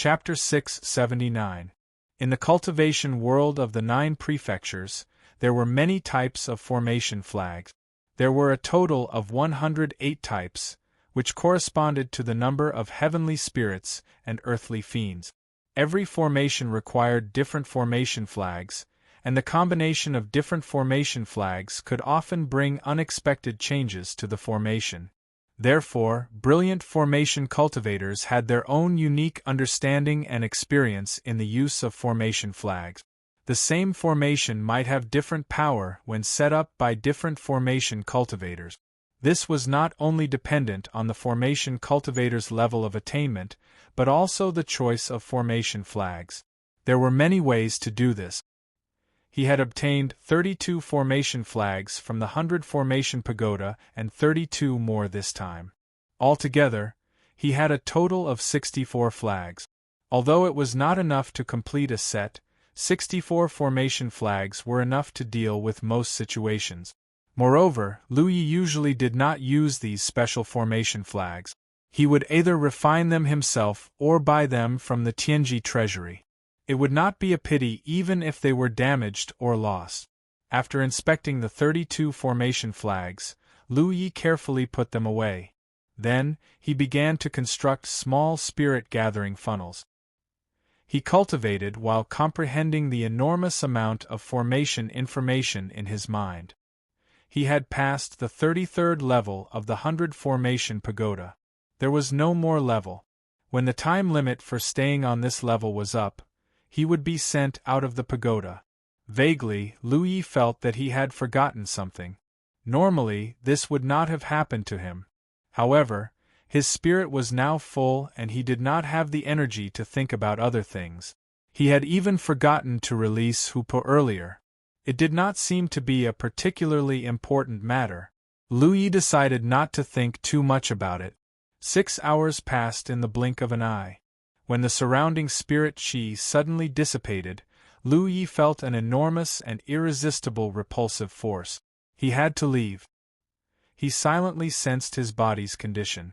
Chapter 679. In the cultivation world of the 9 prefectures, there were many types of formation flags. There were a total of 108 types, which corresponded to the number of heavenly spirits and earthly fiends. Every formation required different formation flags, and the combination of different formation flags could often bring unexpected changes to the formation. Therefore, brilliant formation cultivators had their own unique understanding and experience in the use of formation flags. The same formation might have different power when set up by different formation cultivators. This was not only dependent on the formation cultivator's level of attainment, but also the choice of formation flags. There were many ways to do this. He had obtained 32 formation flags from the 100 formation pagoda and 32 more this time. Altogether, he had a total of 64 flags. Although it was not enough to complete a set, 64 formation flags were enough to deal with most situations. Moreover, Louis usually did not use these special formation flags. He would either refine them himself or buy them from the Tianji treasury. It would not be a pity even if they were damaged or lost. After inspecting the 32 formation flags, Louis carefully put them away. Then, he began to construct small spirit-gathering funnels. He cultivated while comprehending the enormous amount of formation information in his mind. He had passed the 33rd level of the 100 formation pagoda. There was no more level. When the time limit for staying on this level was up, he would be sent out of the pagoda. Vaguely, Louis felt that he had forgotten something. Normally, this would not have happened to him. However, his spirit was now full and he did not have the energy to think about other things. He had even forgotten to release Hupo earlier. It did not seem to be a particularly important matter. Louis decided not to think too much about it. 6 hours passed in the blink of an eye. When the surrounding spirit chi suddenly dissipated, Louis felt an enormous and irresistible repulsive force. He had to leave. He silently sensed his body's condition.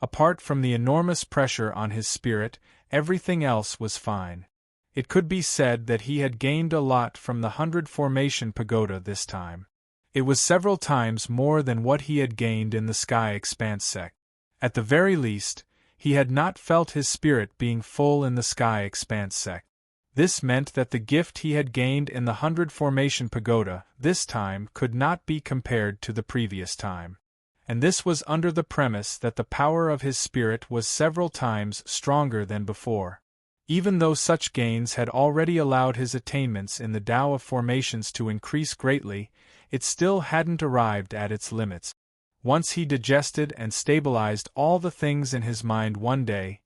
Apart from the enormous pressure on his spirit, everything else was fine. It could be said that he had gained a lot from the 100 formation pagoda this time. It was several times more than what he had gained in the Sky Expanse sect. At the very least, he had not felt his spirit being full in the Sky Expanse sect. This meant that the gift he had gained in the 100 formation pagoda this time could not be compared to the previous time. And this was under the premise that the power of his spirit was several times stronger than before. Even though such gains had already allowed his attainments in the Tao of formations to increase greatly, it still hadn't arrived at its limits. Once he digested and stabilized all the things in his mind one day,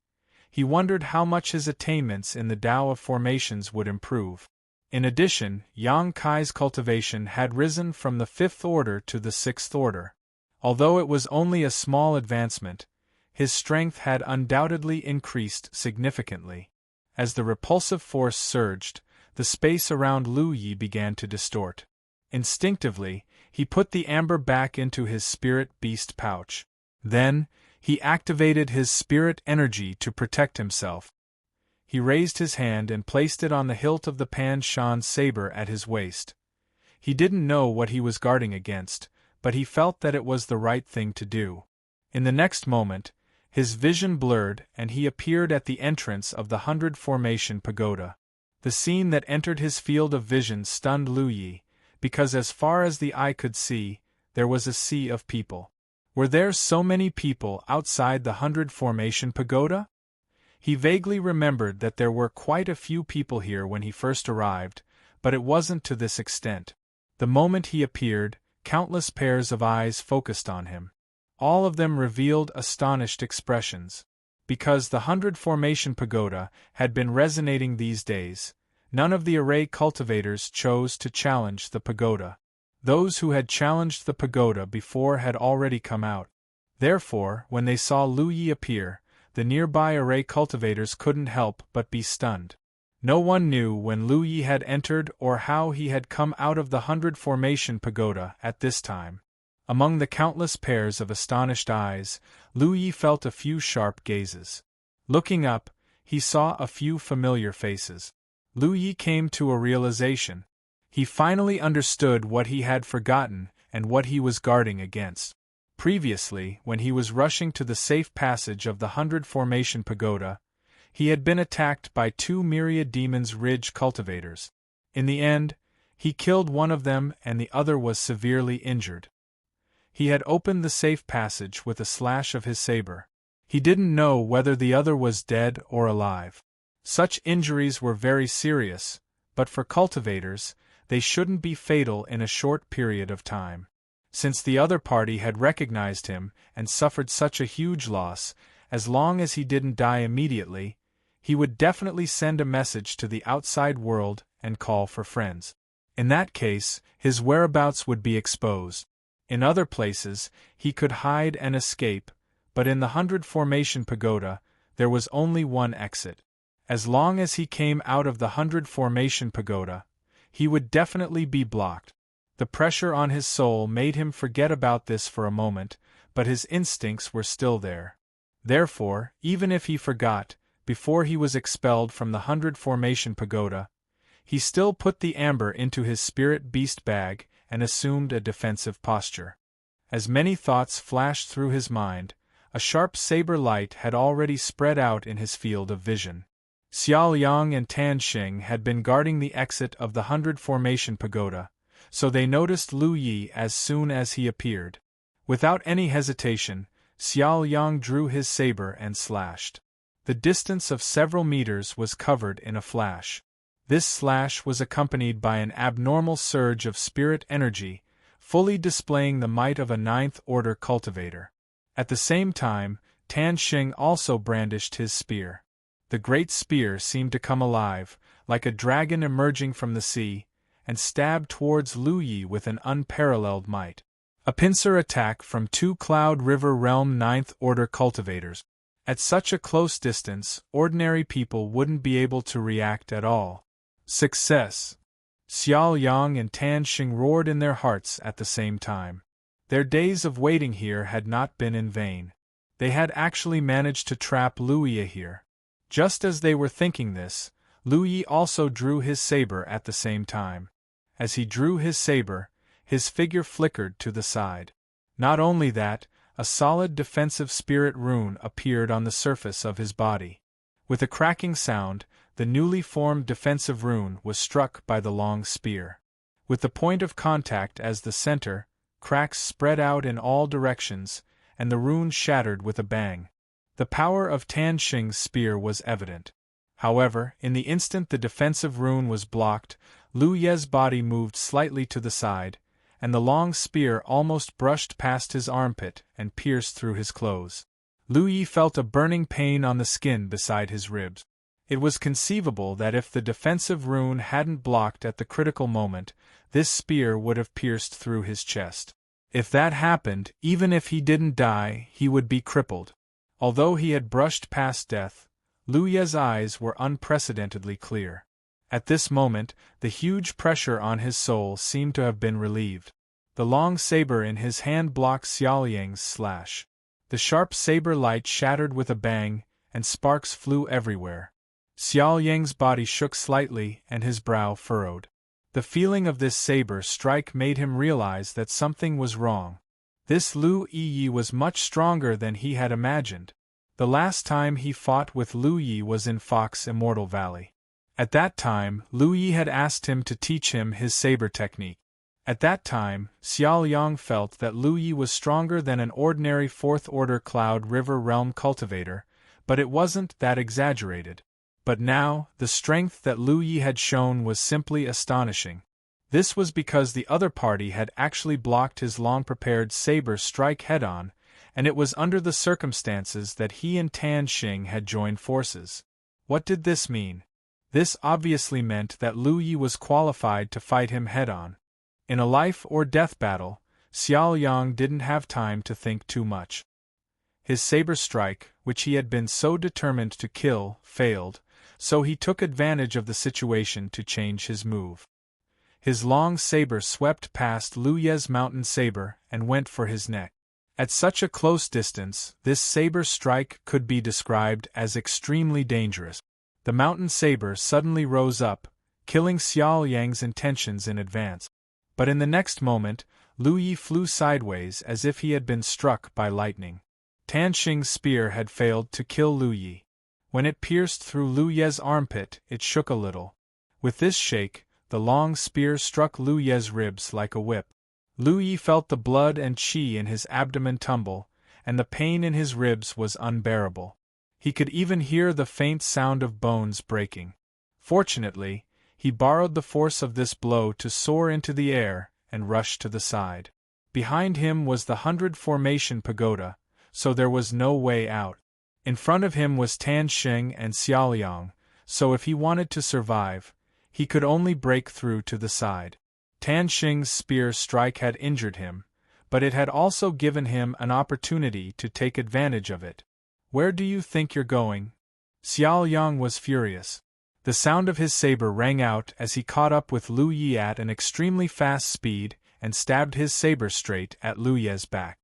he wondered how much his attainments in the Tao of formations would improve. In addition, Yang Kai's cultivation had risen from the 5th order to the 6th order. Although it was only a small advancement, his strength had undoubtedly increased significantly. As the repulsive force surged, the space around Lu Yi began to distort. Instinctively, he put the amber back into his spirit beast pouch. Then, he activated his spirit energy to protect himself. He raised his hand and placed it on the hilt of the Pan Shan saber at his waist. He didn't know what he was guarding against, but he felt that it was the right thing to do. In the next moment, his vision blurred and he appeared at the entrance of the 100 formation pagoda. The scene that entered his field of vision stunned Lu Yi, because as far as the eye could see, there was a sea of people. Were there so many people outside the 100 formation pagoda? He vaguely remembered that there were quite a few people here when he first arrived, but it wasn't to this extent. The moment he appeared, countless pairs of eyes focused on him. All of them revealed astonished expressions. Because the 100 formation pagoda had been resonating these days, none of the array cultivators chose to challenge the pagoda. Those who had challenged the pagoda before had already come out. Therefore, when they saw Lu Yi appear, the nearby array cultivators couldn't help but be stunned. No one knew when Lu Yi had entered or how he had come out of the 100 formation pagoda at this time. Among the countless pairs of astonished eyes, Lu Yi felt a few sharp gazes. Looking up, he saw a few familiar faces. Lu Yi came to a realization. He finally understood what he had forgotten and what he was guarding against. Previously, when he was rushing to the safe passage of the 100 Formation Pagoda, he had been attacked by 2 Myriad Demons Ridge cultivators. In the end, he killed one of them and the other was severely injured. He had opened the safe passage with a slash of his saber. He didn't know whether the other was dead or alive. Such injuries were very serious, but for cultivators, they shouldn't be fatal in a short period of time. Since the other party had recognized him and suffered such a huge loss, as long as he didn't die immediately, he would definitely send a message to the outside world and call for friends. In that case, his whereabouts would be exposed. In other places, he could hide and escape, but in the 100 Formation Pagoda, there was only one exit. As long as he came out of the 100 Formation Pagoda, he would definitely be blocked. The pressure on his soul made him forget about this for a moment, but his instincts were still there. Therefore, even if he forgot, before he was expelled from the 100 Formation Pagoda, he still put the amber into his spirit beast bag and assumed a defensive posture. As many thoughts flashed through his mind, a sharp saber light had already spread out in his field of vision. Xiao Yang and Tan Xing had been guarding the exit of the 100 Formation Pagoda, so they noticed Lu Yi as soon as he appeared. Without any hesitation, Xiao Yang drew his saber and slashed. The distance of several meters was covered in a flash. This slash was accompanied by an abnormal surge of spirit energy, fully displaying the might of a 9th Order cultivator. At the same time, Tan Xing also brandished his spear. The great spear seemed to come alive, like a dragon emerging from the sea, and stabbed towards Lu Yi with an unparalleled might. A pincer attack from 2 Cloud River Realm 9th Order cultivators. At such a close distance, ordinary people wouldn't be able to react at all. Success! Xiao Yang and Tan Xing roared in their hearts at the same time. Their days of waiting here had not been in vain. They had actually managed to trap Lu Yi here. Just as they were thinking this, Lu Yi also drew his saber at the same time. As he drew his saber, his figure flickered to the side. Not only that, a solid defensive spirit rune appeared on the surface of his body. With a cracking sound, the newly formed defensive rune was struck by the long spear. With the point of contact as the center, cracks spread out in all directions, and the rune shattered with a bang. The power of Tan Xing's spear was evident. However, in the instant the defensive rune was blocked, Lu Ye's body moved slightly to the side, and the long spear almost brushed past his armpit and pierced through his clothes. Lu Yi felt a burning pain on the skin beside his ribs. It was conceivable that if the defensive rune hadn't blocked at the critical moment, this spear would have pierced through his chest. If that happened, even if he didn't die, he would be crippled. Although he had brushed past death, Lu Ye's eyes were unprecedentedly clear. At this moment, the huge pressure on his soul seemed to have been relieved. The long saber in his hand blocked Xiao Yang's slash. The sharp saber light shattered with a bang, and sparks flew everywhere. Xiao Yang's body shook slightly and his brow furrowed. The feeling of this saber strike made him realize that something was wrong. This Lu Yi was much stronger than he had imagined. The last time he fought with Lu Yi was in Fox Immortal Valley. At that time, Lu Yi had asked him to teach him his saber technique. At that time, Xiao Yang felt that Lu Yi was stronger than an ordinary 4th Order Cloud River Realm cultivator, but it wasn't that exaggerated. But now, the strength that Lu Yi had shown was simply astonishing. This was because the other party had actually blocked his long-prepared saber strike head-on, and it was under the circumstances that he and Tan Xing had joined forces. What did this mean? This obviously meant that Lu Yi was qualified to fight him head-on. In a life-or-death battle, Xiao Yang didn't have time to think too much. His saber strike, which he had been so determined to kill, failed, so he took advantage of the situation to change his move. His long saber swept past Lu Ye's mountain saber and went for his neck. At such a close distance, this saber strike could be described as extremely dangerous. The mountain saber suddenly rose up, killing Xiao Yang's intentions in advance. But in the next moment, Lu Yi flew sideways as if he had been struck by lightning. Tan Xing's spear had failed to kill Lu Yi. When it pierced through Lu Ye's armpit, it shook a little. With this shake, the long spear struck Lu Ye's ribs like a whip. Lu Yi felt the blood and qi in his abdomen tumble, and the pain in his ribs was unbearable. He could even hear the faint sound of bones breaking. Fortunately, he borrowed the force of this blow to soar into the air and rush to the side. Behind him was the 100 formation pagoda, so there was no way out. In front of him was Tan Xing and Xiaoliang, so if he wanted to survive, he could only break through to the side. Tan Xing's spear strike had injured him, but it had also given him an opportunity to take advantage of it. "Where do you think you're going?" Xiaoliang was furious. The sound of his saber rang out as he caught up with Lu Yi at an extremely fast speed and stabbed his saber straight at Lu Ye's back.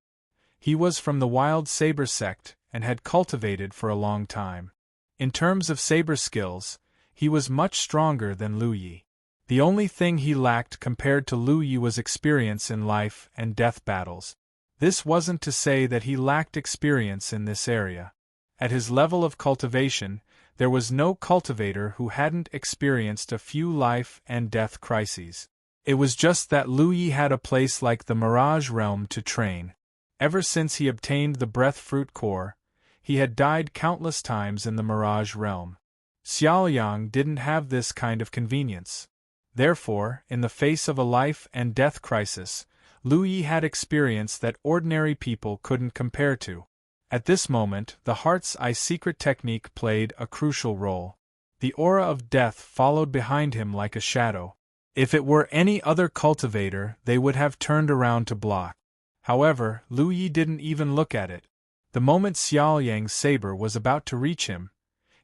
He was from the wild saber sect and had cultivated for a long time. In terms of saber skills, he was much stronger than Lu Yi. The only thing he lacked compared to Lu Yi was experience in life and death battles. This wasn't to say that he lacked experience in this area. At his level of cultivation, there was no cultivator who hadn't experienced a few life and death crises. It was just that Lu Yi had a place like the Mirage Realm to train. Ever since he obtained the Breath Fruit Core, he had died countless times in the Mirage Realm. Xiaoliang didn't have this kind of convenience. Therefore, in the face of a life and death crisis, Lu Yi had experience that ordinary people couldn't compare to. At this moment, the Heart's Eye secret technique played a crucial role. The aura of death followed behind him like a shadow. If it were any other cultivator, they would have turned around to block. However, Lu Yi didn't even look at it. The moment Xiaoliang's saber was about to reach him,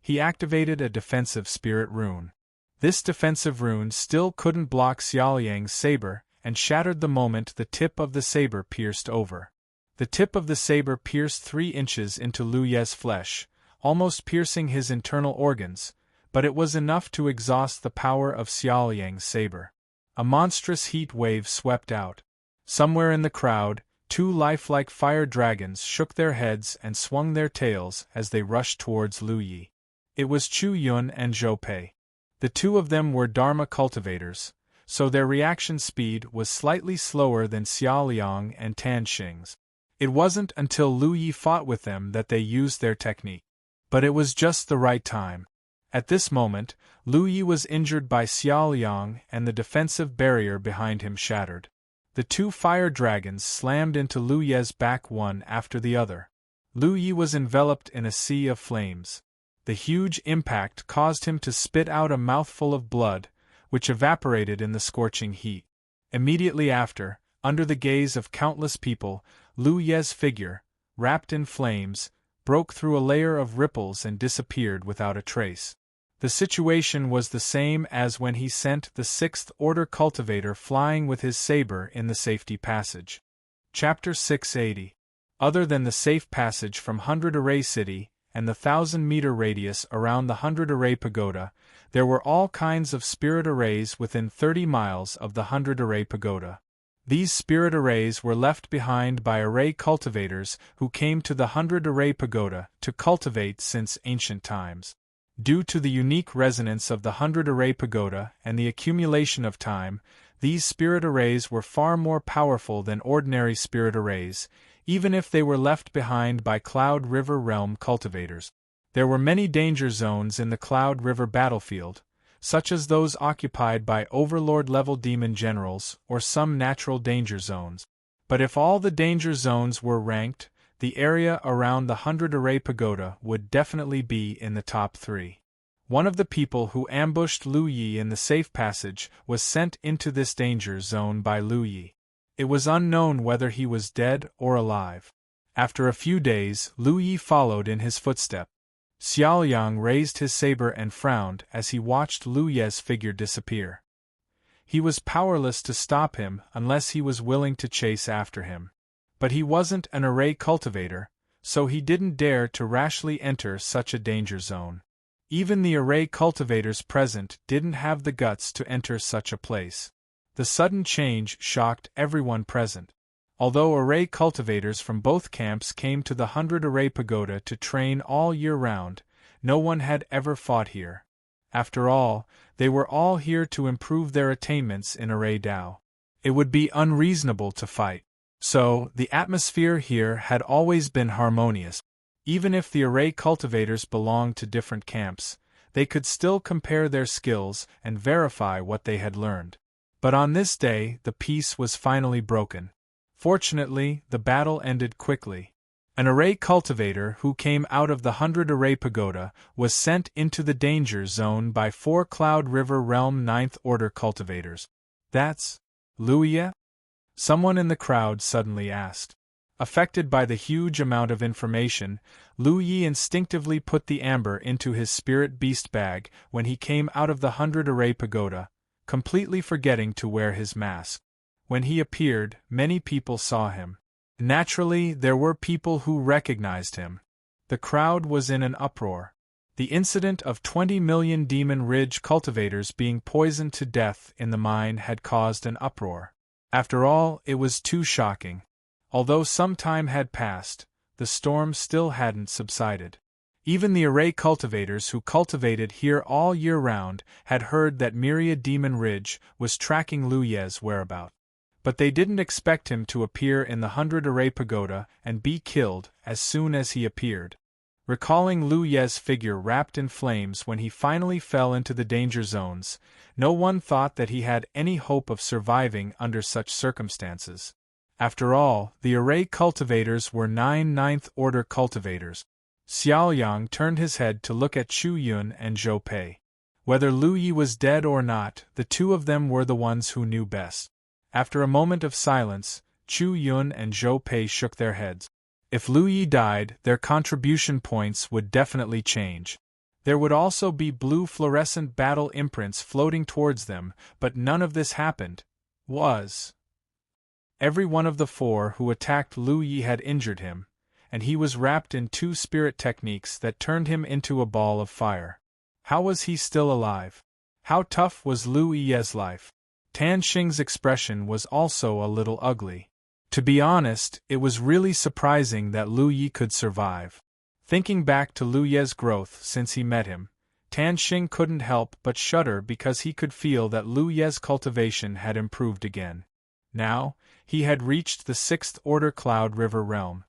he activated a defensive spirit rune. This defensive rune still couldn't block Xiaoliang's saber and shattered the moment the tip of the saber pierced over. The tip of the saber pierced 3 inches into Lu Ye's flesh, almost piercing his internal organs, but it was enough to exhaust the power of Xiaoliang's saber. A monstrous heat wave swept out. Somewhere in the crowd, 2 lifelike fire dragons shook their heads and swung their tails as they rushed towards Lu Yi. It was Chu Yun and Zhou Pei. The 2 of them were Dharma cultivators, so their reaction speed was slightly slower than Xiaoliang and Tan Xing's. It wasn't until Lu Yi fought with them that they used their technique. But it was just the right time. At this moment, Lu Yi was injured by Xiaoliang and the defensive barrier behind him shattered. The 2 fire dragons slammed into Lu Ye's back one after the other. Lu Yi was enveloped in a sea of flames. The huge impact caused him to spit out a mouthful of blood, which evaporated in the scorching heat. Immediately after, under the gaze of countless people, Lu Ye's figure, wrapped in flames, broke through a layer of ripples and disappeared without a trace. The situation was the same as when he sent the 6th Order cultivator flying with his saber in the safety passage. Chapter 680. Other than the safe passage from 100 Array City and the 1,000-meter radius around the 100 Array Pagoda, there were all kinds of spirit arrays within 30 miles of the 100 Array Pagoda. These spirit arrays were left behind by array cultivators who came to the 100 Array Pagoda to cultivate since ancient times. Due to the unique resonance of the 100 Array Pagoda and the accumulation of time, these spirit arrays were far more powerful than ordinary spirit arrays, even if they were left behind by Cloud River Realm cultivators. There were many danger zones in the Cloud River battlefield, such as those occupied by Overlord-level demon generals or some natural danger zones. But if all the danger zones were ranked, the area around the 100 Array Pagoda would definitely be in the top 3. One of the people who ambushed Lu Yi in the safe passage was sent into this danger zone by Lu Yi. It was unknown whether he was dead or alive. After a few days, Lu Yi followed in his footsteps. Xiaoliang raised his saber and frowned as he watched Lu Ye's figure disappear. He was powerless to stop him unless he was willing to chase after him. But he wasn't an array cultivator, so he didn't dare to rashly enter such a danger zone. Even the array cultivators present didn't have the guts to enter such a place. The sudden change shocked everyone present. Although array cultivators from both camps came to the 100 Array Pagoda to train all year round, no one had ever fought here. After all, they were all here to improve their attainments in Array Dao. It would be unreasonable to fight. So, the atmosphere here had always been harmonious. Even if the array cultivators belonged to different camps, they could still compare their skills and verify what they had learned. But on this day, the peace was finally broken. Fortunately, the battle ended quickly. An array cultivator who came out of the 100 Array Pagoda was sent into the danger zone by 4 Cloud River Realm 9th Order cultivators. That's Luya? Someone in the crowd suddenly asked. Affected by the huge amount of information, Lu Yi instinctively put the amber into his spirit beast bag when he came out of the 100 Array Pagoda, completely forgetting to wear his mask. When he appeared, many people saw him. Naturally, there were people who recognized him. The crowd was in an uproar. The incident of 20 million Demon Ridge cultivators being poisoned to death in the mine had caused an uproar. After all, it was too shocking. Although some time had passed, the storm still hadn't subsided. Even the array cultivators who cultivated here all year round had heard that Myriad Demon Ridge was tracking Lu Ye's whereabouts. But they didn't expect him to appear in the 100 Array Pagoda and be killed as soon as he appeared. Recalling Lu Ye's figure wrapped in flames when he finally fell into the danger zones, no one thought that he had any hope of surviving under such circumstances. After all, the array cultivators were 9 Ninth Order cultivators. Xiaoyang turned his head to look at Chu Yun and Zhou Pei. Whether Lu Yi was dead or not, the two of them were the ones who knew best. After a moment of silence, Chu Yun and Zhou Pei shook their heads. If Lu Yi died, their contribution points would definitely change. There would also be blue fluorescent battle imprints floating towards them, but none of this happened. Every one of the 4 who attacked Lu Yi had injured him, and he was wrapped in 2 spirit techniques that turned him into a ball of fire. How was he still alive? How tough was Lu Yi's life? Tan Xing's expression was also a little ugly. To be honest, it was really surprising that Lu Yi could survive. Thinking back to Lu Ye's growth since he met him, Tan Xing couldn't help but shudder because he could feel that Lu Ye's cultivation had improved again. Now, he had reached the 6th Order Cloud River realm.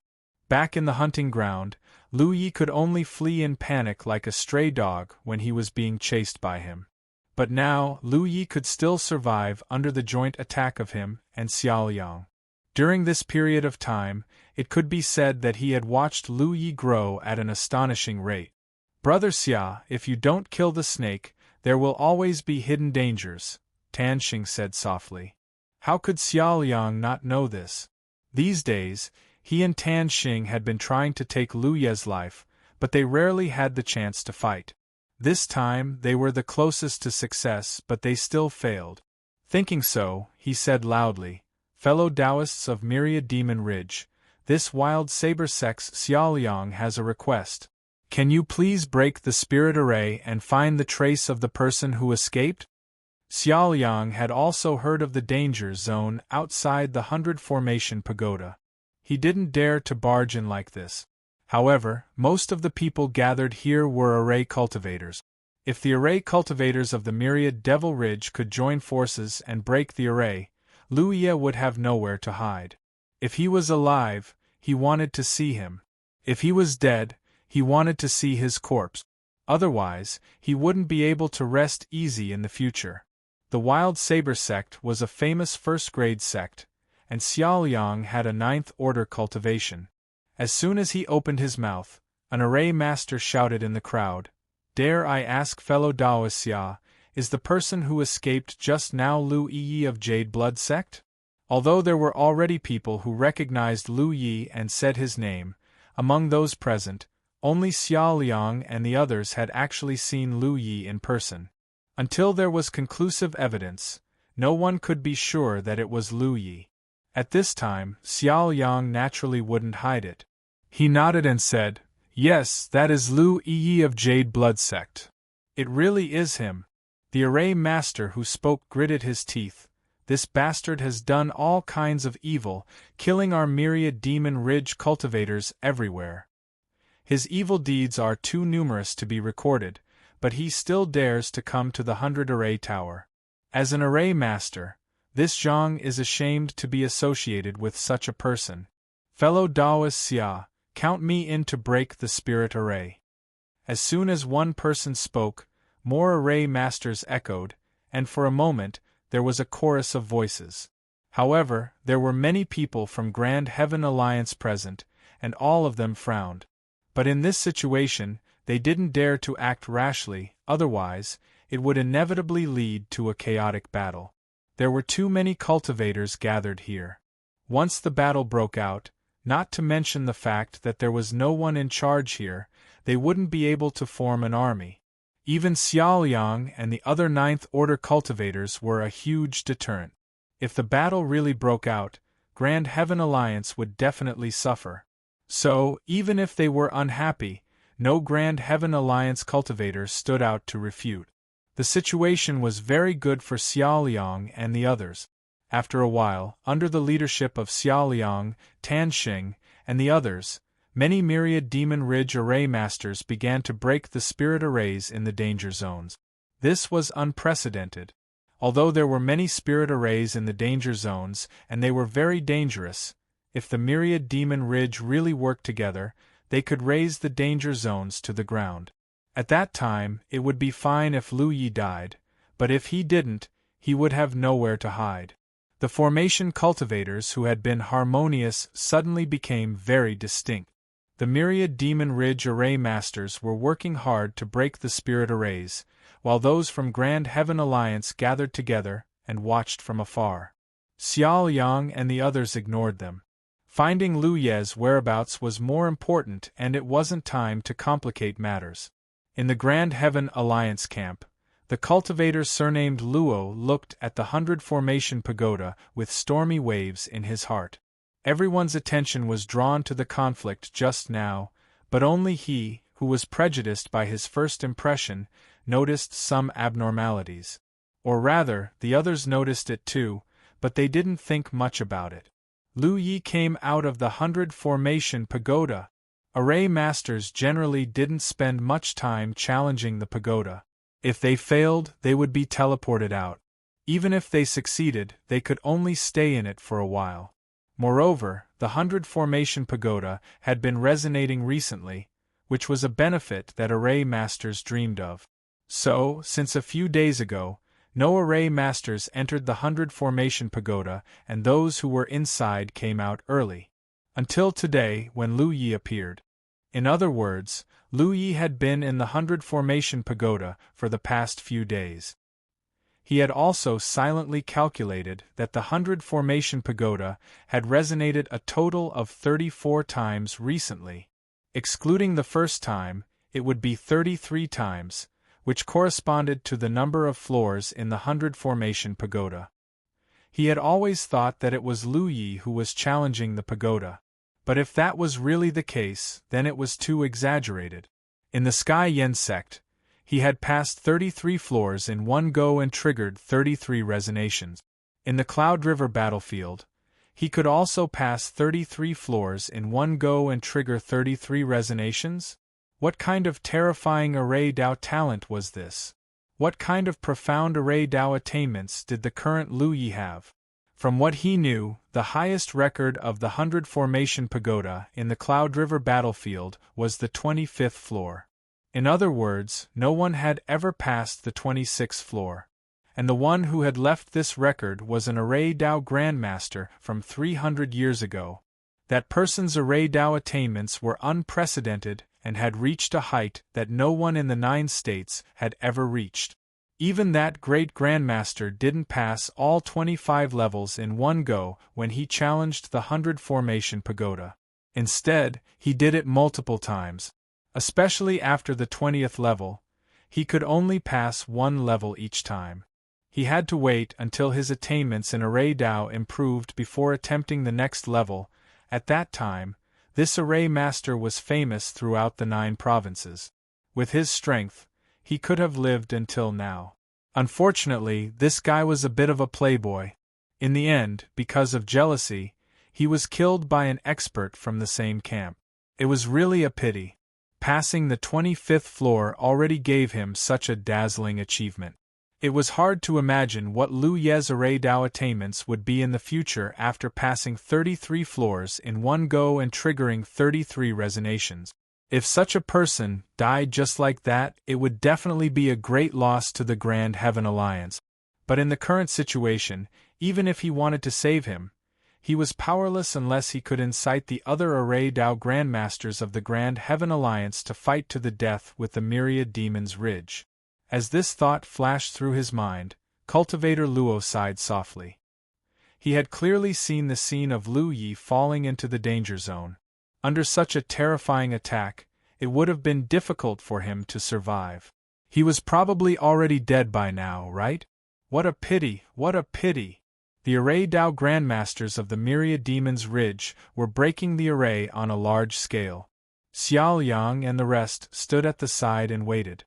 Back in the hunting ground, Lu Yi could only flee in panic like a stray dog when he was being chased by him. But now, Lu Yi could still survive under the joint attack of him and Xiaoyang. During this period of time, it could be said that he had watched Lu Yi grow at an astonishing rate. "Brother Xia, if you don't kill the snake, there will always be hidden dangers," Tan Xing said softly. How could Xiaoyang not know this? These days, he and Tan Xing had been trying to take Lu Ye's life, but they rarely had the chance to fight. This time, they were the closest to success, but they still failed. Thinking so, he said loudly, "Fellow Taoists of Myriad Demon Ridge, this wild saber sex Xiaoyang has a request. Can you please break the spirit array and find the trace of the person who escaped?" Xiaoyang had also heard of the danger zone outside the 100 Formation Pagoda. He didn't dare to barge in like this. However, most of the people gathered here were array cultivators. If the array cultivators of the Myriad Devil Ridge could join forces and break the array, Lu Yi would have nowhere to hide. If he was alive, he wanted to see him. If he was dead, he wanted to see his corpse. Otherwise, he wouldn't be able to rest easy in the future. The Wild Saber sect was a famous first-grade sect, and Xiaoyang had a 9th Order cultivation. As soon as he opened his mouth, an array master shouted in the crowd, "Dare I ask fellow Taoist Xia, is the person who escaped just now Lu Yi of Jade Blood sect?" Although there were already people who recognized Lu Yi and said his name, among those present, only Xiaoyang and the others had actually seen Lu Yi in person. Until there was conclusive evidence, no one could be sure that it was Lu Yi. At this time, Xiao Yang naturally wouldn't hide it. He nodded and said, "Yes, that is Lu Yi of Jade Blood Sect. It really is him." The array master who spoke gritted his teeth. "This bastard has done all kinds of evil, killing our myriad Demon Ridge cultivators everywhere. His evil deeds are too numerous to be recorded, but he still dares to come to the 100 Array Tower. As an array master, this Zhang is ashamed to be associated with such a person. Fellow Daoist Xia, count me in to break the spirit array." As soon as one person spoke, more array masters echoed, and for a moment, there was a chorus of voices. However, there were many people from Grand Heaven Alliance present, and all of them frowned. But in this situation, they didn't dare to act rashly, otherwise, it would inevitably lead to a chaotic battle. There were too many cultivators gathered here. Once the battle broke out, not to mention the fact that there was no one in charge here, they wouldn't be able to form an army. Even Xiao Yang and the other Ninth Order cultivators were a huge deterrent. If the battle really broke out, Grand Heaven Alliance would definitely suffer. So, even if they were unhappy, no Grand Heaven Alliance cultivator stood out to refute. The situation was very good for Xiaoliang and the others. After a while, under the leadership of Xiaoliang, Tanxing, and the others, many myriad Demon Ridge array masters began to break the spirit arrays in the danger zones. This was unprecedented. Although there were many spirit arrays in the danger zones, and they were very dangerous, if the myriad Demon Ridge really worked together, they could raise the danger zones to the ground. At that time, it would be fine if Lu Yi died, but if he didn't, he would have nowhere to hide. The formation cultivators who had been harmonious suddenly became very distinct. The myriad Demon Ridge array masters were working hard to break the spirit arrays, while those from Grand Heaven Alliance gathered together and watched from afar. Xiao Yang and the others ignored them. Finding Lu Ye's whereabouts was more important, and it wasn't time to complicate matters. In the Grand Heaven Alliance camp, the cultivator surnamed Luo looked at the 100 Formation Pagoda with stormy waves in his heart. Everyone's attention was drawn to the conflict just now, but only he, who was prejudiced by his first impression, noticed some abnormalities. Or rather, the others noticed it too, but they didn't think much about it. Lu Yi came out of the 100 Formation Pagoda. Array masters generally didn't spend much time challenging the pagoda. If they failed, they would be teleported out. Even if they succeeded, they could only stay in it for a while. Moreover, the 100 Formation Pagoda had been resonating recently, which was a benefit that array masters dreamed of. So, since a few days ago, no array masters entered the 100 Formation Pagoda, and those who were inside came out early. Until today, when Lu Yi appeared. In other words, Lu Yi had been in the 100 Formation Pagoda for the past few days. He had also silently calculated that the 100 Formation Pagoda had resonated a total of 34 times recently. Excluding the first time, it would be 33 times, which corresponded to the number of floors in the 100 Formation Pagoda. He had always thought that it was Lu Yi who was challenging the pagoda. But if that was really the case, then it was too exaggerated. In the Sky Yen sect, he had passed 33 floors in one go and triggered 33 resonations. In the Cloud River battlefield, he could also pass 33 floors in one go and trigger 33 resonations? What kind of terrifying array Dao talent was this? What kind of profound array Dao attainments did the current Lu Yi have? From what he knew, the highest record of the 100 Formation Pagoda in the Cloud River battlefield was the 25th floor. In other words, no one had ever passed the 26th floor. And the one who had left this record was an Array Dao Grandmaster from 300 years ago. That person's Array Dao attainments were unprecedented and had reached a height that no one in the 9 states had ever reached. Even that great Grandmaster didn't pass all 25 levels in one go when he challenged the 100 Formation Pagoda. Instead, he did it multiple times. Especially after the 20th level, he could only pass one level each time. He had to wait until his attainments in Array Dao improved before attempting the next level. At that time, this Array Master was famous throughout the 9 provinces. With his strength, he could have lived until now. Unfortunately, this guy was a bit of a playboy. In the end, because of jealousy, he was killed by an expert from the same camp. It was really a pity. Passing the 25th floor already gave him such a dazzling achievement. It was hard to imagine what Lu Ye's Array Dao attainments would be in the future after passing 33 floors in one go and triggering 33 resonations. If such a person died just like that, it would definitely be a great loss to the Grand Heaven Alliance. But in the current situation, even if he wanted to save him, he was powerless unless he could incite the other Array Dao Grandmasters of the Grand Heaven Alliance to fight to the death with the Myriad Demon's Ridge. As this thought flashed through his mind, Cultivator Luo sighed softly. He had clearly seen the scene of Lu Yi falling into the danger zone. Under such a terrifying attack, it would have been difficult for him to survive. He was probably already dead by now, right? What a pity, what a pity! The Array Dao Grandmasters of the Myriad Demon's Ridge were breaking the array on a large scale. Xiao Yang and the rest stood at the side and waited.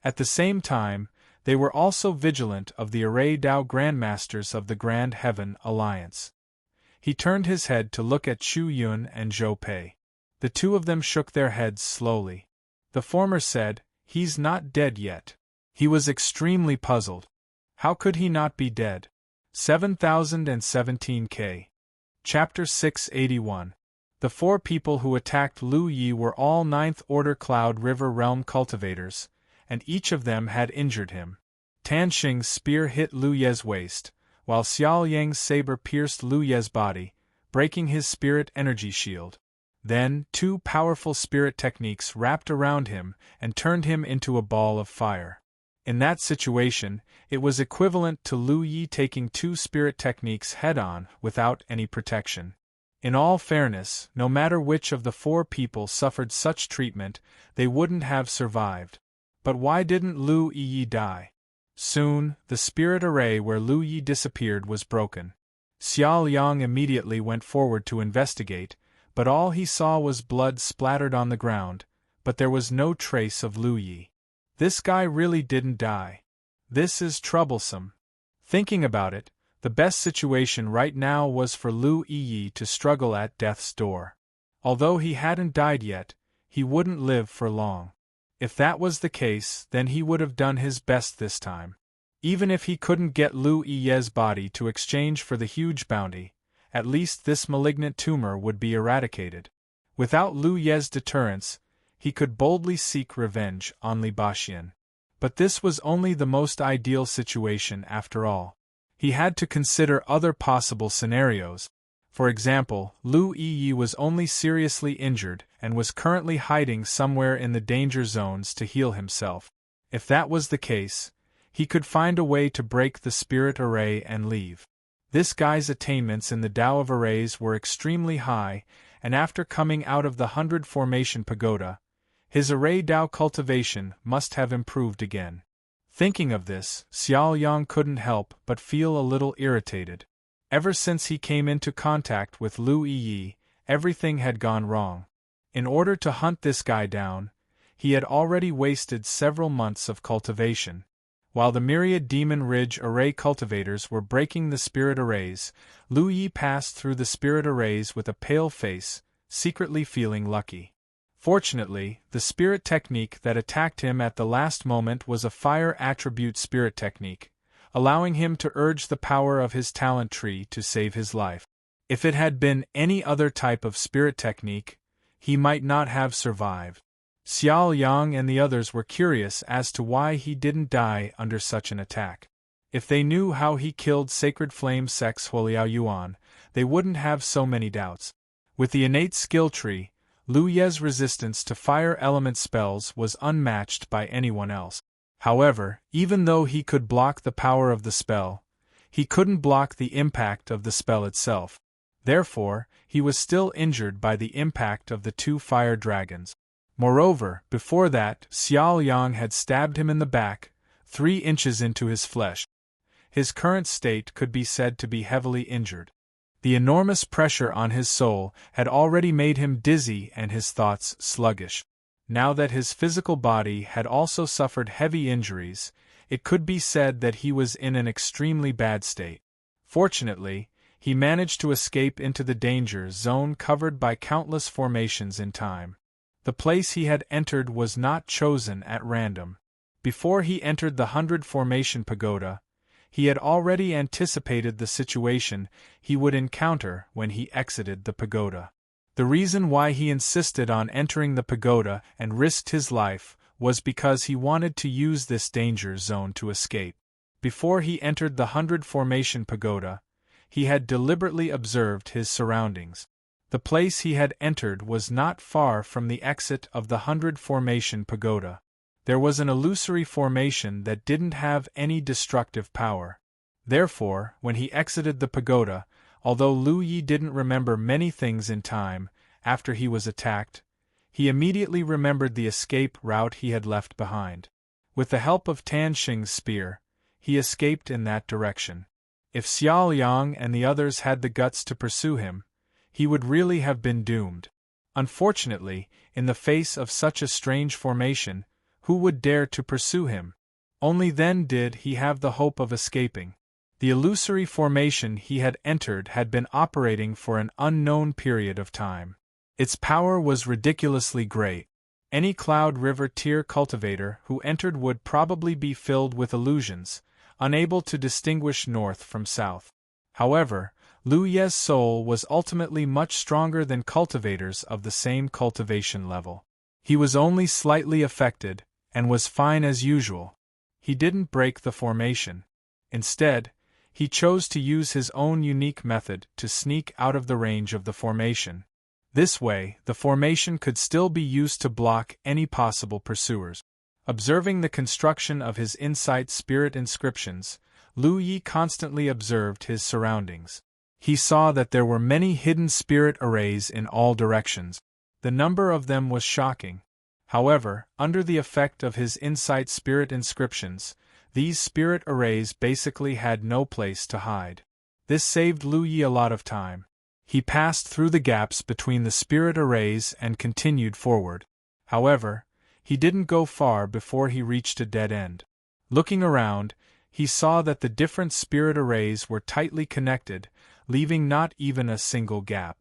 At the same time, they were also vigilant of the Array Dao Grandmasters of the Grand Heaven Alliance. He turned his head to look at Chu Yun and Zhou Pei. The two of them shook their heads slowly. The former said, "He's not dead yet." He was extremely puzzled. How could he not be dead? 7017K. Chapter 681. The 4 people who attacked Lu Yi were all 9th Order Cloud River Realm cultivators, and each of them had injured him. Tan Xing's spear hit Lu Ye's waist, while Xiao Yang's saber pierced Lu Ye's body, breaking his spirit energy shield. Then, 2 powerful spirit techniques wrapped around him and turned him into a ball of fire. In that situation, it was equivalent to Lu Yi taking 2 spirit techniques head-on without any protection. In all fairness, no matter which of the 4 people suffered such treatment, they wouldn't have survived. But why didn't Lu Yi die? Soon, the spirit array where Lu Yi disappeared was broken. Xiao Yang immediately went forward to investigate, but all he saw was blood splattered on the ground, but there was no trace of Lu Yi. This guy really didn't die. This is troublesome. Thinking about it, the best situation right now was for Lu Yi to struggle at death's door. Although he hadn't died yet, he wouldn't live for long. If that was the case, then he would have done his best this time. Even if he couldn't get Lu Yi's body to exchange for the huge bounty, at least this malignant tumor would be eradicated. Without Lu Yi's deterrence, he could boldly seek revenge on Li Baxian. But this was only the most ideal situation after all. He had to consider other possible scenarios. For example, Lu Yi was only seriously injured and was currently hiding somewhere in the danger zones to heal himself. If that was the case, he could find a way to break the spirit array and leave. This guy's attainments in the Tao of Arrays were extremely high, and after coming out of the 100 Formation Pagoda, his Array Tao cultivation must have improved again. Thinking of this, Xiao Yang couldn't help but feel a little irritated. Ever since he came into contact with Lu Yi, everything had gone wrong. In order to hunt this guy down, he had already wasted several months of cultivation. While the Myriad Demon Ridge Array cultivators were breaking the spirit arrays, Lu Yi passed through the spirit arrays with a pale face, secretly feeling lucky. Fortunately, the spirit technique that attacked him at the last moment was a fire attribute spirit technique, allowing him to urge the power of his talent tree to save his life. If it had been any other type of spirit technique, he might not have survived. Xiao Yang and the others were curious as to why he didn't die under such an attack. If they knew how he killed Sacred Flame Sex Huoliao Yuan, they wouldn't have so many doubts. With the innate skill tree, Lu Ye's resistance to fire element spells was unmatched by anyone else. However, even though he could block the power of the spell, he couldn't block the impact of the spell itself. Therefore, he was still injured by the impact of the 2 fire dragons. Moreover, before that, Xiao Yang had stabbed him in the back, 3 inches into his flesh. his current state could be said to be heavily injured. The enormous pressure on his soul had already made him dizzy and his thoughts sluggish. Now that his physical body had also suffered heavy injuries, it could be said that he was in an extremely bad state. Fortunately, he managed to escape into the danger zone covered by countless formations in time. The place he had entered was not chosen at random. Before he entered the 100-formation pagoda, he had already anticipated the situation he would encounter when he exited the pagoda. The reason why he insisted on entering the pagoda and risked his life was because he wanted to use this danger zone to escape. Before he entered the 100-formation pagoda, he had deliberately observed his surroundings. The place he had entered was not far from the exit of the 100-formation pagoda. There was an illusory formation that didn't have any destructive power. Therefore, when he exited the pagoda, although Lu Yi didn't remember many things in time after he was attacked, he immediately remembered the escape route he had left behind. With the help of Tan Xing's spear, he escaped in that direction. If Xiao Yang and the others had the guts to pursue him, he would really have been doomed. Unfortunately, in the face of such a strange formation, who would dare to pursue him? Only then did he have the hope of escaping. The illusory formation he had entered had been operating for an unknown period of time. Its power was ridiculously great. Any Cloud River tier cultivator who entered would probably be filled with illusions, unable to distinguish north from south. However, Lu Ye's soul was ultimately much stronger than cultivators of the same cultivation level. He was only slightly affected, and was fine as usual. He didn't break the formation. Instead, he chose to use his own unique method to sneak out of the range of the formation. This way, the formation could still be used to block any possible pursuers. Observing the construction of his insight spirit inscriptions, Lu Yi constantly observed his surroundings. He saw that there were many hidden spirit arrays in all directions. The number of them was shocking. However, under the effect of his insight spirit inscriptions, these spirit arrays basically had no place to hide. This saved Lu Yi a lot of time. He passed through the gaps between the spirit arrays and continued forward. However, he didn't go far before he reached a dead end. Looking around, he saw that the different spirit arrays were tightly connected, leaving not even a single gap.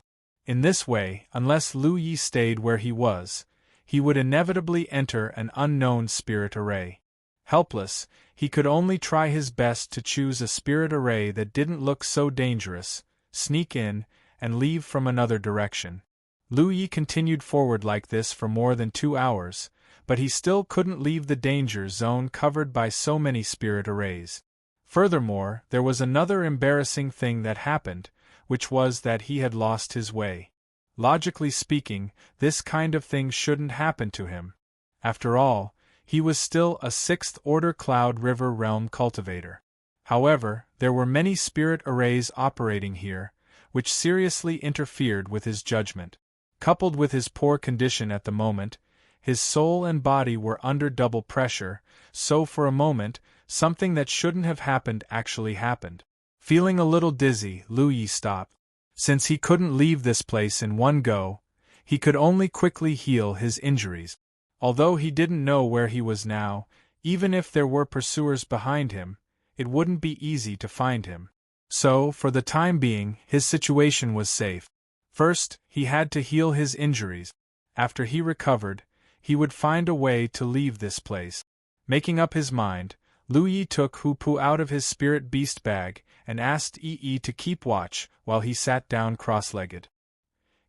In this way, unless Lu Yi stayed where he was, he would inevitably enter an unknown spirit array. Helpless, he could only try his best to choose a spirit array that didn't look so dangerous, sneak in, and leave from another direction. Lu Yi continued forward like this for more than 2 hours, but he still couldn't leave the danger zone covered by so many spirit arrays. Furthermore, there was another embarrassing thing that happened, which was that he had lost his way. Logically speaking, this kind of thing shouldn't happen to him. After all, he was still a 6th-order Cloud River Realm cultivator. However, there were many spirit arrays operating here, which seriously interfered with his judgment. Coupled with his poor condition at the moment, his soul and body were under double pressure, so for a moment, something that shouldn't have happened actually happened. Feeling a little dizzy, Lu Yi stopped. Since he couldn't leave this place in one go, he could only quickly heal his injuries. Although he didn't know where he was now, even if there were pursuers behind him, it wouldn't be easy to find him. So, for the time being, his situation was safe. First, he had to heal his injuries. After he recovered, he would find a way to leave this place. Making up his mind, Lu Yi took Hu Pu out of his spirit beast bag and asked Yi to keep watch while he sat down cross-legged.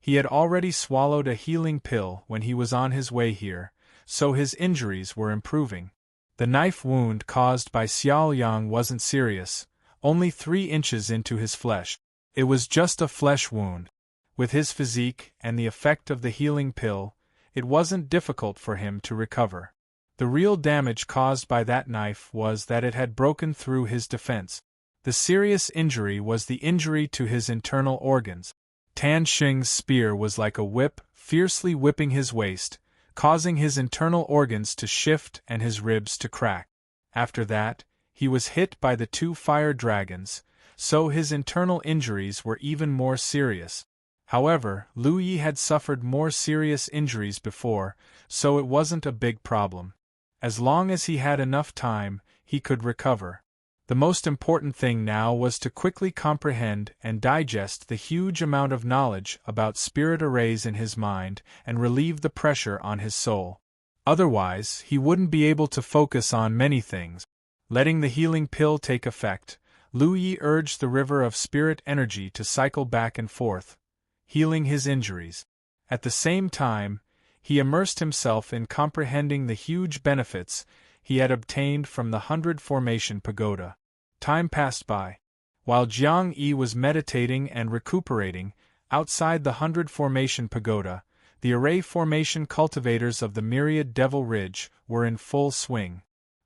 He had already swallowed a healing pill when he was on his way here, so his injuries were improving. The knife wound caused by Xiao Yang wasn't serious, only 3 inches into his flesh. It was just a flesh wound. With his physique and the effect of the healing pill, it wasn't difficult for him to recover. The real damage caused by that knife was that it had broken through his defense. The serious injury was the injury to his internal organs. Tan Xing's spear was like a whip, fiercely whipping his waist, causing his internal organs to shift and his ribs to crack. After that, he was hit by the 2 fire dragons, so his internal injuries were even more serious. However, Lu Yi had suffered more serious injuries before, so it wasn't a big problem. As long as he had enough time, he could recover. The most important thing now was to quickly comprehend and digest the huge amount of knowledge about spirit arrays in his mind and relieve the pressure on his soul. Otherwise, he wouldn't be able to focus on many things. Letting the healing pill take effect, Lu Yi urged the river of spirit energy to cycle back and forth, healing his injuries. At the same time, he immersed himself in comprehending the huge benefits he had obtained from the 100 Formation Pagoda. Time passed by. While Jiang Yi was meditating and recuperating, outside the 100 Formation Pagoda, the array formation cultivators of the Myriad Devil Ridge were in full swing.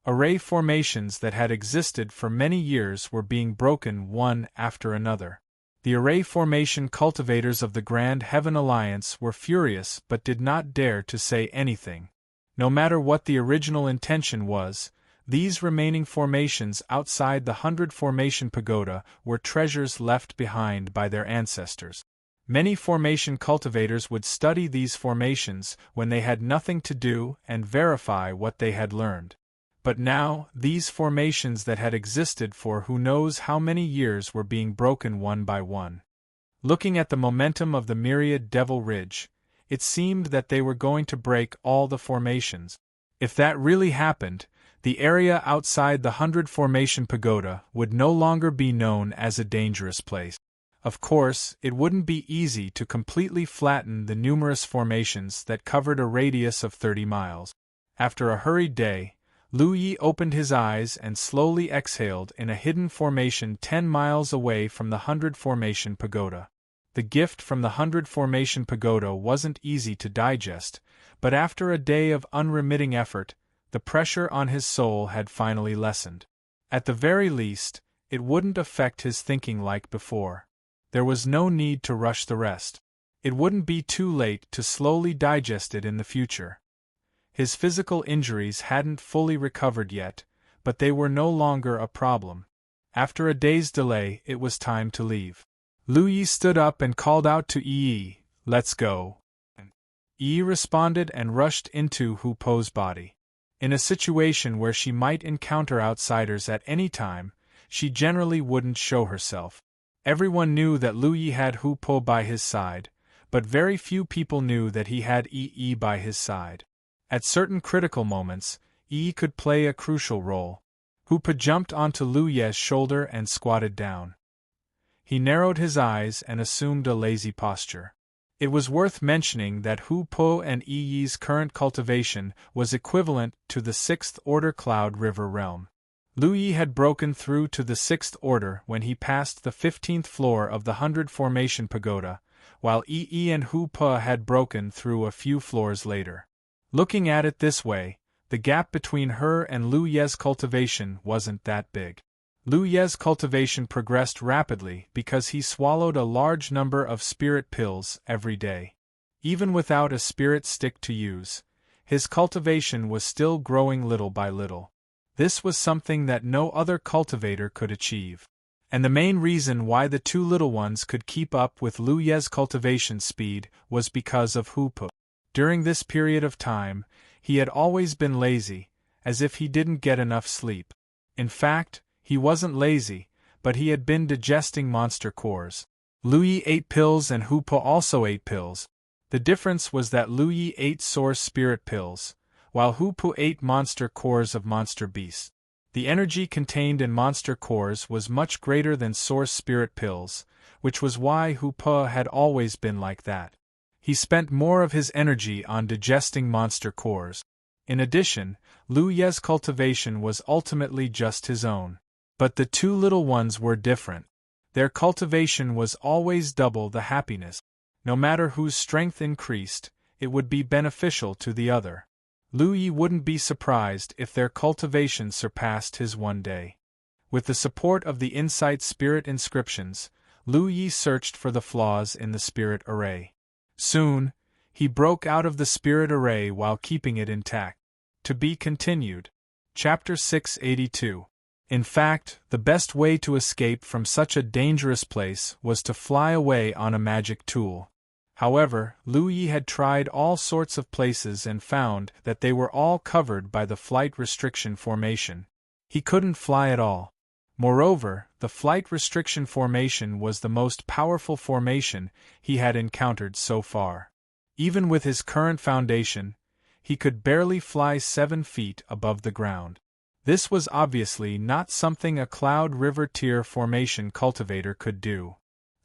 Array formations that had existed for many years were being broken one after another. The array formation cultivators of the Grand Heaven Alliance were furious but did not dare to say anything. No matter what the original intention was, these remaining formations outside the 100 Formation Pagoda were treasures left behind by their ancestors. Many formation cultivators would study these formations when they had nothing to do and verify what they had learned. But now, these formations that had existed for who knows how many years were being broken one by one. Looking at the momentum of the Myriad Devil Ridge, it seemed that they were going to break all the formations. If that really happened, the area outside the 100 Formation Pagoda would no longer be known as a dangerous place. Of course, it wouldn't be easy to completely flatten the numerous formations that covered a radius of 30 miles. After a hurried day, Lu Yi opened his eyes and slowly exhaled in a hidden formation 10 miles away from the 100 Formation Pagoda. The gift from the 100 Formation Pagoda wasn't easy to digest, but after a day of unremitting effort, the pressure on his soul had finally lessened. At the very least, it wouldn't affect his thinking like before. There was no need to rush the rest. It wouldn't be too late to slowly digest it in the future. His physical injuries hadn't fully recovered yet, but they were no longer a problem. After a day's delay, it was time to leave. Lu Yi stood up and called out to Yi, "Let's go." Yi responded and rushed into Hu Po's body. In a situation where she might encounter outsiders at any time, she generally wouldn't show herself. Everyone knew that Lu Yi had Hu Po by his side, but very few people knew that he had Yi by his side. At certain critical moments, Yi could play a crucial role. Hu Po jumped onto Lu Ye's shoulder and squatted down. He narrowed his eyes and assumed a lazy posture. It was worth mentioning that Hu Po and Yi's current cultivation was equivalent to the 6th Order Cloud River realm. Lu Yi had broken through to the 6th Order when he passed the 15th floor of the 100 Formation Pagoda, while Yi and Hu Po had broken through a few floors later. Looking at it this way, the gap between her and Lu Ye's cultivation wasn't that big. Lu Ye's cultivation progressed rapidly because he swallowed a large number of spirit pills every day. Even without a spirit stick to use, his cultivation was still growing little by little. This was something that no other cultivator could achieve. And the main reason why the two little ones could keep up with Lu Ye's cultivation speed was because of Hu Po. During this period of time, he had always been lazy, as if he didn't get enough sleep. In fact, he wasn't lazy, but he had been digesting monster cores. Lu Yi ate pills and Hu Po also ate pills. The difference was that Lu Yi ate source spirit pills, while Hu Po ate monster cores of monster beasts. The energy contained in monster cores was much greater than source spirit pills, which was why Hu Po had always been like that. He spent more of his energy on digesting monster cores. In addition, Lu Ye's cultivation was ultimately just his own. But the two little ones were different. Their cultivation was always double the happiness. No matter whose strength increased, it would be beneficial to the other. Lu Yi wouldn't be surprised if their cultivation surpassed his one day. With the support of the Insight Spirit inscriptions, Lu Yi searched for the flaws in the spirit array. Soon, he broke out of the spirit array while keeping it intact. To be continued. Chapter 682. In fact, the best way to escape from such a dangerous place was to fly away on a magic tool. However, Lu Yi had tried all sorts of places and found that they were all covered by the flight restriction formation. He couldn't fly at all. Moreover, the flight restriction formation was the most powerful formation he had encountered so far. Even with his current foundation, he could barely fly 7 feet above the ground. This was obviously not something a Cloud River Tier formation cultivator could do.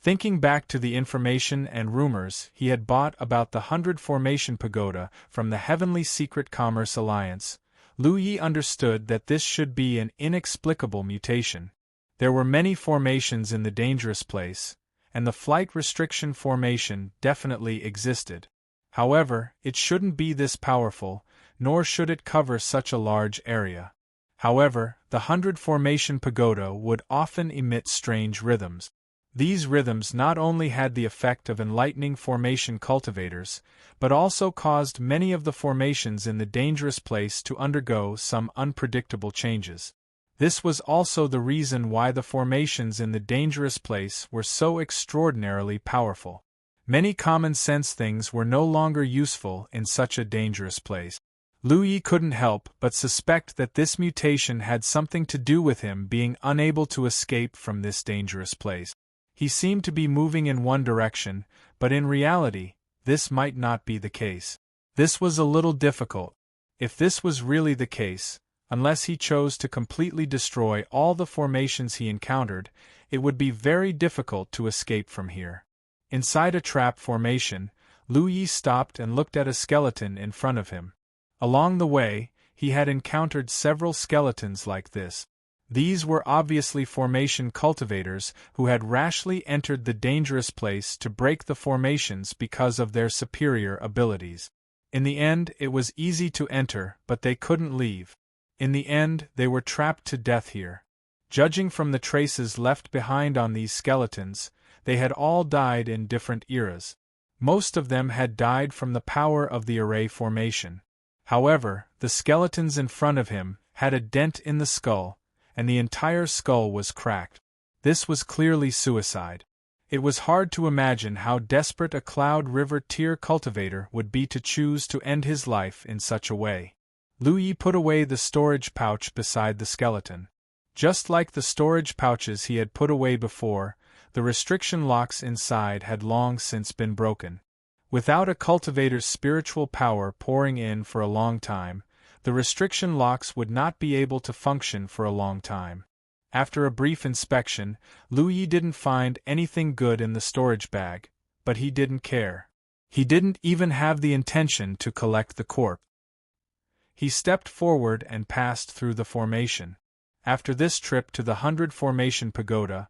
Thinking back to the information and rumors he had bought about the 100 Formation Pagoda from the Heavenly Secret Commerce Alliance, Lu Yi understood that this should be an inexplicable mutation. There were many formations in the dangerous place, and the flight restriction formation definitely existed. However, it shouldn't be this powerful, nor should it cover such a large area. However, the 100 Formation Pagoda would often emit strange rhythms. These rhythms not only had the effect of enlightening formation cultivators, but also caused many of the formations in the dangerous place to undergo some unpredictable changes. This was also the reason why the formations in the dangerous place were so extraordinarily powerful. Many common-sense things were no longer useful in such a dangerous place. Lu Yi couldn't help but suspect that this mutation had something to do with him being unable to escape from this dangerous place. He seemed to be moving in one direction, but in reality, this might not be the case. This was a little difficult. If this was really the case, unless he chose to completely destroy all the formations he encountered, it would be very difficult to escape from here. Inside a trap formation, Lu Yi stopped and looked at a skeleton in front of him. Along the way, he had encountered several skeletons like this. These were obviously formation cultivators who had rashly entered the dangerous place to break the formations because of their superior abilities. In the end, it was easy to enter, but they couldn't leave. In the end, they were trapped to death here. Judging from the traces left behind on these skeletons, they had all died in different eras. Most of them had died from the power of the array formation. However, the skeletons in front of him had a dent in the skull, and the entire skull was cracked. This was clearly suicide. It was hard to imagine how desperate a Cloud River Tier cultivator would be to choose to end his life in such a way. Lu Yi put away the storage pouch beside the skeleton. Just like the storage pouches he had put away before, the restriction locks inside had long since been broken. Without a cultivator's spiritual power pouring in for a long time, the restriction locks would not be able to function for a long time. After a brief inspection, Lu Yi didn't find anything good in the storage bag, but he didn't care. He didn't even have the intention to collect the corpse. He stepped forward and passed through the formation. After this trip to the 100 Formation Pagoda,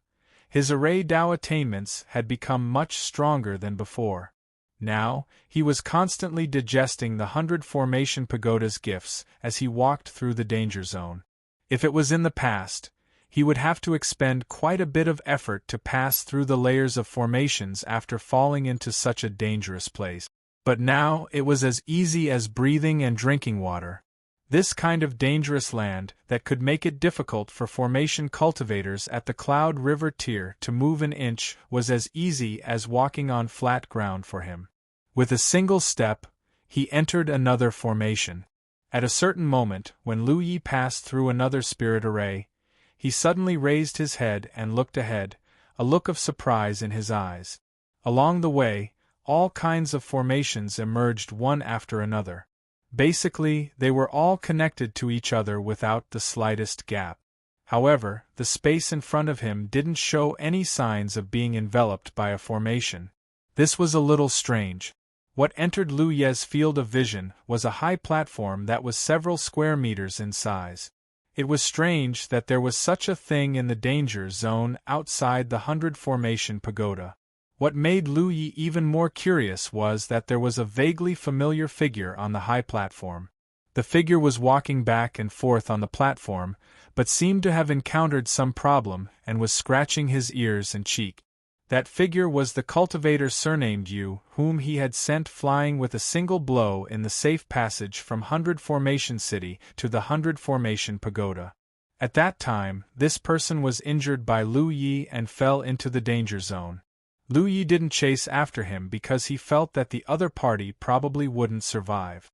his array Dao attainments had become much stronger than before. Now, he was constantly digesting the 100 Formation Pagoda's gifts as he walked through the danger zone. If it was in the past, he would have to expend quite a bit of effort to pass through the layers of formations after falling into such a dangerous place. But now it was as easy as breathing and drinking water. This kind of dangerous land that could make it difficult for formation cultivators at the Cloud River Tier to move an inch was as easy as walking on flat ground for him. With a single step, he entered another formation. At a certain moment, when Lu Yi passed through another spirit array, he suddenly raised his head and looked ahead, a look of surprise in his eyes. Along the way, all kinds of formations emerged one after another. Basically, they were all connected to each other without the slightest gap. However, the space in front of him didn't show any signs of being enveloped by a formation. This was a little strange. What entered Lu Ye's field of vision was a high platform that was several square meters in size. It was strange that there was such a thing in the danger zone outside the 100 Formation Pagoda. What made Lu Yi even more curious was that there was a vaguely familiar figure on the high platform. The figure was walking back and forth on the platform, but seemed to have encountered some problem and was scratching his ears and cheek. That figure was the cultivator surnamed Yu, whom he had sent flying with a single blow in the safe passage from 100 Formation City to the 100 Formation Pagoda. At that time, this person was injured by Lu Yi and fell into the danger zone. Lu Yi didn't chase after him because he felt that the other party probably wouldn't survive.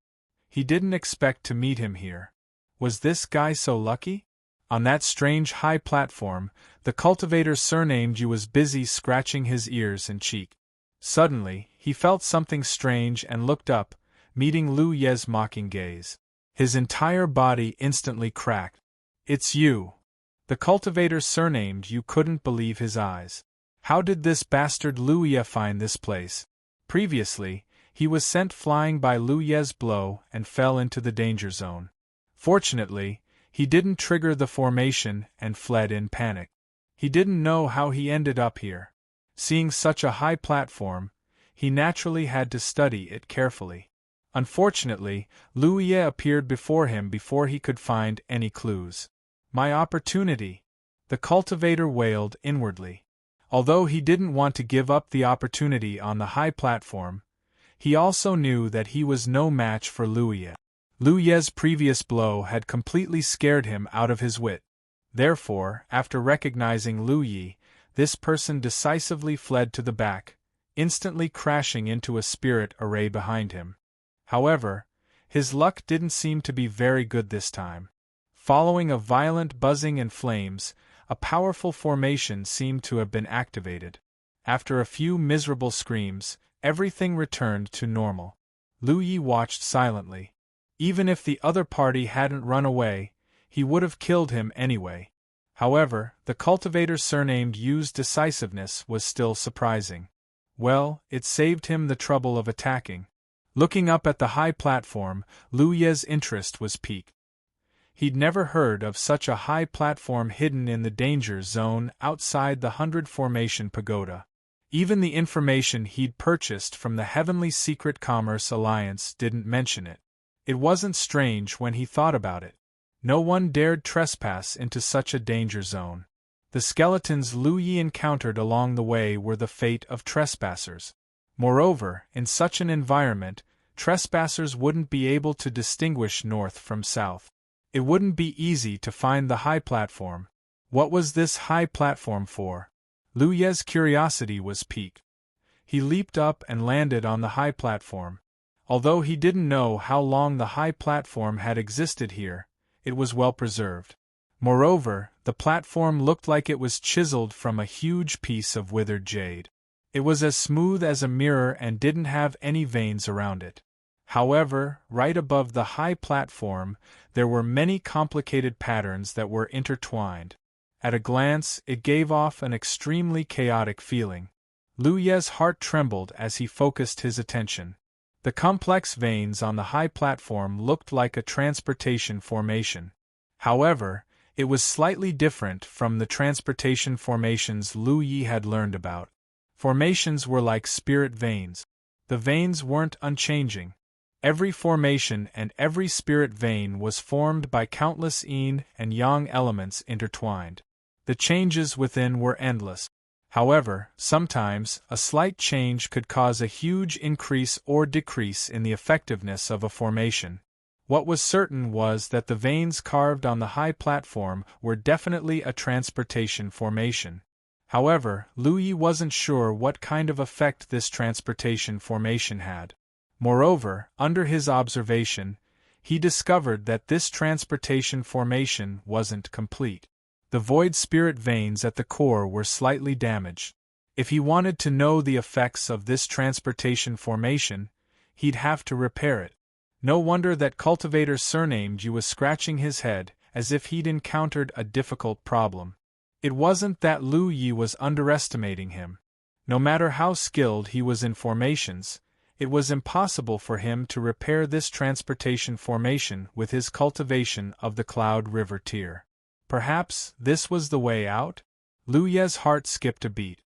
He didn't expect to meet him here. Was this guy so lucky? On that strange high platform, the cultivator surnamed Yu was busy scratching his ears and cheek. Suddenly, he felt something strange and looked up, meeting Lu Ye's mocking gaze. His entire body instantly cracked. "It's you." The cultivator surnamed Yu couldn't believe his eyes. How did this bastard Lu Ye find this place? Previously, he was sent flying by Lu Ye's blow and fell into the danger zone. Fortunately, he didn't trigger the formation and fled in panic. He didn't know how he ended up here. Seeing such a high platform, he naturally had to study it carefully. Unfortunately, Lu Ye appeared before him before he could find any clues. "My opportunity!" the cultivator wailed inwardly. Although he didn't want to give up the opportunity on the high platform, he also knew that he was no match for Lu Ye. Lu Ye's previous blow had completely scared him out of his wit. Therefore, after recognizing Lu Yi, this person decisively fled to the back, instantly crashing into a spirit array behind him. However, his luck didn't seem to be very good this time. Following a violent buzzing and flames, a powerful formation seemed to have been activated. After a few miserable screams, everything returned to normal. Lu Yi watched silently. Even if the other party hadn't run away, he would have killed him anyway. However, the cultivator surnamed Yu's decisiveness was still surprising. Well, it saved him the trouble of attacking. Looking up at the high platform, Lu Ye's interest was piqued. He'd never heard of such a high platform hidden in the danger zone outside the 100 Formation Pagoda. Even the information he'd purchased from the Heavenly Secret Commerce Alliance didn't mention it. It wasn't strange when he thought about it. No one dared trespass into such a danger zone. The skeletons Lu Yi encountered along the way were the fate of trespassers. Moreover, in such an environment, trespassers wouldn't be able to distinguish north from south. It wouldn't be easy to find the high platform. What was this high platform for? Lu Ye's curiosity was piqued. He leaped up and landed on the high platform. Although he didn't know how long the high platform had existed here, it was well preserved. Moreover, the platform looked like it was chiseled from a huge piece of withered jade. It was as smooth as a mirror and didn't have any veins around it. However, right above the high platform, there were many complicated patterns that were intertwined. At a glance, it gave off an extremely chaotic feeling. Lu Ye's heart trembled as he focused his attention. The complex veins on the high platform looked like a transportation formation. However, it was slightly different from the transportation formations Lu Yi had learned about. Formations were like spirit veins. The veins weren't unchanging. Every formation and every spirit vein was formed by countless yin and yang elements intertwined. The changes within were endless. However, sometimes, a slight change could cause a huge increase or decrease in the effectiveness of a formation. What was certain was that the veins carved on the high platform were definitely a transportation formation. However, Lu Yi wasn't sure what kind of effect this transportation formation had. Moreover, under his observation, he discovered that this transportation formation wasn't complete. The void spirit veins at the core were slightly damaged. If he wanted to know the effects of this transportation formation, he'd have to repair it. No wonder that cultivator surnamed Yu was scratching his head, as if he'd encountered a difficult problem. It wasn't that Lu Yi was underestimating him. No matter how skilled he was in formations, it was impossible for him to repair this transportation formation with his cultivation of the Cloud River tier. Perhaps this was the way out? Lu Ye's heart skipped a beat.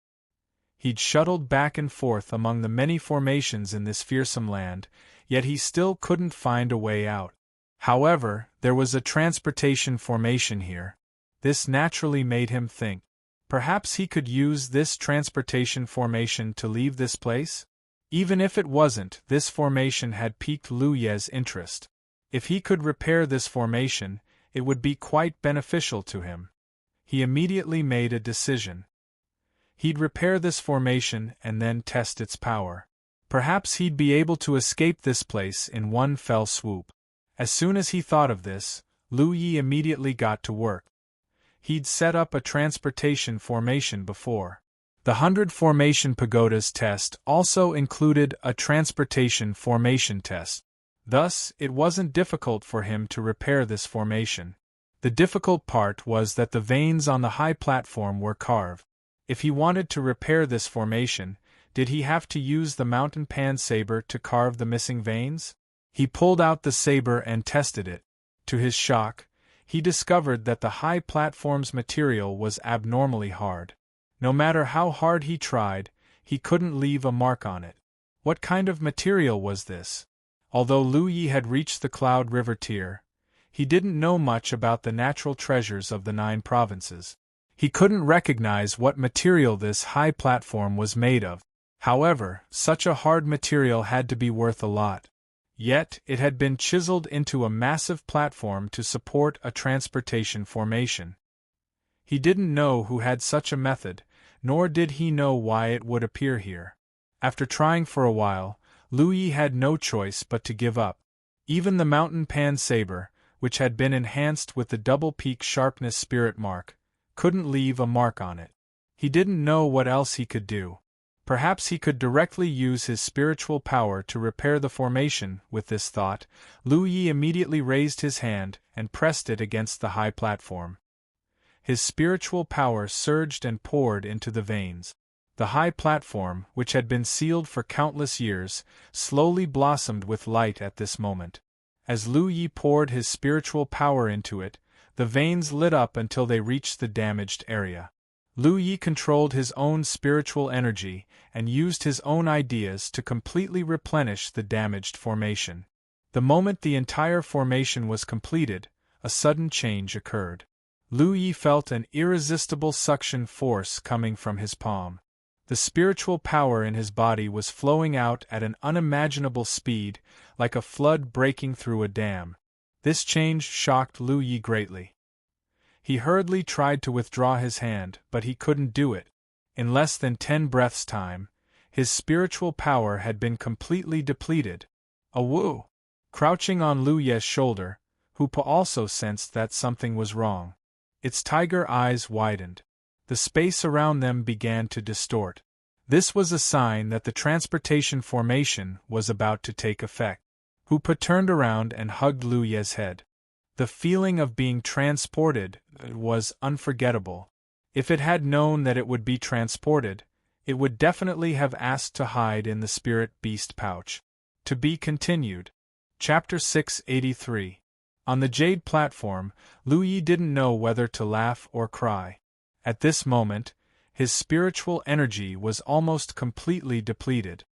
He'd shuttled back and forth among the many formations in this fearsome land, yet he still couldn't find a way out. However, there was a transportation formation here. This naturally made him think. Perhaps he could use this transportation formation to leave this place? Even if it wasn't, this formation had piqued Lu Ye's interest. If he could repair this formation, it would be quite beneficial to him. He immediately made a decision. He'd repair this formation and then test its power. Perhaps he'd be able to escape this place in one fell swoop. As soon as he thought of this, Lu Yi immediately got to work. He'd set up a transportation formation before. The 100 Formation Pagodas test also included a transportation formation test. Thus, it wasn't difficult for him to repair this formation. The difficult part was that the veins on the high platform were carved. If he wanted to repair this formation, did he have to use the mountain pan saber to carve the missing veins? He pulled out the saber and tested it. To his shock, he discovered that the high platform's material was abnormally hard. No matter how hard he tried, he couldn't leave a mark on it. What kind of material was this? Although Lu Yi had reached the Cloud River tier, he didn't know much about the natural treasures of the 9 provinces. He couldn't recognize what material this high platform was made of. However, such a hard material had to be worth a lot. Yet, it had been chiseled into a massive platform to support a transportation formation. He didn't know who had such a method, nor did he know why it would appear here. After trying for a while, Lu Yi had no choice but to give up. Even the mountain pan saber, which had been enhanced with the double peak sharpness spirit mark, couldn't leave a mark on it. He didn't know what else he could do. Perhaps he could directly use his spiritual power to repair the formation. With this thought, Lu Yi immediately raised his hand and pressed it against the high platform. His spiritual power surged and poured into the veins. The high platform, which had been sealed for countless years, slowly blossomed with light at this moment. As Lu Yi poured his spiritual power into it, the veins lit up until they reached the damaged area. Lu Yi controlled his own spiritual energy and used his own ideas to completely replenish the damaged formation. The moment the entire formation was completed, a sudden change occurred. Lu Yi felt an irresistible suction force coming from his palm. The spiritual power in his body was flowing out at an unimaginable speed, like a flood breaking through a dam. This change shocked Lu Yi greatly. He hurriedly tried to withdraw his hand, but he couldn't do it. In less than 10 breaths' time, his spiritual power had been completely depleted. Wu! Crouching on Lu Ye's shoulder, Hupa also sensed that something was wrong. Its tiger eyes widened. The space around them began to distort. This was a sign that the transportation formation was about to take effect. Hupa turned around and hugged Lu Ye's head. The feeling of being transported was unforgettable. If it had known that it would be transported, it would definitely have asked to hide in the spirit beast pouch. To be continued. Chapter 683. On the jade platform, Lu Yi didn't know whether to laugh or cry. At this moment, his spiritual energy was almost completely depleted.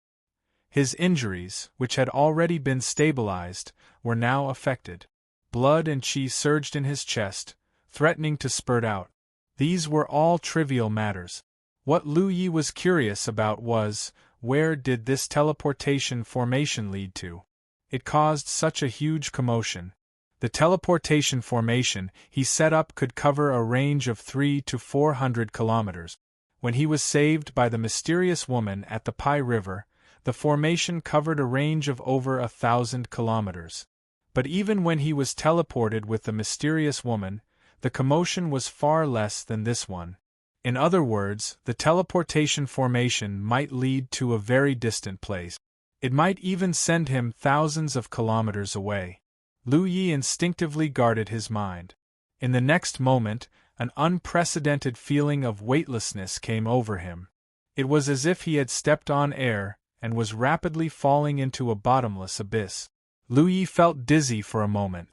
His injuries, which had already been stabilized, were now affected. Blood and qi surged in his chest, threatening to spurt out. These were all trivial matters. What Lu Yi was curious about was, where did this teleportation formation lead to? It caused such a huge commotion. The teleportation formation he set up could cover a range of 300 to 400 kilometers. When he was saved by the mysterious woman at the Pai River, the formation covered a range of over 1,000 kilometers. But even when he was teleported with the mysterious woman, the commotion was far less than this one. In other words, the teleportation formation might lead to a very distant place. It might even send him thousands of kilometers away. Lu Yi instinctively guarded his mind. In the next moment, an unprecedented feeling of weightlessness came over him. It was as if he had stepped on air and was rapidly falling into a bottomless abyss. Lu Yi felt dizzy for a moment.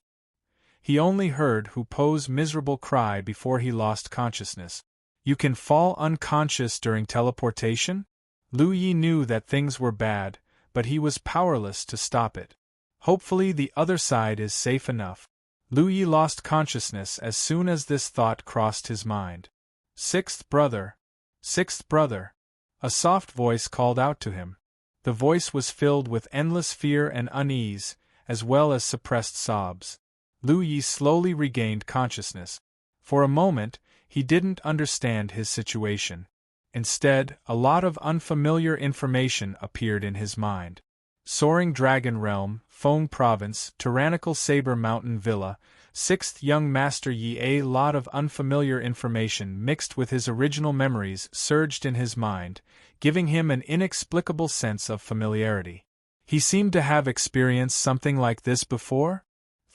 He only heard Hu Po's miserable cry before he lost consciousness. You can fall unconscious during teleportation? Lu Yi knew that things were bad, but he was powerless to stop it. Hopefully the other side is safe enough. Lu Yi lost consciousness as soon as this thought crossed his mind. Sixth brother! Sixth brother! A soft voice called out to him. The voice was filled with endless fear and unease, as well as suppressed sobs. Lu Yi slowly regained consciousness. For a moment, he didn't understand his situation. Instead, a lot of unfamiliar information appeared in his mind. Soaring Dragon Realm, Feng Province, Tyrannical Saber Mountain Villa, 6th Young Master Yi. A lot of unfamiliar information mixed with his original memories surged in his mind, giving him an inexplicable sense of familiarity. He seemed to have experienced something like this before?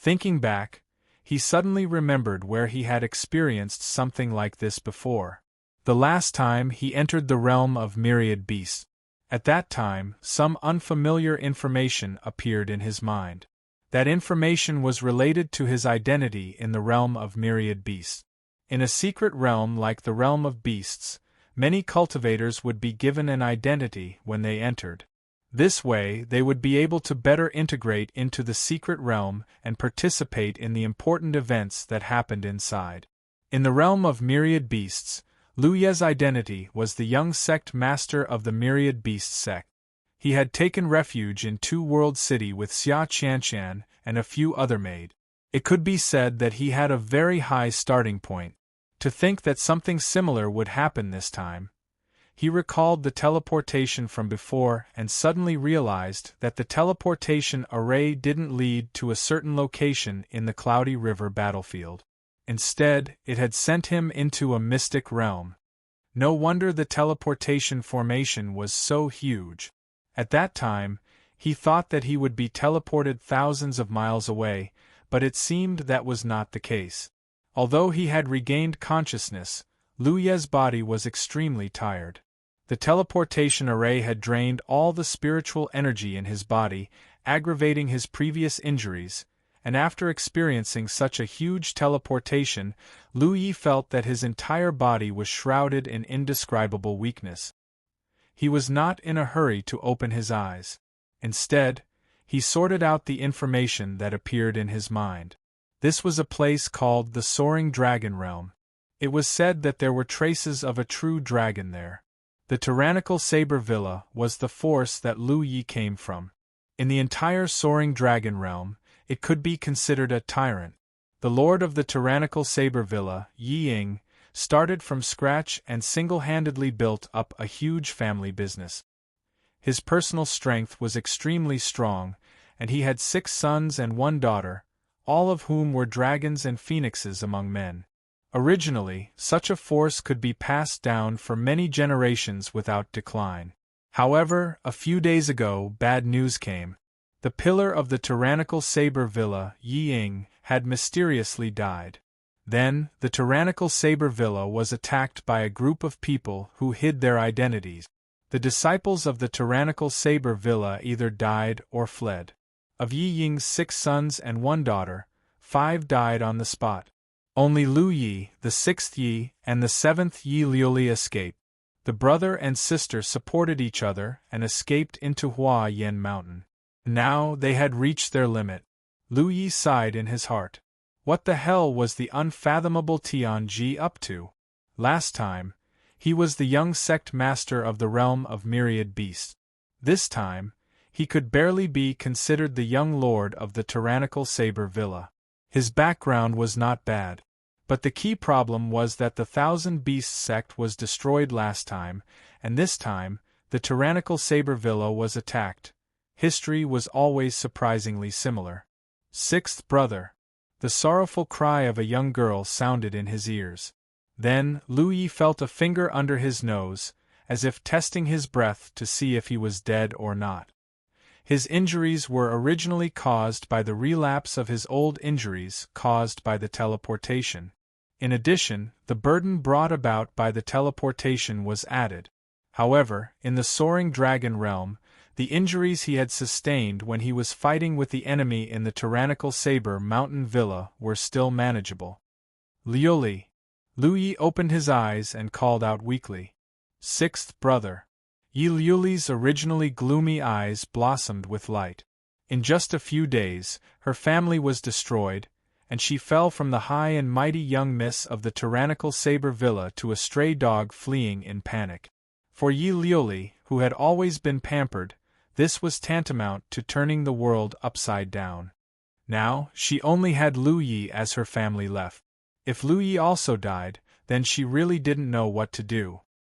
Thinking back, he suddenly remembered where he had experienced something like this before. The last time he entered the realm of myriad beasts. At that time, some unfamiliar information appeared in his mind. That information was related to his identity in the realm of myriad beasts. In a secret realm like the realm of beasts, many cultivators would be given an identity when they entered. This way, they would be able to better integrate into the secret realm and participate in the important events that happened inside. In the realm of myriad beasts, Lu Ye's identity was the young sect master of the Myriad Beast sect. He had taken refuge in Two World City with Xia Qianshan and a few other maids. It could be said that he had a very high starting point. To think that something similar would happen this time. He recalled the teleportation from before and suddenly realized that the teleportation array didn't lead to a certain location in the Cloudy River battlefield. Instead, it had sent him into a mystic realm. No wonder the teleportation formation was so huge. At that time, he thought that he would be teleported thousands of miles away, but it seemed that was not the case. Although he had regained consciousness, Lu Ye's body was extremely tired. The teleportation array had drained all the spiritual energy in his body, aggravating his previous injuries, and after experiencing such a huge teleportation, Lu Yi felt that his entire body was shrouded in indescribable weakness. He was not in a hurry to open his eyes. Instead, he sorted out the information that appeared in his mind. This was a place called the Soaring Dragon Realm. It was said that there were traces of a true dragon there. The Tyrannical Saber Villa was the force that Lu Yi came from. In the entire Soaring Dragon Realm, it could be considered a tyrant. The lord of the Tyrannical Saber Villa, Yi Ying, started from scratch and single-handedly built up a huge family business. His personal strength was extremely strong, and he had 6 sons and 1 daughter, all of whom were dragons and phoenixes among men. Originally, such a force could be passed down for many generations without decline. However, a few days ago, bad news came. The pillar of the Tyrannical Saber Villa, Yi Ying, had mysteriously died. Then, the Tyrannical Saber Villa was attacked by a group of people who hid their identities. The disciples of the Tyrannical Saber Villa either died or fled. Of Yi Ying's 6 sons and 1 daughter, 5 died on the spot. Only Lu Yi, the 6th Yi, and the 7th Yi Liuli escaped. The brother and sister supported each other and escaped into Hua Yen Mountain. Now they had reached their limit. Lu Yi sighed in his heart. What the hell was the unfathomable Tianji up to? Last time, he was the young sect master of the realm of myriad beasts. This time, he could barely be considered the young lord of the Tyrannical Saber Villa. His background was not bad. But the key problem was that the Thousand Beasts sect was destroyed last time, and this time, the Tyrannical Saber Villa was attacked. History was always surprisingly similar. 6th brother. The sorrowful cry of a young girl sounded in his ears. Then, Lu Yi felt a finger under his nose, as if testing his breath to see if he was dead or not. His injuries were originally caused by the relapse of his old injuries caused by the teleportation. In addition, the burden brought about by the teleportation was added. However, in the Soaring Dragon Realm, the injuries he had sustained when he was fighting with the enemy in the Tyrannical Saber Mountain Villa were still manageable. Liuli. Lu Yi opened his eyes and called out weakly. 6th brother. Yi Liuli's originally gloomy eyes blossomed with light. In just a few days, her family was destroyed, and she fell from the high and mighty young miss of the Tyrannical Saber Villa to a stray dog fleeing in panic. For Yi Liuli, who had always been pampered, this was tantamount to turning the world upside down. Now, she only had Lu Yi as her family left. If Lu Yi also died, then she really didn't know what to do.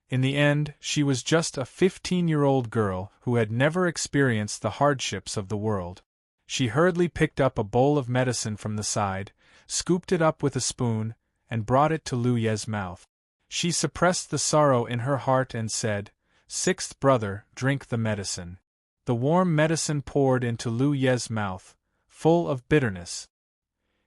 In the end, she was just a 15-year-old girl who had never experienced the hardships of the world. She hurriedly picked up a bowl of medicine from the side, scooped it up with a spoon, and brought it to Lu Ye's mouth. She suppressed the sorrow in her heart and said, "Sixth brother, drink the medicine." The warm medicine poured into Lu Ye's mouth, full of bitterness.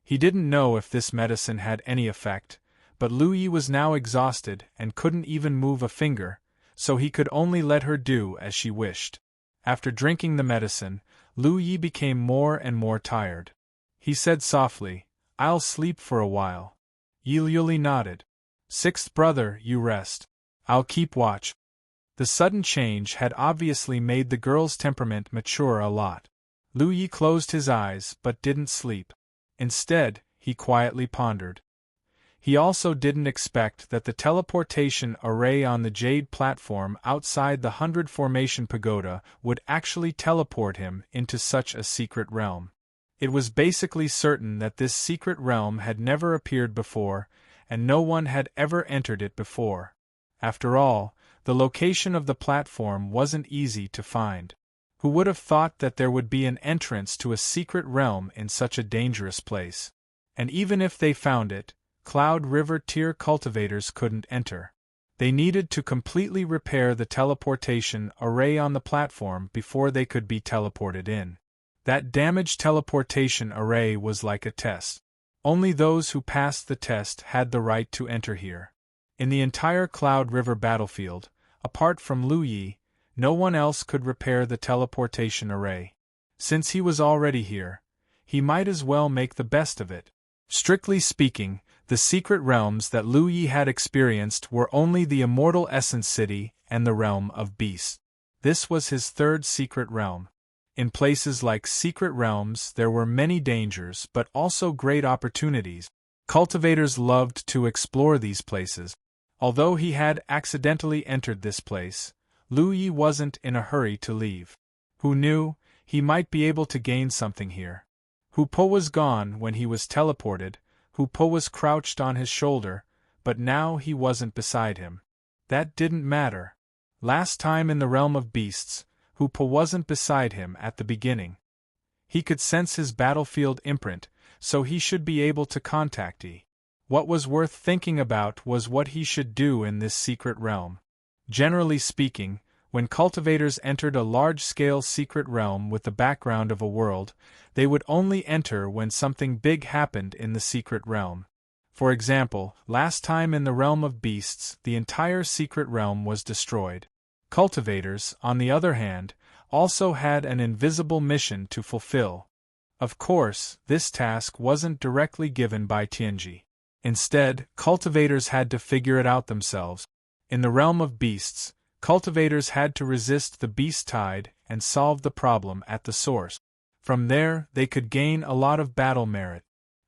He didn't know if this medicine had any effect, but Lu Yi was now exhausted and couldn't even move a finger, so he could only let her do as she wished. After drinking the medicine, Lu Yi became more and more tired. He said softly, "I'll sleep for a while." Yi Liuli nodded. "Sixth brother, you rest. I'll keep watch." The sudden change had obviously made the girl's temperament mature a lot. Lu Yi closed his eyes but didn't sleep. Instead, he quietly pondered. He also didn't expect that the teleportation array on the jade platform outside the 100 Formation Pagoda would actually teleport him into such a secret realm. It was basically certain that this secret realm had never appeared before, and no one had ever entered it before. After all, the location of the platform wasn't easy to find. Who would have thought that there would be an entrance to a secret realm in such a dangerous place? And even if they found it, Cloud River tier cultivators couldn't enter. They needed to completely repair the teleportation array on the platform before they could be teleported in. That damaged teleportation array was like a test. Only those who passed the test had the right to enter here. In the entire Cloud River battlefield, apart from Lu Yi, no one else could repair the teleportation array. Since he was already here, he might as well make the best of it. Strictly speaking, the secret realms that Lu Yi had experienced were only the Immortal Essence City and the Realm of Beasts. This was his third secret realm. In places like secret realms there were many dangers but also great opportunities. Cultivators loved to explore these places. Although he had accidentally entered this place, Lu Yi wasn't in a hurry to leave. Who knew, he might be able to gain something here. Hu Po was gone when he was teleported. Hu Po was crouched on his shoulder, but now he wasn't beside him. That didn't matter. Last time in the realm of beasts, Hu Po wasn't beside him at the beginning. He could sense his battlefield imprint, so he should be able to contact Yi. What was worth thinking about was what he should do in this secret realm. Generally speaking, when cultivators entered a large-scale secret realm with the background of a world, they would only enter when something big happened in the secret realm. For example, last time in the realm of beasts, the entire secret realm was destroyed. Cultivators, on the other hand, also had an invisible mission to fulfill. Of course, this task wasn't directly given by Tianji. Instead, cultivators had to figure it out themselves. In the realm of beasts, cultivators had to resist the beast tide and solve the problem at the source. From there, they could gain a lot of battle merit.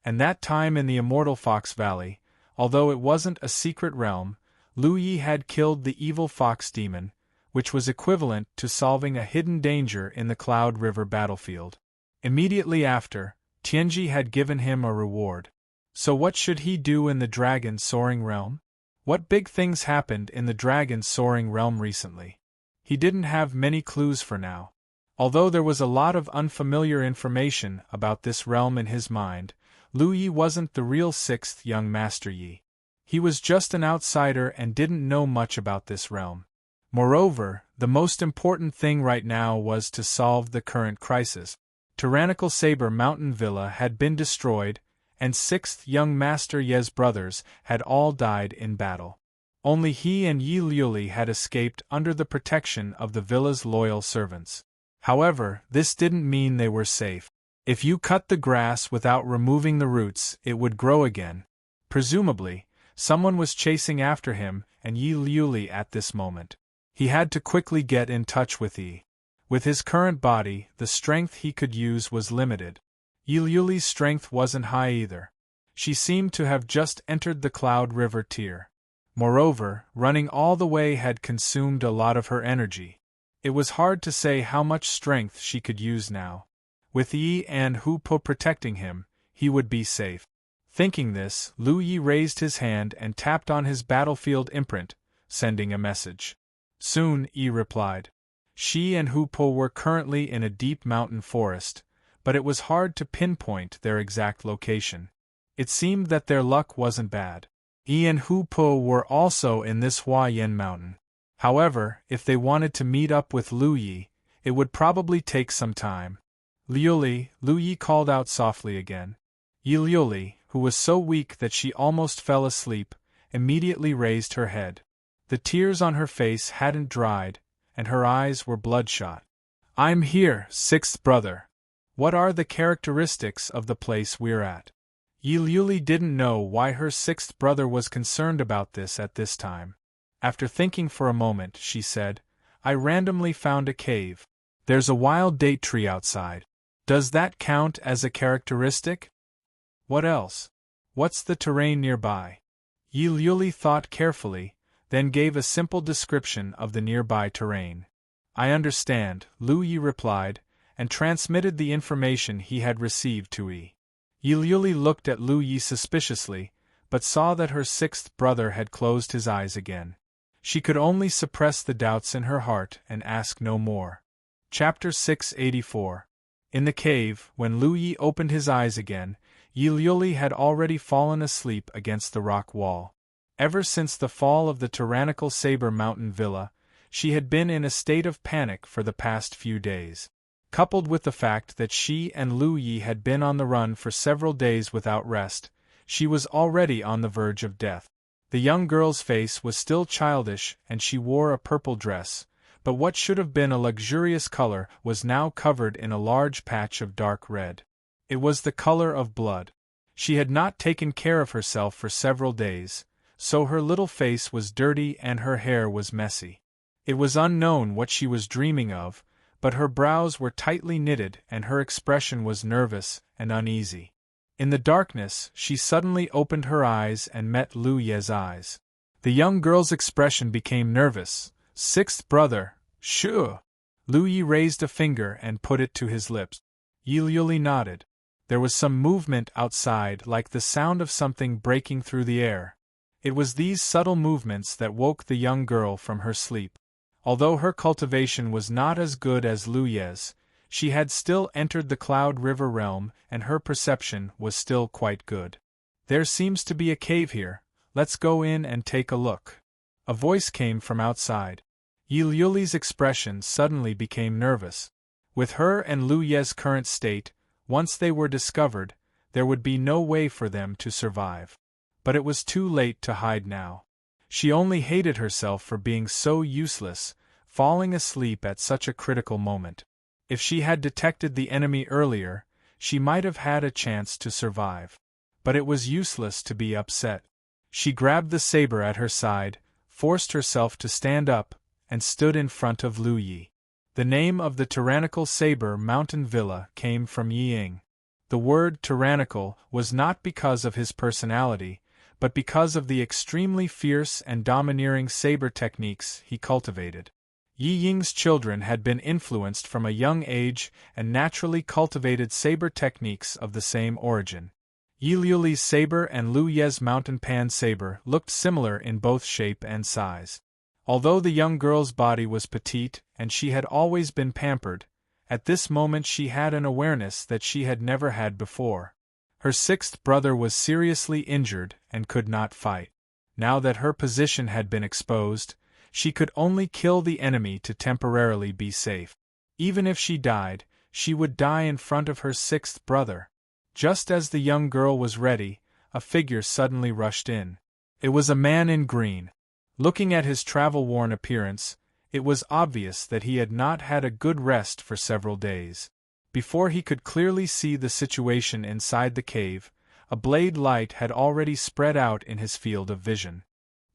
And that time in the Immortal Fox Valley, although it wasn't a secret realm, Lu Yi had killed the evil fox demon, which was equivalent to solving a hidden danger in the Cloud River battlefield. Immediately after, Tianji had given him a reward. So what should he do in the Dragon Soaring Realm? What big things happened in the Dragon Soaring Realm recently? He didn't have many clues for now. Although there was a lot of unfamiliar information about this realm in his mind, Lu Yi wasn't the real sixth young Master Yi. He was just an outsider and didn't know much about this realm. Moreover, the most important thing right now was to solve the current crisis. Tyrannical Saber Mountain Villa had been destroyed, and sixth young Master Ye's brothers had all died in battle. Only he and Yi Liuli had escaped under the protection of the villa's loyal servants. However, this didn't mean they were safe. If you cut the grass without removing the roots, it would grow again. Presumably, someone was chasing after him and Yi Liuli at this moment. He had to quickly get in touch with Yi. With his current body, the strength he could use was limited. Yi Liuli's strength wasn't high either. She seemed to have just entered the Cloud River tier. Moreover, running all the way had consumed a lot of her energy. It was hard to say how much strength she could use now. With Yi and Hu Po protecting him, he would be safe. Thinking this, Lu Yi raised his hand and tapped on his battlefield imprint, sending a message. Soon, Yi replied. She and Hu Po were currently in a deep mountain forest, but it was hard to pinpoint their exact location. It seemed that their luck wasn't bad. Yi and Hu Po were also in this Hua Yen mountain. However, if they wanted to meet up with Lu Yi, it would probably take some time. Liuli, Lu Yi called out softly again. Yi Liuli, who was so weak that she almost fell asleep, immediately raised her head. The tears on her face hadn't dried, and her eyes were bloodshot. I'm here, sixth brother. What are the characteristics of the place we're at? Yi Liuli didn't know why her sixth brother was concerned about this at this time. After thinking for a moment, she said, I randomly found a cave. There's a wild date tree outside. Does that count as a characteristic? What else? What's the terrain nearby? Yi Liuli thought carefully, then gave a simple description of the nearby terrain. I understand, Lu Yi replied, and transmitted the information he had received to Yi. Yi Liuli looked at Lu Yi suspiciously, but saw that her sixth brother had closed his eyes again. She could only suppress the doubts in her heart and ask no more. Chapter 684. In the cave, when Lu Yi opened his eyes again, Yi Liuli had already fallen asleep against the rock wall. Ever since the fall of the tyrannical Saber Mountain Villa, she had been in a state of panic for the past few days. Coupled with the fact that she and Lu Yi had been on the run for several days without rest, she was already on the verge of death. The young girl's face was still childish and she wore a purple dress, but what should have been a luxurious color was now covered in a large patch of dark red. It was the color of blood. She had not taken care of herself for several days, so her little face was dirty and her hair was messy. It was unknown what she was dreaming of, but her brows were tightly knitted and her expression was nervous and uneasy. In the darkness, she suddenly opened her eyes and met Lu Ye's eyes. The young girl's expression became nervous. Sixth brother, sure. Lu Yi raised a finger and put it to his lips. Yi Liuli nodded. There was some movement outside, like the sound of something breaking through the air. It was these subtle movements that woke the young girl from her sleep. Although her cultivation was not as good as Lu Ye's, she had still entered the Cloud River realm and her perception was still quite good. There seems to be a cave here, let's go in and take a look. A voice came from outside. Yi Liuli's expression suddenly became nervous. With her and Lu Ye's current state, once they were discovered, there would be no way for them to survive. But it was too late to hide now. She only hated herself for being so useless, falling asleep at such a critical moment. If she had detected the enemy earlier, she might have had a chance to survive. But it was useless to be upset. She grabbed the saber at her side, forced herself to stand up, and stood in front of Lu Yi. The name of the tyrannical Saber Mountain Villa came from Yi Ying. The word tyrannical was not because of his personality, but because of the extremely fierce and domineering saber techniques he cultivated. Yi Ying's children had been influenced from a young age and naturally cultivated saber techniques of the same origin. Yi Liuli's saber and Lu Ye's mountain pan saber looked similar in both shape and size. Although the young girl's body was petite and she had always been pampered, at this moment she had an awareness that she had never had before. Her sixth brother was seriously injured and could not fight. Now that her position had been exposed, she could only kill the enemy to temporarily be safe. Even if she died, she would die in front of her sixth brother. Just as the young girl was ready, a figure suddenly rushed in. It was a man in green. Looking at his travel-worn appearance, it was obvious that he had not had a good rest for several days. Before he could clearly see the situation inside the cave, a blade light had already spread out in his field of vision.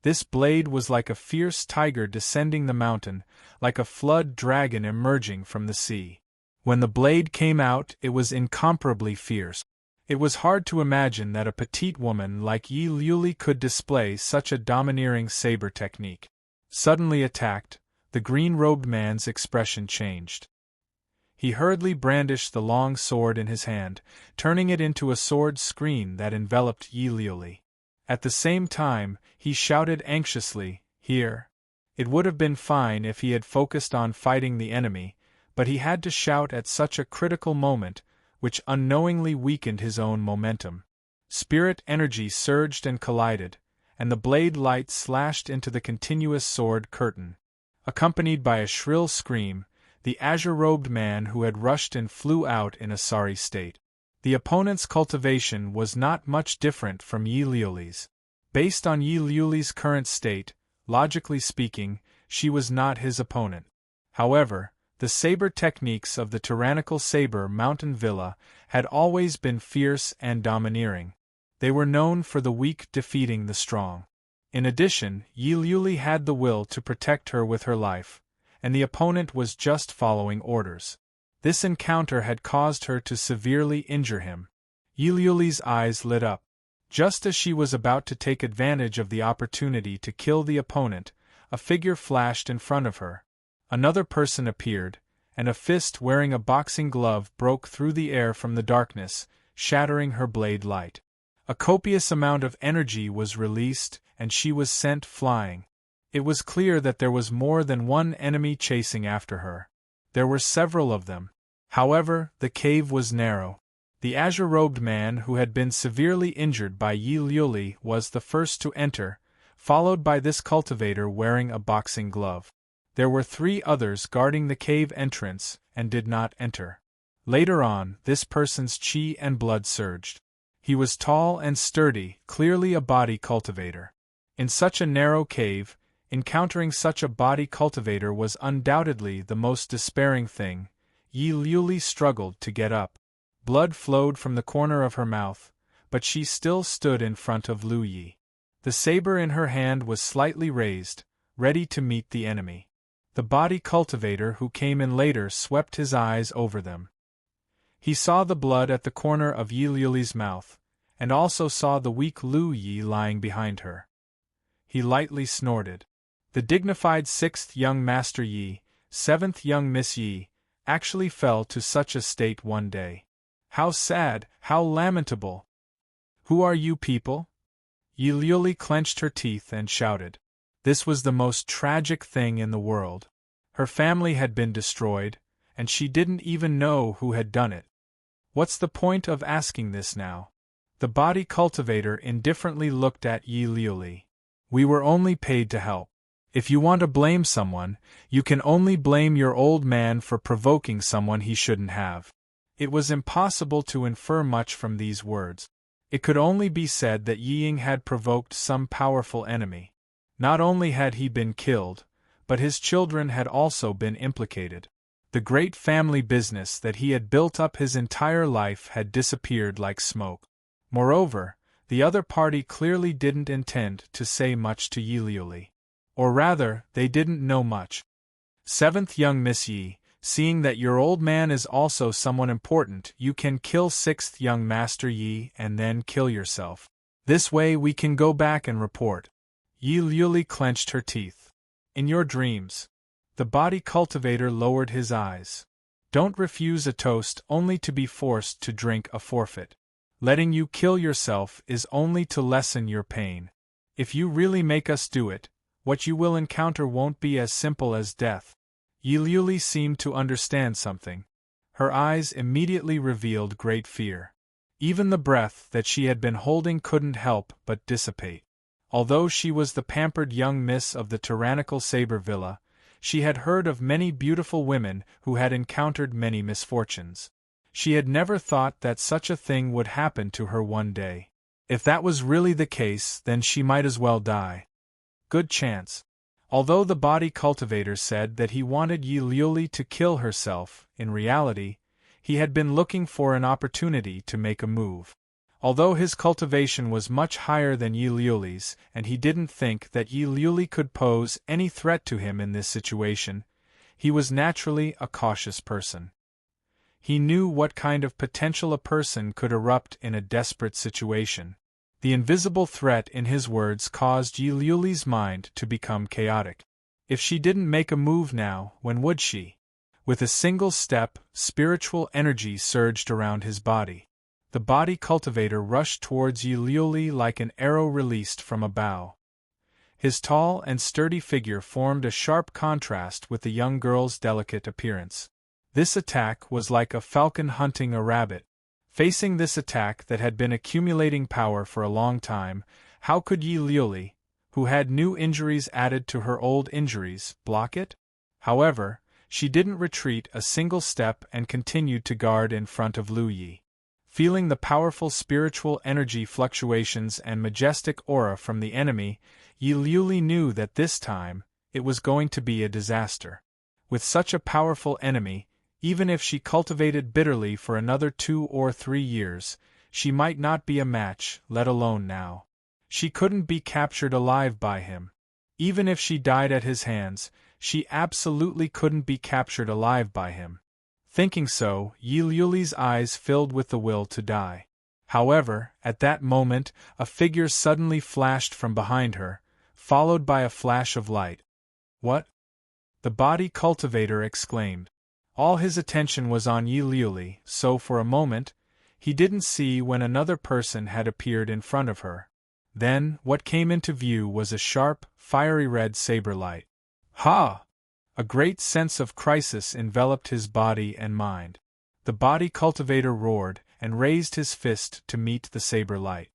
This blade was like a fierce tiger descending the mountain, like a flood dragon emerging from the sea. When the blade came out, it was incomparably fierce. It was hard to imagine that a petite woman like Yi Liuli could display such a domineering saber technique. Suddenly attacked, the green-robed man's expression changed. He hurriedly brandished the long sword in his hand, turning it into a sword screen that enveloped Yi Liuli. At the same time, he shouted anxiously, "Here!" It would have been fine if he had focused on fighting the enemy, but he had to shout at such a critical moment, which unknowingly weakened his own momentum. Spirit energy surged and collided, and the blade light slashed into the continuous sword curtain. Accompanied by a shrill scream, the azure-robed man who had rushed in flew out in a sorry state. The opponent's cultivation was not much different from Yi Liuli's. Based on Yi Liuli's current state, logically speaking, she was not his opponent. However, the saber techniques of the tyrannical saber mountain villa had always been fierce and domineering. They were known for the weak defeating the strong. In addition, Yi Liuli had the will to protect her with her life, and the opponent was just following orders. This encounter had caused her to severely injure him. Yi Liuli's eyes lit up. Just as she was about to take advantage of the opportunity to kill the opponent, a figure flashed in front of her. Another person appeared, and a fist wearing a boxing glove broke through the air from the darkness, shattering her blade light. A copious amount of energy was released, and she was sent flying. It was clear that there was more than one enemy chasing after her. There were several of them. However, the cave was narrow. The azure-robed man who had been severely injured by Yi Liuli was the first to enter, followed by this cultivator wearing a boxing glove. There were 3 others guarding the cave entrance and did not enter. Later on, this person's chi and blood surged. He was tall and sturdy, clearly a body cultivator. In such a narrow cave, encountering such a body cultivator was undoubtedly the most despairing thing. Yi Liuli struggled to get up. Blood flowed from the corner of her mouth, but she still stood in front of Lu Yi. The saber in her hand was slightly raised, ready to meet the enemy. The body cultivator who came in later swept his eyes over them. He saw the blood at the corner of Yi Liuli's mouth, and also saw the weak Lu Yi lying behind her. He lightly snorted. The dignified 6th young Master Yi, 7th young Miss Yi, actually fell to such a state one day. How sad, how lamentable! Who are you people? Yi Liuli clenched her teeth and shouted. This was the most tragic thing in the world. Her family had been destroyed, and she didn't even know who had done it. What's the point of asking this now? The body cultivator indifferently looked at Yi Liuli. We were only paid to help. If you want to blame someone, you can only blame your old man for provoking someone he shouldn't have. It was impossible to infer much from these words. It could only be said that Yi Ying had provoked some powerful enemy. Not only had he been killed, but his children had also been implicated. The great family business that he had built up his entire life had disappeared like smoke. Moreover, the other party clearly didn't intend to say much to Yi Liuli. Or rather, they didn't know much. 7th young Miss Yi, seeing that your old man is also someone important, you can kill 6th young Master Yi and then kill yourself. This way we can go back and report. Yi Liuli clenched her teeth. In your dreams. The body cultivator lowered his eyes. Don't refuse a toast only to be forced to drink a forfeit. Letting you kill yourself is only to lessen your pain. If you really make us do it, what you will encounter won't be as simple as death. Yi Liuli seemed to understand something. Her eyes immediately revealed great fear. Even the breath that she had been holding couldn't help but dissipate. Although she was the pampered young miss of the tyrannical saber villa, she had heard of many beautiful women who had encountered many misfortunes. She had never thought that such a thing would happen to her one day. If that was really the case, then she might as well die. Good chance. Although the body cultivator said that he wanted Yi Liuli to kill herself, in reality, he had been looking for an opportunity to make a move. Although his cultivation was much higher than Yi Liuli's, and he didn't think that Yi Liuli could pose any threat to him in this situation, he was naturally a cautious person. He knew what kind of potential a person could erupt in a desperate situation. The invisible threat in his words caused Yi Liuli's mind to become chaotic. If she didn't make a move now, when would she? With a single step, spiritual energy surged around his body. The body cultivator rushed towards Yi Liuli like an arrow released from a bow. His tall and sturdy figure formed a sharp contrast with the young girl's delicate appearance. This attack was like a falcon hunting a rabbit. Facing this attack that had been accumulating power for a long time, how could Yi Liuli, who had new injuries added to her old injuries, block it? However, she didn't retreat a single step and continued to guard in front of Lu Yi. Feeling the powerful spiritual energy fluctuations and majestic aura from the enemy, Yi Liuli knew that this time, it was going to be a disaster. With such a powerful enemy, even if she cultivated bitterly for another 2 or 3 years, she might not be a match, let alone now. She couldn't be captured alive by him. Even if she died at his hands, she absolutely couldn't be captured alive by him. Thinking so, Yi Liuli's eyes filled with the will to die. However, at that moment, a figure suddenly flashed from behind her, followed by a flash of light. "What?" the body cultivator exclaimed. All his attention was on Yi Liuli, so for a moment, he didn't see when another person had appeared in front of her. Then, what came into view was a sharp, fiery red saber light. Ha! A great sense of crisis enveloped his body and mind. The body cultivator roared and raised his fist to meet the saber light.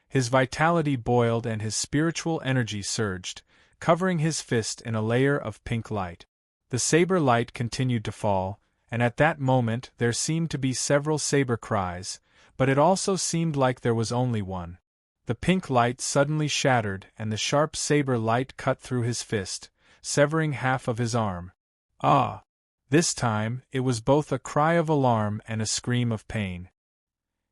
His vitality boiled and his spiritual energy surged, covering his fist in a layer of pink light. The saber light continued to fall, and at that moment there seemed to be several saber cries, but it also seemed like there was only one. The pink light suddenly shattered and the sharp saber light cut through his fist, severing half of his arm. Ah! This time, it was both a cry of alarm and a scream of pain.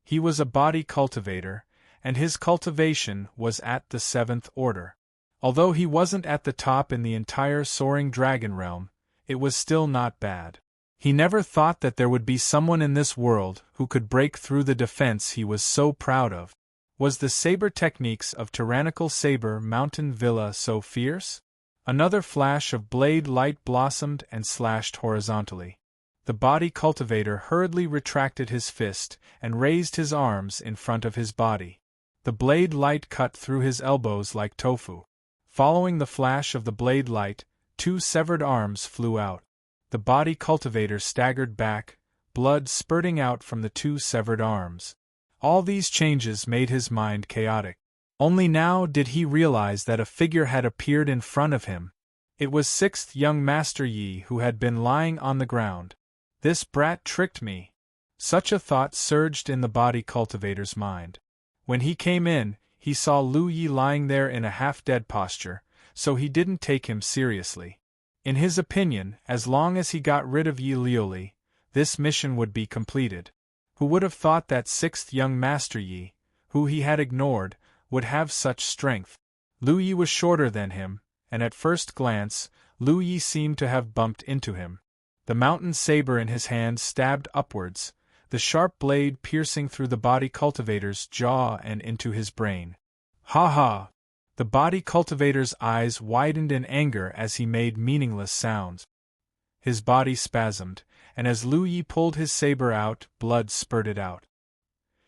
He was a body cultivator, and his cultivation was at the 7th order. Although he wasn't at the top in the entire soaring dragon realm, it was still not bad. He never thought that there would be someone in this world who could break through the defense he was so proud of. Was the saber techniques of tyrannical saber mountain villa so fierce? Another flash of blade light blossomed and slashed horizontally. The body cultivator hurriedly retracted his fist and raised his arms in front of his body. The blade light cut through his elbows like tofu. Following the flash of the blade light, 2 severed arms flew out. The body cultivator staggered back, blood spurting out from the 2 severed arms. All these changes made his mind chaotic. Only now did he realize that a figure had appeared in front of him. It was 6th young Master Yi who had been lying on the ground. This brat tricked me. Such a thought surged in the body cultivator's mind. When he came in, he saw Lu Yi lying there in a half-dead posture, so he didn't take him seriously. In his opinion, as long as he got rid of Yi Liuli, this mission would be completed. Who would have thought that 6th young Master Yi, who he had ignored, would have such strength? Lu Yi was shorter than him, and at first glance, Lu Yi seemed to have bumped into him. The mountain saber in his hand stabbed upwards, the sharp blade piercing through the body cultivator's jaw and into his brain. Ha ha! The body cultivator's eyes widened in anger as he made meaningless sounds. His body spasmed, and as Lu Yi pulled his saber out, blood spurted out.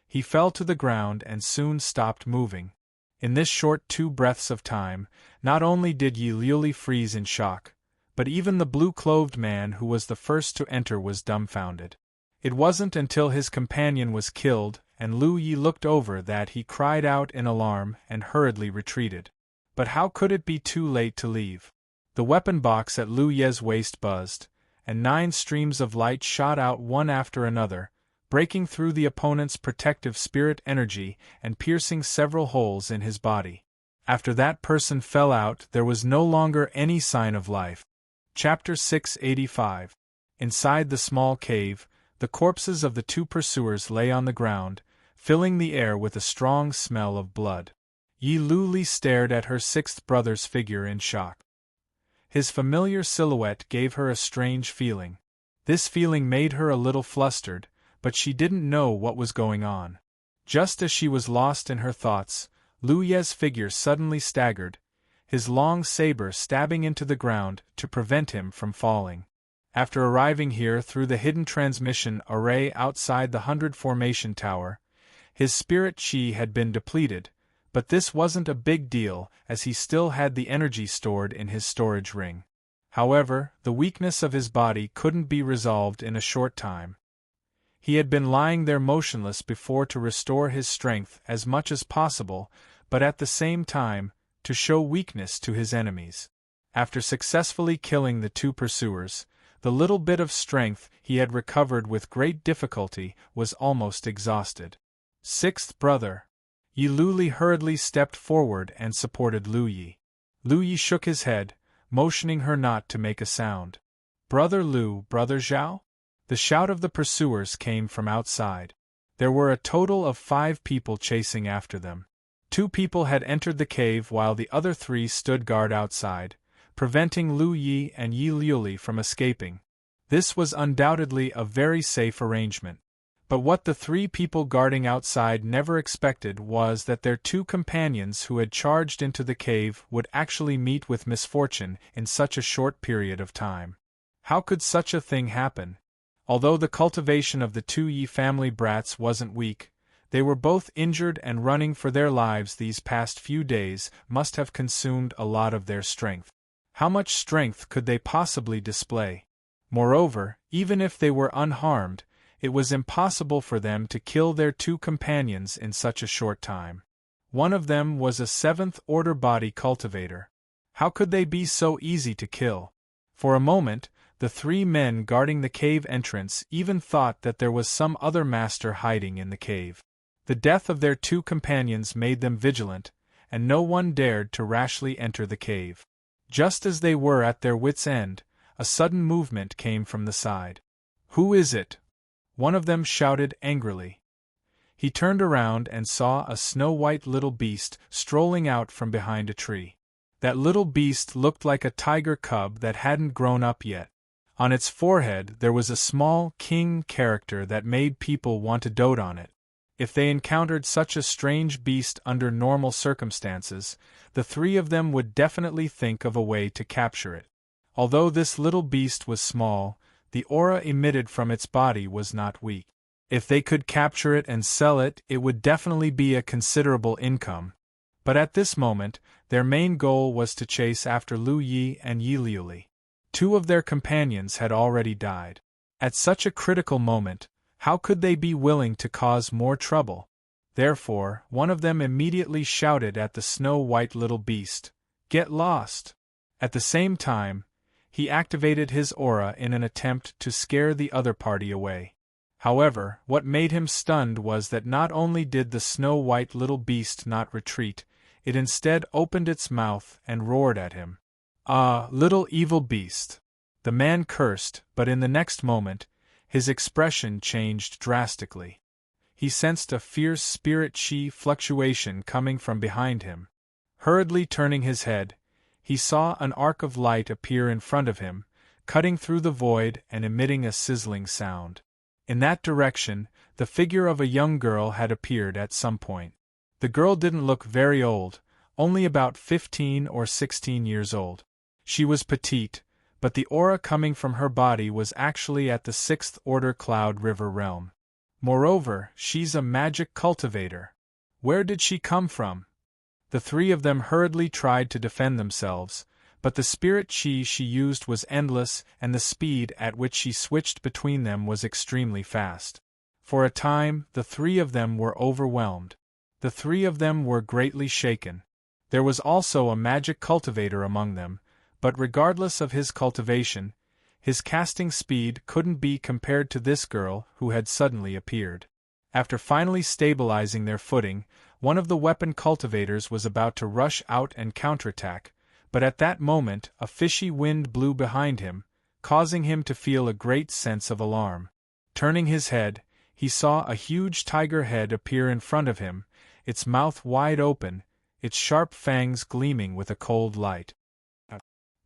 He fell to the ground and soon stopped moving. In this short 2 breaths of time, not only did Yi Liuli freeze in shock, but even the blue-clothed man who was the first to enter was dumbfounded. It wasn't until his companion was killed and Lu Yi looked over that he cried out in alarm and hurriedly retreated. But how could it be too late to leave? The weapon box at Lu Ye's waist buzzed, and 9 streams of light shot out one after another, breaking through the opponent's protective spirit energy and piercing several holes in his body. After that person fell out, there was no longer any sign of life. Chapter 685. Inside the small cave, the corpses of the 2 pursuers lay on the ground, filling the air with a strong smell of blood. Yi Liuli stared at her 6th brother's figure in shock. His familiar silhouette gave her a strange feeling. This feeling made her a little flustered, but she didn't know what was going on. Just as she was lost in her thoughts, Lu Ye's figure suddenly staggered, his long saber stabbing into the ground to prevent him from falling. After arriving here through the hidden transmission array outside the 100 formation tower, his spirit chi had been depleted, but this wasn't a big deal as he still had the energy stored in his storage ring. However, the weakness of his body couldn't be resolved in a short time. He had been lying there motionless before to restore his strength as much as possible, but at the same time, to show weakness to his enemies. After successfully killing the 2 pursuers, the little bit of strength he had recovered with great difficulty was almost exhausted. 6th brother. Yi Luli hurriedly stepped forward and supported Lu Yi. Lu Yi shook his head, motioning her not to make a sound. Brother Lu, Brother Zhao? The shout of the pursuers came from outside. There were a total of 5 people chasing after them. 2 people had entered the cave while the other 3 stood guard outside, preventing Lu Yi and Yi Luli from escaping. This was undoubtedly a very safe arrangement. But what the 3 people guarding outside never expected was that their 2 companions who had charged into the cave would actually meet with misfortune in such a short period of time. How could such a thing happen? Although the cultivation of the 2 Yi family brats wasn't weak, they were both injured and running for their lives these past few days must have consumed a lot of their strength. How much strength could they possibly display? Moreover, even if they were unharmed, it was impossible for them to kill their 2 companions in such a short time. One of them was a 7th order body cultivator. How could they be so easy to kill? For a moment, the 3 men guarding the cave entrance even thought that there was some other master hiding in the cave. The death of their 2 companions made them vigilant, and no one dared to rashly enter the cave. Just as they were at their wits' end, a sudden movement came from the side. "Who is it?" one of them shouted angrily. He turned around and saw a snow-white little beast strolling out from behind a tree. That little beast looked like a tiger cub that hadn't grown up yet. On its forehead there was a small king character that made people want to dote on it. If they encountered such a strange beast under normal circumstances, the 3 of them would definitely think of a way to capture it. Although this little beast was small, the aura emitted from its body was not weak. If they could capture it and sell it, it would definitely be a considerable income. But at this moment, their main goal was to chase after Lu Yi and Yi Luli. 2 of their companions had already died. At such a critical moment, how could they be willing to cause more trouble? Therefore, one of them immediately shouted at the snow-white little beast, "Get lost!" At the same time, he activated his aura in an attempt to scare the other party away. However, what made him stunned was that not only did the snow-white little beast not retreat, it instead opened its mouth and roared at him. "Ah, little evil beast!" The man cursed, but in the next moment, his expression changed drastically. He sensed a fierce spirit chi fluctuation coming from behind him. Hurriedly turning his head, he saw an arc of light appear in front of him, cutting through the void and emitting a sizzling sound. In that direction, the figure of a young girl had appeared at some point. The girl didn't look very old, only about 15 or 16 years old. She was petite, but the aura coming from her body was actually at the 6th order Cloud River realm. Moreover, she's a magic cultivator. Where did she come from? The 3 of them hurriedly tried to defend themselves, but the spirit chi she used was endless and the speed at which she switched between them was extremely fast. For a time, the 3 of them were overwhelmed. The 3 of them were greatly shaken. There was also a magic cultivator among them, but regardless of his cultivation, his casting speed couldn't be compared to this girl who had suddenly appeared. After finally stabilizing their footing, one of the weapon cultivators was about to rush out and counterattack, but at that moment a fishy wind blew behind him, causing him to feel a great sense of alarm. Turning his head, he saw a huge tiger head appear in front of him, its mouth wide open, its sharp fangs gleaming with a cold light.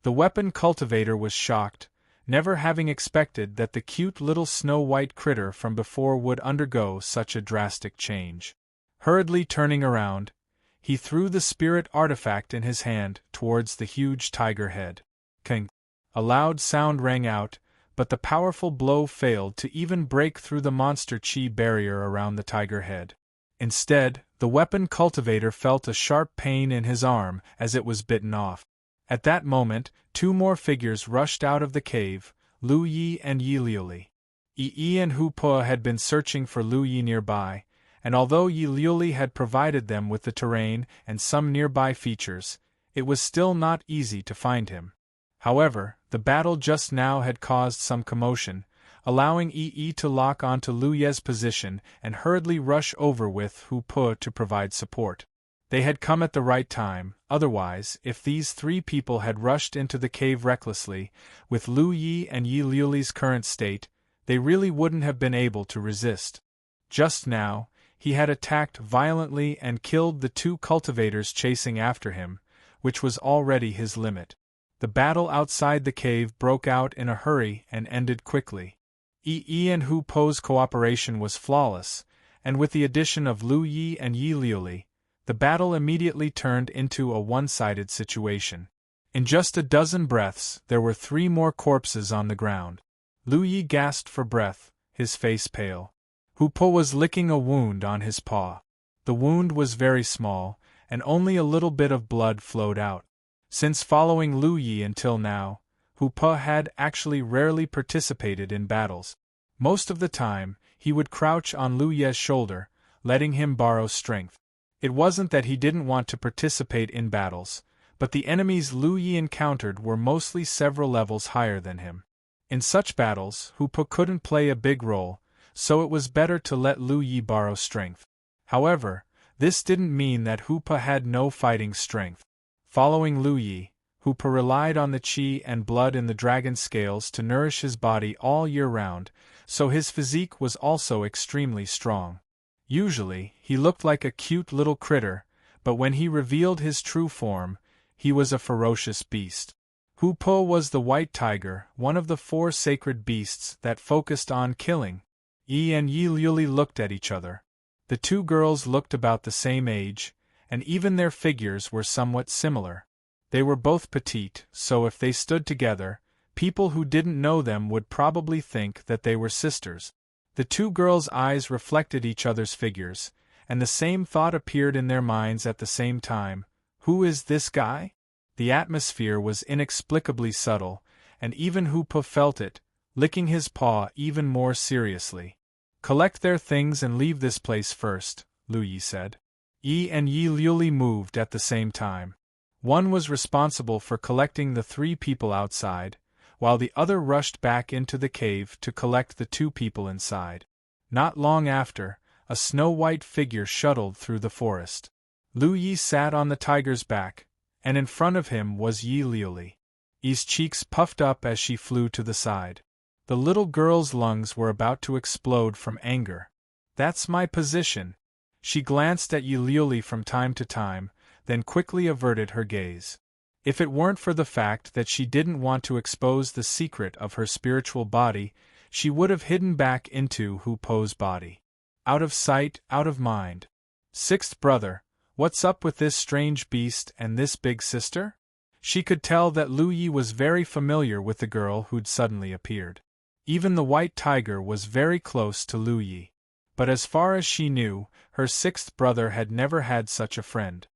The weapon cultivator was shocked, never having expected that the cute little snow-white critter from before would undergo such a drastic change. Hurriedly turning around, he threw the spirit artifact in his hand towards the huge tiger head. King! A loud sound rang out, but the powerful blow failed to even break through the monster chi barrier around the tiger head. Instead, the weapon cultivator felt a sharp pain in his arm as it was bitten off. At that moment, two more figures rushed out of the cave, Lu Yi and Yi Liuli. Yi and Hu Po had been searching for Lu Yi nearby, and although Yi Liuli had provided them with the terrain and some nearby features, it was still not easy to find him. However, the battle just now had caused some commotion, allowing Yi to lock onto Lu Ye's position and hurriedly rush over with Hu Po to provide support. They had come at the right time, otherwise, if these three people had rushed into the cave recklessly, with Lu Yi and Yi Liuli's current state, they really wouldn't have been able to resist. Just now, he had attacked violently and killed the two cultivators chasing after him, which was already his limit. The battle outside the cave broke out in a hurry and ended quickly. Yi and Hu Po's cooperation was flawless, and with the addition of Lu Yi and Yi Liuli, the battle immediately turned into a one-sided situation. In just a dozen breaths, there were 3 more corpses on the ground. Lu Yi gasped for breath, his face pale. Hu Po was licking a wound on his paw. The wound was very small, and only a little bit of blood flowed out. Since following Lu Yi until now, Hu Po had actually rarely participated in battles. Most of the time, he would crouch on Lu Ye's shoulder, letting him borrow strength. It wasn't that he didn't want to participate in battles, but the enemies Lu Yi encountered were mostly several levels higher than him. In such battles, Hu Po couldn't play a big role, so it was better to let Lu Yi borrow strength. However, this didn't mean that Hu Po had no fighting strength. Following Lu Yi, Hu Po relied on the chi and blood in the dragon scales to nourish his body all year round, so his physique was also extremely strong. Usually, he looked like a cute little critter, but when he revealed his true form, he was a ferocious beast. Hu Po was the white tiger, one of the 4 sacred beasts that focused on killing. Yi and Yi Liuli looked at each other. The 2 girls looked about the same age, and even their figures were somewhat similar. They were both petite, so if they stood together, people who didn't know them would probably think that they were sisters. The 2 girls' eyes reflected each other's figures, and the same thought appeared in their minds at the same time: who is this guy? The atmosphere was inexplicably subtle, and even Hu Po felt it, licking his paw even more seriously. "Collect their things and leave this place first," Lu Yi said. Yi and Yi Liuli moved at the same time. One was responsible for collecting the 3 people outside, while the other rushed back into the cave to collect the 2 people inside. Not long after, a snow-white figure shuttled through the forest. Lu Yi sat on the tiger's back, and in front of him was Yi Liuli. Yi's cheeks puffed up as she flew to the side. The little girl's lungs were about to explode from anger. "That's my position." She glanced at Yi Liuli from time to time, then quickly averted her gaze. If it weren't for the fact that she didn't want to expose the secret of her spiritual body, she would have hidden back into Hu Po's body. Out of sight, out of mind. "Sixth brother, what's up with this strange beast and this big sister?" She could tell that Lu Yi was very familiar with the girl who'd suddenly appeared. Even the white tiger was very close to Lu Yi. But as far as she knew, her 6th brother had never had such a friend.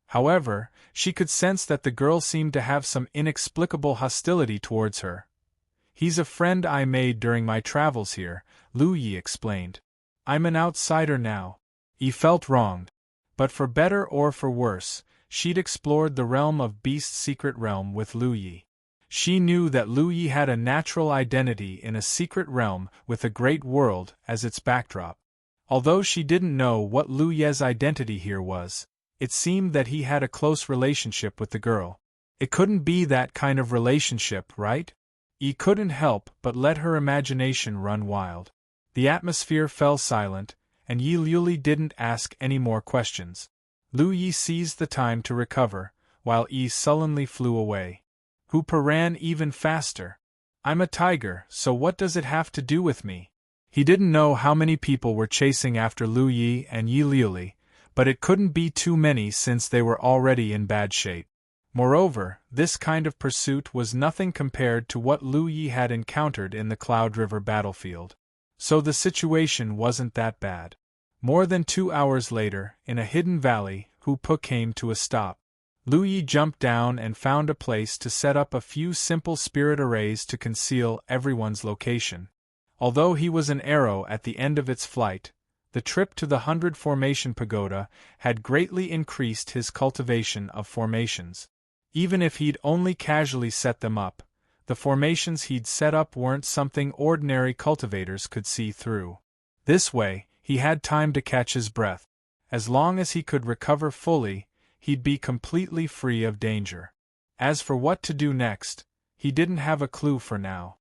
However, she could sense that the girl seemed to have some inexplicable hostility towards her. "He's a friend I made during my travels here," Lu Yi explained. "I'm an outsider now." He felt wronged. But for better or for worse, she'd explored the realm of Beast's secret realm with Lu Yi. She knew that Lu Yi had a natural identity in a secret realm with a great world as its backdrop. Although she didn't know what Lu Ye's identity here was, it seemed that he had a close relationship with the girl. It couldn't be that kind of relationship, right? Yi couldn't help but let her imagination run wild. The atmosphere fell silent, and Yi Liuli didn't ask any more questions. Lu Yi seized the time to recover, while Yi sullenly flew away. Hu Po ran even faster. "I'm a tiger, so what does it have to do with me?" He didn't know how many people were chasing after Lu Yi and Yi Liuli, but it couldn't be too many since they were already in bad shape. Moreover, this kind of pursuit was nothing compared to what Lu Yi had encountered in the Cloud River battlefield. So the situation wasn't that bad. More than 2 hours later, in a hidden valley, Hu Pu came to a stop. Lu Yi jumped down and found a place to set up a few simple spirit arrays to conceal everyone's location. Although he was an arrow at the end of its flight, the trip to the 100 Formation Pagoda had greatly increased his cultivation of formations. Even if he'd only casually set them up, the formations he'd set up weren't something ordinary cultivators could see through. This way, he had time to catch his breath. As long as he could recover fully, he'd be completely free of danger. As for what to do next, he didn't have a clue for now.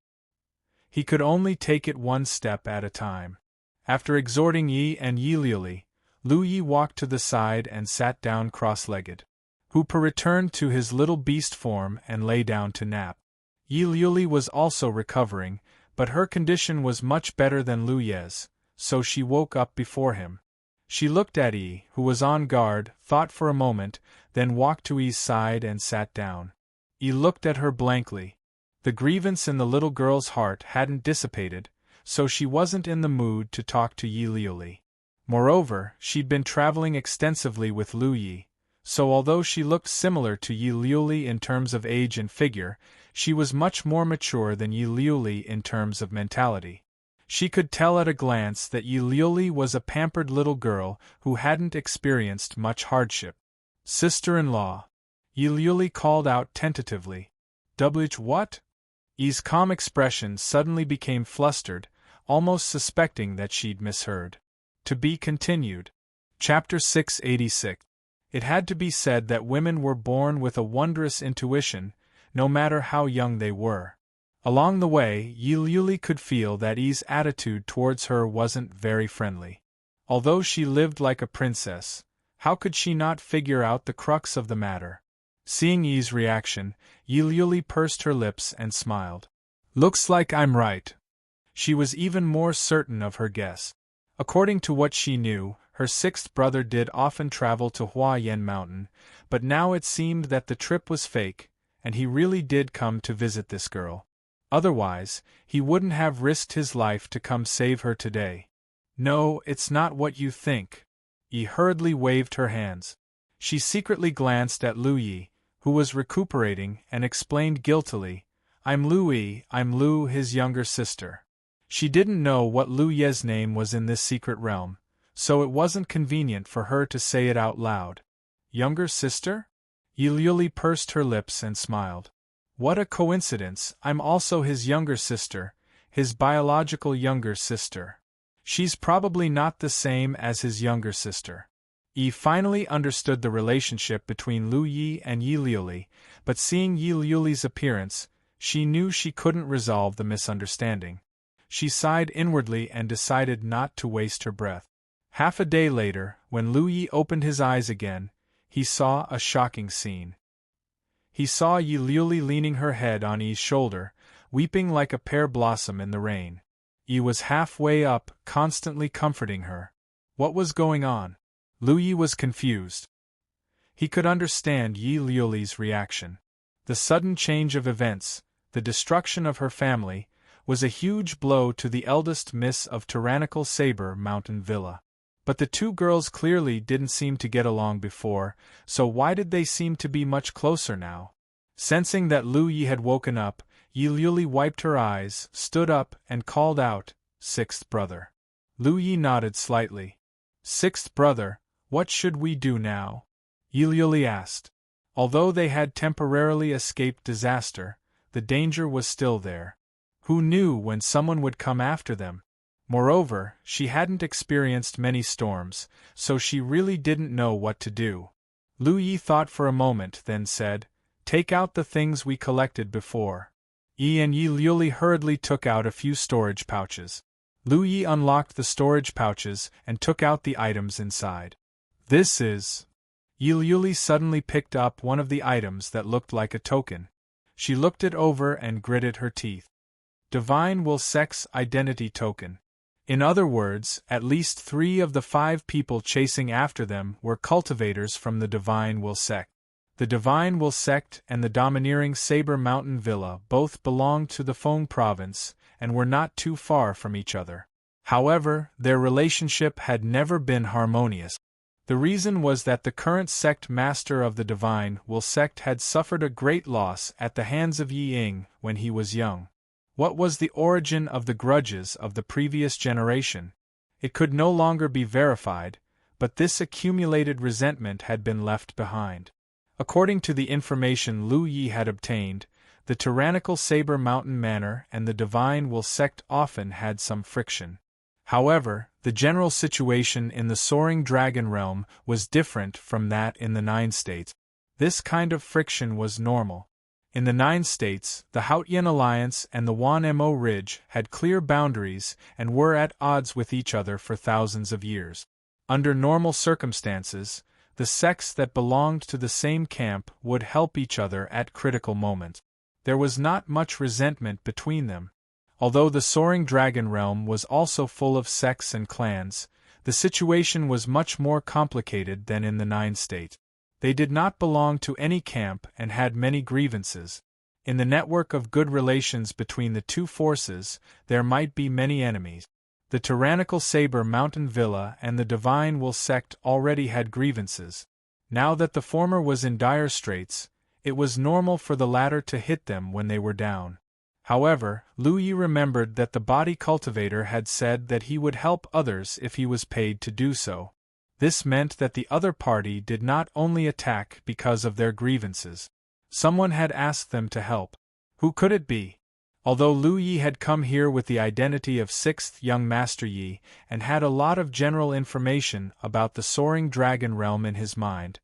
He could only take it one step at a time. After exhorting Yi and Yi Liuli, Lu Yi walked to the side and sat down cross-legged. Hu Pu returned to his little beast form and lay down to nap. Yi Liuli was also recovering, but her condition was much better than Lu Ye's, so she woke up before him. She looked at Yi, who was on guard, thought for a moment, then walked to Yi's side and sat down. Yi looked at her blankly. The grievance in the little girl's heart hadn't dissipated, so she wasn't in the mood to talk to Yi Liuli. Moreover, she'd been traveling extensively with Lu Yi, so although she looked similar to Yi Liuli in terms of age and figure, she was much more mature than Yi Liuli in terms of mentality. She could tell at a glance that Yi Liuli was a pampered little girl who hadn't experienced much hardship. "Sister-in-law," Yi Liuli called out tentatively. What?" Yi's calm expression suddenly became flustered, almost suspecting that she'd misheard. To be continued. Chapter 686. It had to be said that women were born with a wondrous intuition, no matter how young they were. Along the way, Yi Liuli could feel that Yi's attitude towards her wasn't very friendly. Although she lived like a princess, how could she not figure out the crux of the matter? Seeing Yi's reaction, Yi Liuli pursed her lips and smiled. "Looks like I'm right." She was even more certain of her guess. According to what she knew, her sixth brother did often travel to Hua Yen Mountain, but now it seemed that the trip was fake, and he really did come to visit this girl. Otherwise, he wouldn't have risked his life to come save her today. "No, it's not what you think." Yi hurriedly waved her hands. She secretly glanced at Lu Yi, who was recuperating, and explained guiltily, I'm Lu, his younger sister." She didn't know what Lu Ye's name was in this secret realm, so it wasn't convenient for her to say it out loud. "Younger sister?" Yi Liuli pursed her lips and smiled. "What a coincidence, I'm also his younger sister, his biological younger sister. She's probably not the same as his younger sister." Yi finally understood the relationship between Lu Yi and Yi Liuli, but seeing Yi Liuli's appearance, she knew she couldn't resolve the misunderstanding. She sighed inwardly and decided not to waste her breath. Half a day later, when Lu Yi opened his eyes again, he saw a shocking scene. He saw Yi Liuli leaning her head on Yi's shoulder, weeping like a pear blossom in the rain. Yi was halfway up, constantly comforting her. What was going on? Lu Yi was confused. He could understand Yi Liuli's reaction. The sudden change of events, the destruction of her family, was a huge blow to the eldest miss of tyrannical Saber Mountain Villa. But the two girls clearly didn't seem to get along before, so why did they seem to be much closer now? Sensing that Lu Yi had woken up, Yi Liuli wiped her eyes, stood up, and called out, "Sixth brother." Lu Yi nodded slightly. "Sixth brother, what should we do now?" Yi Liuli asked. Although they had temporarily escaped disaster, the danger was still there. Who knew when someone would come after them? Moreover, she hadn't experienced many storms, so she really didn't know what to do. Lu Yi thought for a moment, then said, "Take out the things we collected before." Yi and Yi Liuli hurriedly took out a few storage pouches. Lu Yi unlocked the storage pouches and took out the items inside. "This is..." Yi Liuli suddenly picked up one of the items that looked like a token. She looked it over and gritted her teeth. Divine Will Sex Identity Token. In other words, at least 3 of the 5 people chasing after them were cultivators from the Divine Will sect. The Divine Will sect and the domineering Saber Mountain Villa both belonged to the Feng province and were not too far from each other. However, their relationship had never been harmonious. The reason was that the current sect master of the Divine Will sect had suffered a great loss at the hands of Yi Ying when he was young. What was the origin of the grudges of the previous generation? It could no longer be verified, but this accumulated resentment had been left behind. According to the information Lu Yi had obtained, the tyrannical Saber Mountain Manor and the Divine Will sect often had some friction. However, the general situation in the Soaring Dragon Realm was different from that in the Nine States. This kind of friction was normal. In the Nine States, the Hautian Alliance and the Wan Mo Ridge had clear boundaries and were at odds with each other for thousands of years. Under normal circumstances, the sects that belonged to the same camp would help each other at critical moments. There was not much resentment between them. Although the Soaring Dragon Realm was also full of sects and clans, the situation was much more complicated than in the Nine States. They did not belong to any camp and had many grievances. In the network of good relations between the two forces, there might be many enemies. The tyrannical Saber Mountain Villa and the Divine Will sect already had grievances. Now that the former was in dire straits, it was normal for the latter to hit them when they were down. However, Lu Yi remembered that the body cultivator had said that he would help others if he was paid to do so. This meant that the other party did not only attack because of their grievances. Someone had asked them to help. Who could it be? Although Lu Yi had come here with the identity of 6th Young Master Yi and had a lot of general information about the Soaring Dragon Realm in his mind,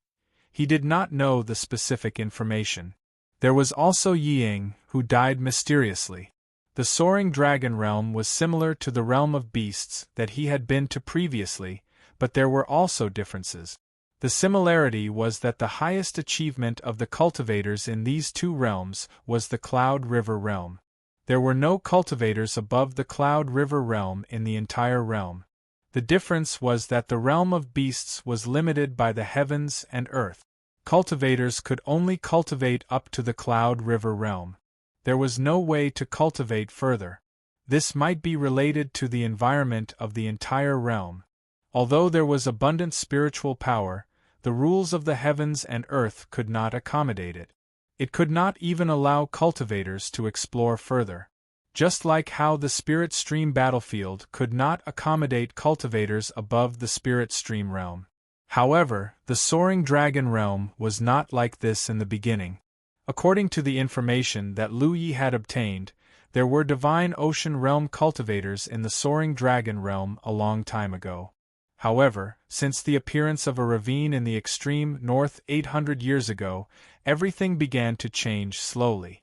he did not know the specific information. There was also Yi Ying, who died mysteriously. The Soaring Dragon Realm was similar to the realm of beasts that he had been to previously, but there were also differences. The similarity was that the highest achievement of the cultivators in these two realms was the Cloud River Realm. There were no cultivators above the Cloud River Realm in the entire realm. The difference was that the realm of beasts was limited by the heavens and earth. Cultivators could only cultivate up to the Cloud River Realm. There was no way to cultivate further. This might be related to the environment of the entire realm. Although there was abundant spiritual power, the rules of the heavens and earth could not accommodate it. It could not even allow cultivators to explore further. Just like how the Spirit Stream battlefield could not accommodate cultivators above the Spirit Stream realm. However, the Soaring Dragon Realm was not like this in the beginning. According to the information that Lu Yi had obtained, there were Divine Ocean Realm cultivators in the Soaring Dragon Realm a long time ago. However, since the appearance of a ravine in the extreme north 800 years ago, everything began to change slowly.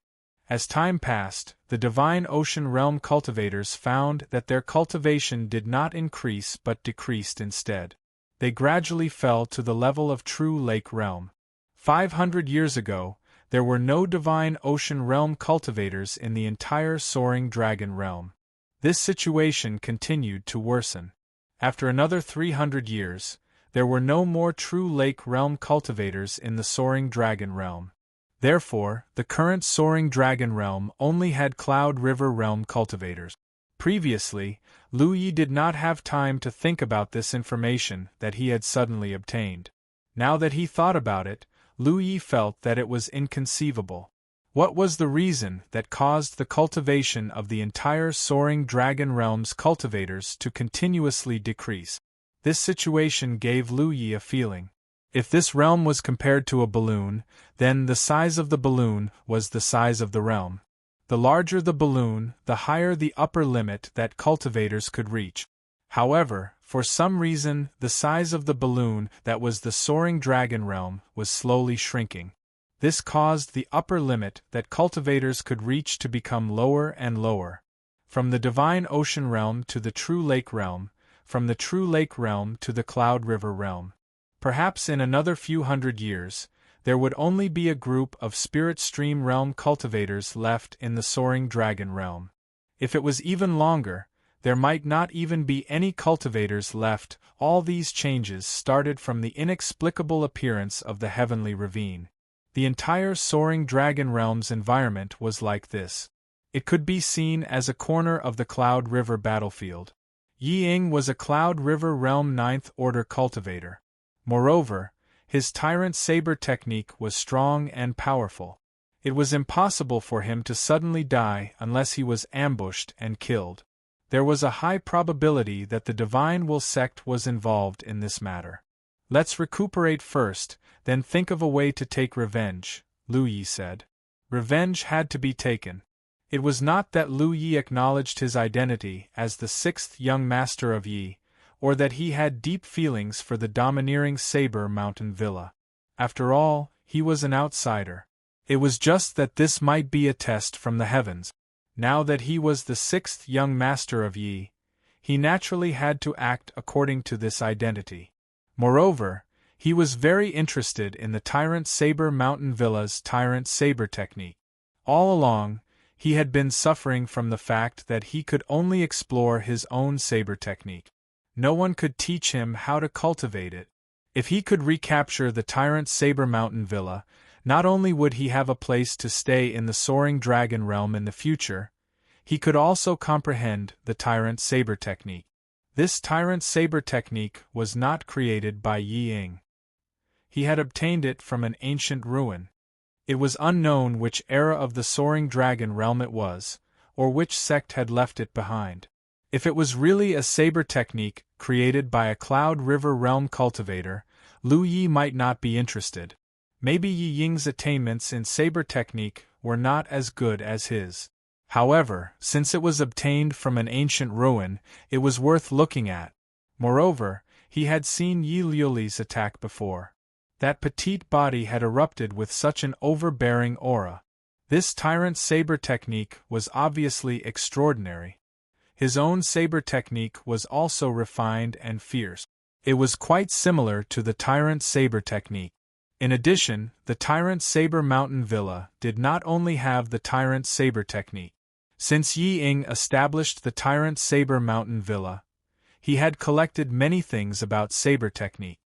As time passed, the Divine Ocean Realm cultivators found that their cultivation did not increase but decreased instead. They gradually fell to the level of true lake realm. 500 years ago, there were no Divine Ocean Realm cultivators in the entire Soaring Dragon Realm. This situation continued to worsen. After another 300 years, there were no more true lake realm cultivators in the Soaring Dragon Realm. Therefore, the current Soaring Dragon Realm only had Cloud River Realm cultivators. Previously, Lu Yi did not have time to think about this information that he had suddenly obtained. Now that he thought about it, Lu Yi felt that it was inconceivable. What was the reason that caused the cultivation of the entire Soaring Dragon Realm's cultivators to continuously decrease? This situation gave Lu Yi a feeling. If this realm was compared to a balloon, then the size of the balloon was the size of the realm. The larger the balloon, the higher the upper limit that cultivators could reach. However, for some reason, the size of the balloon that was the Soaring Dragon Realm was slowly shrinking. This caused the upper limit that cultivators could reach to become lower and lower. From the Divine Ocean Realm to the True Lake Realm, from the True Lake Realm to the Cloud River Realm. Perhaps in another few hundred years, there would only be a group of Spirit Stream Realm cultivators left in the Soaring Dragon Realm. If it was even longer, there might not even be any cultivators left. All these changes started from the inexplicable appearance of the heavenly ravine. The entire soaring dragon realm's environment was like this. It could be seen as a corner of the Cloud River battlefield. Yi Ying was a Cloud River Realm 9th Order cultivator. Moreover, his Tyrant Saber technique was strong and powerful. It was impossible for him to suddenly die unless he was ambushed and killed. There was a high probability that the Divine Will sect was involved in this matter. "Let's recuperate first, then think of a way to take revenge," Lu Yi said. Revenge had to be taken. It was not that Lu Yi acknowledged his identity as the 6th young master of Yi, or that he had deep feelings for the domineering Saber Mountain Villa. After all, he was an outsider. It was just that this might be a test from the heavens. Now that he was the 6th young master of Yi, he naturally had to act according to this identity. Moreover, he was very interested in the Tyrant Saber Mountain Villa's Tyrant Saber technique. All along, he had been suffering from the fact that he could only explore his own saber technique. No one could teach him how to cultivate it. If he could recapture the Tyrant Saber Mountain Villa, not only would he have a place to stay in the Soaring Dragon Realm in the future, he could also comprehend the Tyrant Saber technique. This Tyrant Saber technique was not created by Yi Ying. He had obtained it from an ancient ruin. It was unknown which era of the Soaring Dragon Realm it was, or which sect had left it behind. If it was really a saber technique created by a Cloud River Realm cultivator, Lu Yi might not be interested. Maybe Yi Ying's attainments in saber technique were not as good as his. However, since it was obtained from an ancient ruin, it was worth looking at. Moreover, he had seen Yi Liuli's attack before. That petite body had erupted with such an overbearing aura. This Tyrant Saber technique was obviously extraordinary. His own saber technique was also refined and fierce. It was quite similar to the Tyrant Saber technique. In addition, the Tyrant Saber Mountain Villa did not only have the Tyrant Saber technique. Since Yi Ying established the Tyrant Saber Mountain Villa, he had collected many things about saber technique.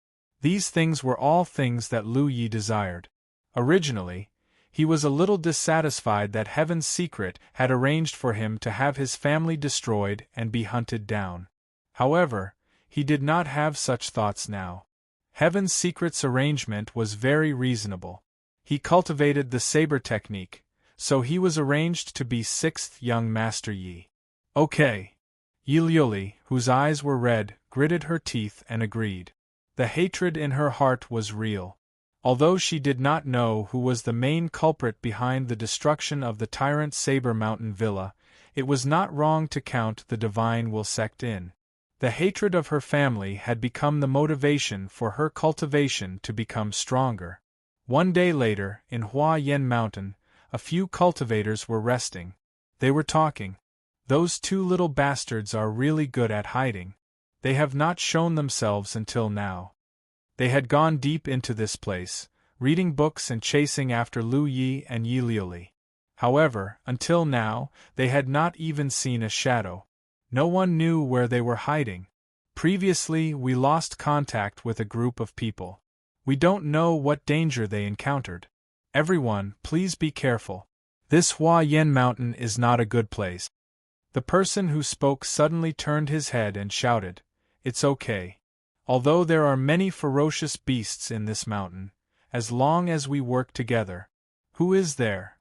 These things were all things that Lu Yi desired. Originally, he was a little dissatisfied that Heaven's Secret had arranged for him to have his family destroyed and be hunted down. However, he did not have such thoughts now. Heaven's Secret's arrangement was very reasonable. He cultivated the saber technique, so he was arranged to be 6th young Master Yi. Okay. Yi Liuli, whose eyes were red, gritted her teeth and agreed. The hatred in her heart was real. Although she did not know who was the main culprit behind the destruction of the Tyrant Saber Mountain Villa, it was not wrong to count the Divine Will sect in. The hatred of her family had become the motivation for her cultivation to become stronger. One day later, in Hua Yen Mountain, a few cultivators were resting. They were talking. "Those 2 little bastards are really good at hiding. They have not shown themselves until now." They had gone deep into this place, reading books and chasing after Lu Yi and Yi Liuli. However, until now, they had not even seen a shadow. No one knew where they were hiding. Previously, we lost contact with a group of people. We don't know what danger they encountered. Everyone, please be careful. This Hua Yen Mountain is not a good place. The person who spoke suddenly turned his head and shouted, "It's okay. Although there are many ferocious beasts in this mountain, as long as we work together." "Who is there?"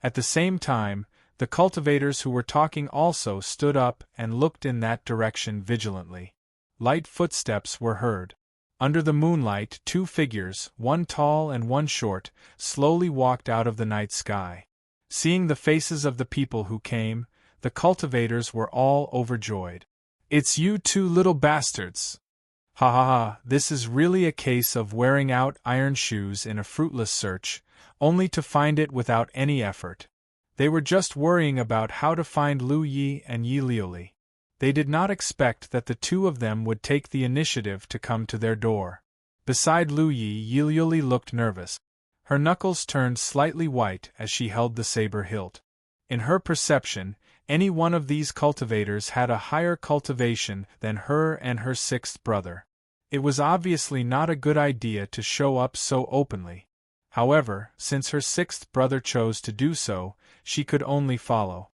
At the same time, the cultivators who were talking also stood up and looked in that direction vigilantly. Light footsteps were heard. Under the moonlight, 2 figures, one tall and one short, slowly walked out of the night sky. Seeing the faces of the people who came, the cultivators were all overjoyed. "It's you 2 little bastards! Ha ha ha, this is really a case of wearing out iron shoes in a fruitless search, only to find it without any effort." They were just worrying about how to find Lu Yi and Yi Liuli. They did not expect that the 2 of them would take the initiative to come to their door. Beside Lu Yi, Yi Liuli looked nervous. Her knuckles turned slightly white as she held the saber hilt. In her perception, any one of these cultivators had a higher cultivation than her and her 6th brother. It was obviously not a good idea to show up so openly. However, since her sixth brother chose to do so, she could only follow.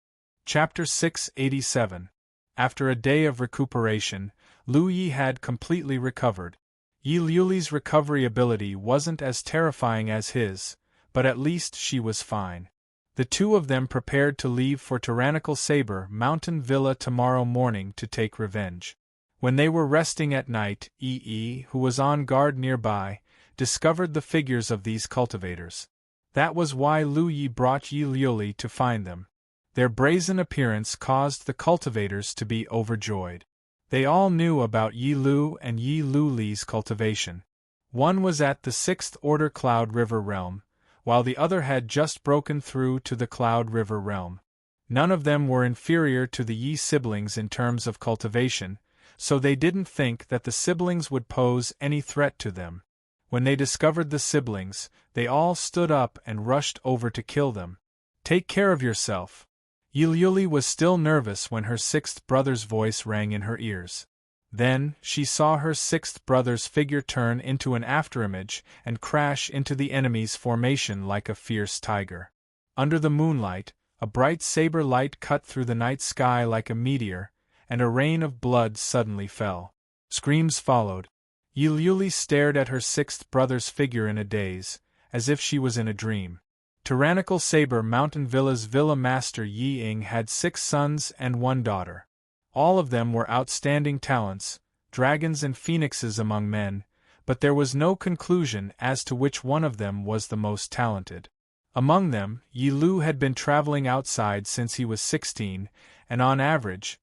Chapter 687. After a day of recuperation, Lu Yi had completely recovered. Yi Liuli's recovery ability wasn't as terrifying as his, but at least she was fine. The two of them prepared to leave for Tyrannical Saber Mountain Villa tomorrow morning to take revenge. When they were resting at night, Yi, who was on guard nearby, discovered the figures of these cultivators. That was why Lu Yi brought Yi Liuli to find them. Their brazen appearance caused the cultivators to be overjoyed. They all knew about Yi Lu and Yi Luli's cultivation. One was at the 6th Order Cloud River realm, while the other had just broken through to the Cloud River realm. None of them were inferior to the Yi siblings in terms of cultivation, so they didn't think that the siblings would pose any threat to them. When they discovered the siblings, they all stood up and rushed over to kill them. Take care of yourself. Yi Liuli was still nervous when her sixth brother's voice rang in her ears. Then, she saw her sixth brother's figure turn into an afterimage and crash into the enemy's formation like a fierce tiger. Under the moonlight, a bright saber light cut through the night sky like a meteor, and a rain of blood suddenly fell. Screams followed. Yi Liuli stared at her sixth brother's figure in a daze, as if she was in a dream. Tyrannical Saber Mountain Villa's Villa Master Yi Ying had 6 sons and 1 daughter. All of them were outstanding talents, dragons and phoenixes among men, but there was no conclusion as to which one of them was the most talented. Among them, Yi Lu had been traveling outside since he was 16, and on average,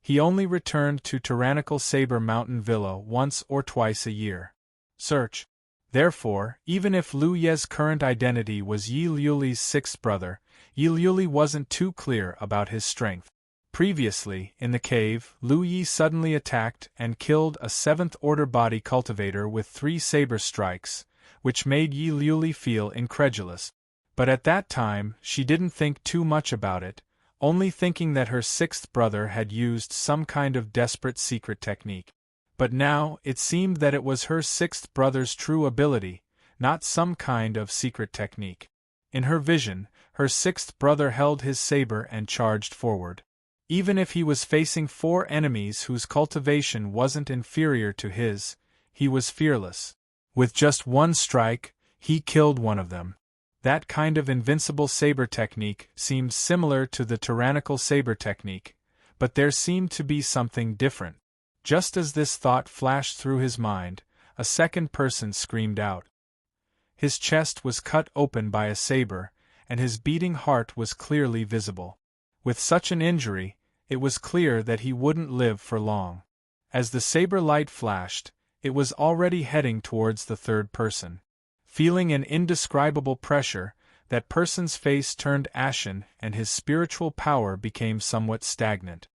he only returned to Tyrannical Saber Mountain Villa once or twice a year. Search. Therefore, even if Lu Ye's current identity was Yi Liuli's sixth brother, Yi Liuli wasn't too clear about his strength. Previously, in the cave, Lu Yi suddenly attacked and killed a 7th Order body cultivator with 3 saber strikes, which made Yi Liuli feel incredulous. But at that time, she didn't think too much about it, only thinking that her sixth brother had used some kind of desperate secret technique. But now, it seemed that it was her sixth brother's true ability, not some kind of secret technique. In her vision, her sixth brother held his saber and charged forward. Even if he was facing 4 enemies whose cultivation wasn't inferior to his, he was fearless. With just 1 strike, he killed one of them. That kind of invincible saber technique seemed similar to the tyrannical saber technique, but there seemed to be something different. Just as this thought flashed through his mind, a second person screamed out. His chest was cut open by a saber, and his beating heart was clearly visible. With such an injury, it was clear that he wouldn't live for long. As the saber light flashed, it was already heading towards the third person. Feeling an indescribable pressure, that person's face turned ashen and his spiritual power became somewhat stagnant.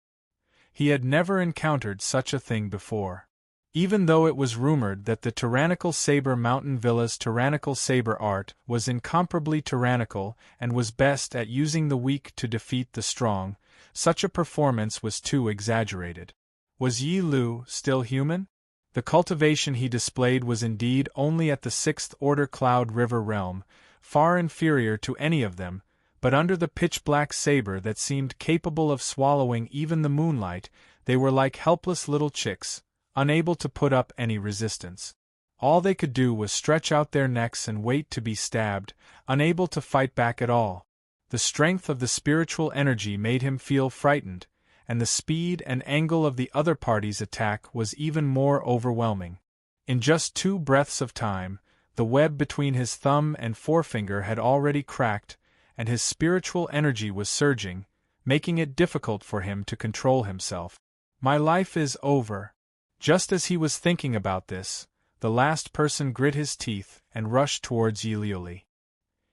He had never encountered such a thing before. Even though it was rumored that the Tyrannical Saber Mountain Villa's tyrannical saber art was incomparably tyrannical and was best at using the weak to defeat the strong, such a performance was too exaggerated. Was Yi Lu still human? The cultivation he displayed was indeed only at the 6th Order Cloud River realm, far inferior to any of them, but under the pitch-black saber that seemed capable of swallowing even the moonlight, they were like helpless little chicks, unable to put up any resistance. All they could do was stretch out their necks and wait to be stabbed, unable to fight back at all. The strength of the spiritual energy made him feel frightened, and the speed and angle of the other party's attack was even more overwhelming. In just 2 breaths of time, the web between his thumb and forefinger had already cracked, and his spiritual energy was surging, making it difficult for him to control himself. My life is over. Just as he was thinking about this, the last person grit his teeth and rushed towards Yi Liuli.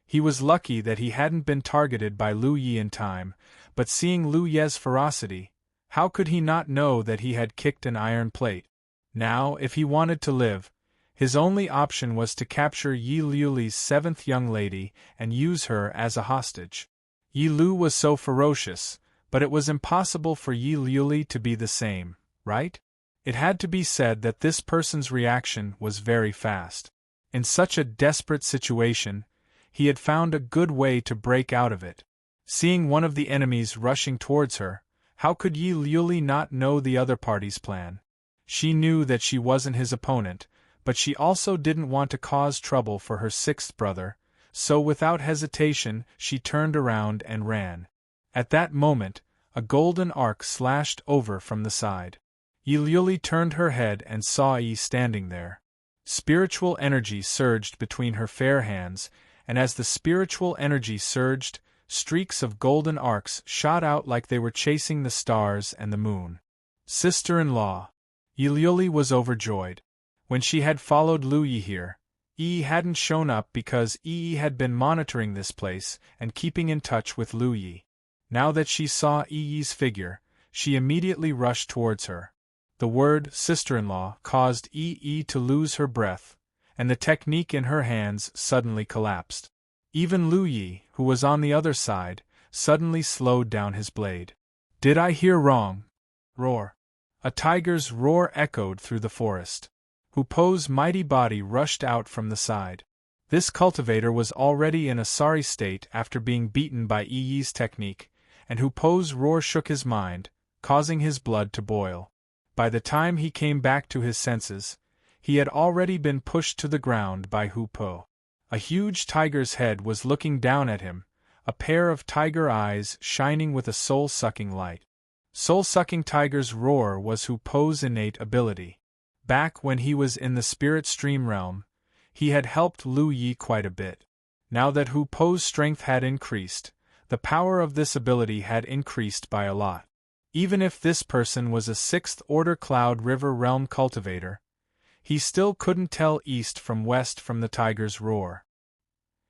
He was lucky that he hadn't been targeted by Lu Yi in time, but seeing Lu Ye's ferocity, how could he not know that he had kicked an iron plate? Now, if he wanted to live, his only option was to capture Yi Liuli's 7th young lady and use her as a hostage. Yi Lu was so ferocious, but it was impossible for Yi Liuli to be the same, right? It had to be said that this person's reaction was very fast. In such a desperate situation, he had found a good way to break out of it. Seeing one of the enemies rushing towards her, how could Yi Liuli not know the other party's plan? She knew that she wasn't his opponent, but she also didn't want to cause trouble for her sixth brother, so without hesitation she turned around and ran. At that moment, a golden arc slashed over from the side. Yi Liuli turned her head and saw Yi standing there. Spiritual energy surged between her fair hands, and as the spiritual energy surged, streaks of golden arcs shot out like they were chasing the stars and the moon. Sister-in-law. Yi Liuli was overjoyed. When she had followed Lu Yi here, Yi hadn't shown up because Yi had been monitoring this place and keeping in touch with Lu Yi. Now that she saw Yi's figure, she immediately rushed towards her. The word sister-in-law caused Yi to lose her breath, and the technique in her hands suddenly collapsed. Even Lu Yi, who was on the other side, suddenly slowed down his blade. Did I hear wrong? Roar. A tiger's roar echoed through the forest. Hupo's mighty body rushed out from the side. This cultivator was already in a sorry state after being beaten by Yi's technique, and Hupo's roar shook his mind, causing his blood to boil. By the time he came back to his senses, he had already been pushed to the ground by Hupo. A huge tiger's head was looking down at him, a pair of tiger eyes shining with a soul-sucking light. Soul-sucking tiger's roar was Hupo's innate ability. Back when he was in the spirit stream realm, he had helped Lu Yi quite a bit. Now that Hupo's strength had increased, the power of this ability had increased by a lot. Even if this person was a 6th-order Cloud River Realm cultivator, he still couldn't tell east from west from the tiger's roar.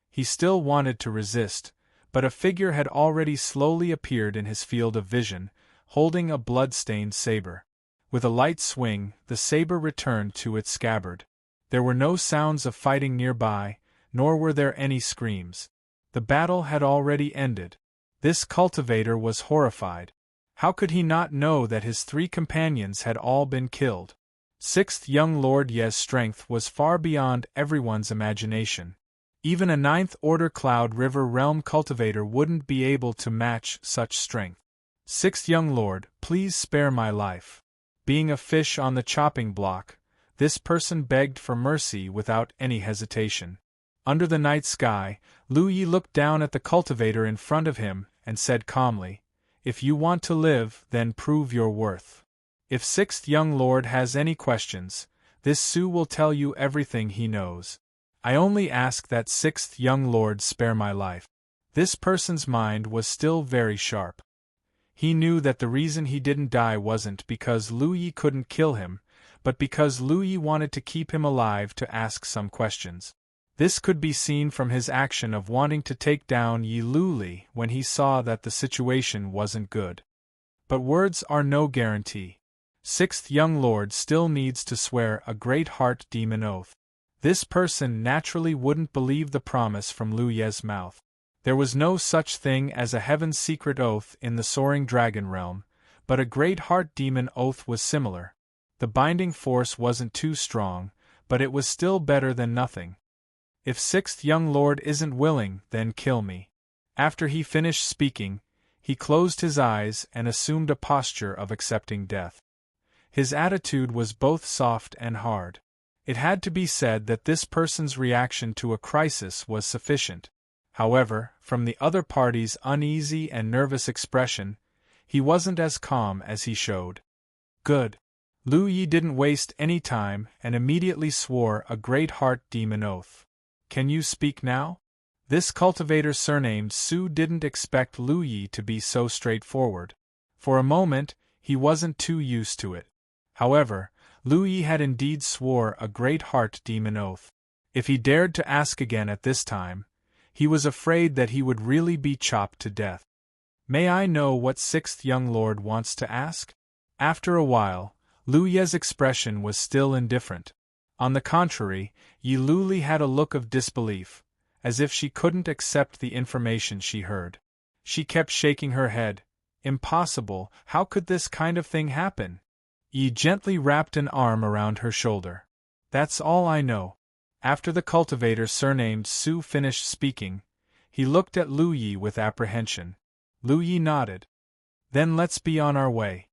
He still wanted to resist, but a figure had already slowly appeared in his field of vision, holding a blood-stained saber. With a light swing, the saber returned to its scabbard. There were no sounds of fighting nearby, nor were there any screams. The battle had already ended. This cultivator was horrified. How could he not know that his 3 companions had all been killed? 6th young Lord Ye's strength was far beyond everyone's imagination. Even a 9th-order Cloud River Realm cultivator wouldn't be able to match such strength. 6th young Lord, please spare my life. Being a fish on the chopping block, this person begged for mercy without any hesitation. Under the night sky, Lu Yi looked down at the cultivator in front of him and said calmly, "If you want to live, then prove your worth. If 6th young Lord has any questions, this Su will tell you everything he knows. I only ask that 6th young Lord spare my life." This person's mind was still very sharp. He knew that the reason he didn't die wasn't because Lu Yi couldn't kill him, but because Lu Yi wanted to keep him alive to ask some questions. This could be seen from his action of wanting to take down Yi Liuli when he saw that the situation wasn't good. But words are no guarantee. 6th young Lord still needs to swear a great heart demon oath. This person naturally wouldn't believe the promise from Lu Ye's mouth. There was no such thing as a heaven's secret oath in the soaring dragon realm, but a great heart demon oath was similar. The binding force wasn't too strong, but it was still better than nothing. If 6th young Lord isn't willing, then kill me. After he finished speaking, he closed his eyes and assumed a posture of accepting death. His attitude was both soft and hard. It had to be said that this person's reaction to a crisis was sufficient. However, from the other party's uneasy and nervous expression, he wasn't as calm as he showed. Good. Lu Yi didn't waste any time and immediately swore a great heart demon oath. Can you speak now? This cultivator surnamed Su didn't expect Lu Yi to be so straightforward. For a moment, he wasn't too used to it. However, Lu Yi had indeed swore a great heart demon oath. If he dared to ask again at this time, he was afraid that he would really be chopped to death. May I know what 6th young Lord wants to ask? After a while, Lu Ye's expression was still indifferent. On the contrary, Yi Liuli had a look of disbelief, as if she couldn't accept the information she heard. She kept shaking her head. Impossible, how could this kind of thing happen? Yi gently wrapped an arm around her shoulder. That's all I know. After the cultivator surnamed Su finished speaking, he looked at Lu Yi with apprehension. Lu Yi nodded. Then let's be on our way.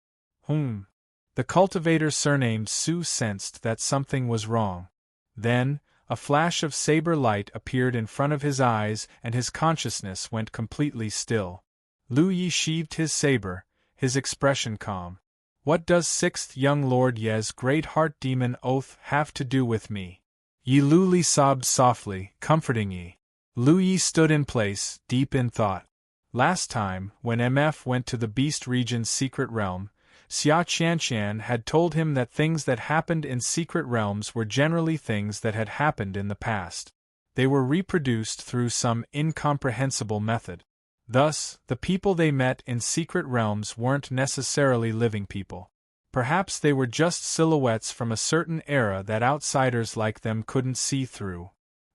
The cultivator surnamed Su sensed that something was wrong. Then, a flash of saber light appeared in front of his eyes and his consciousness went completely still. Lu Yi sheathed his saber, his expression calm. What does 6th young Lord Ye's great heart demon oath have to do with me? Yi Lu sobbed softly, comforting Yi. Lu Yi stood in place, deep in thought. Last time, when MF went to the Beast Region's secret realm, Xia Qianqian had told him that things that happened in secret realms were generally things that had happened in the past. They were reproduced through some incomprehensible method. Thus, the people they met in secret realms weren't necessarily living people. Perhaps they were just silhouettes from a certain era that outsiders like them couldn't see through.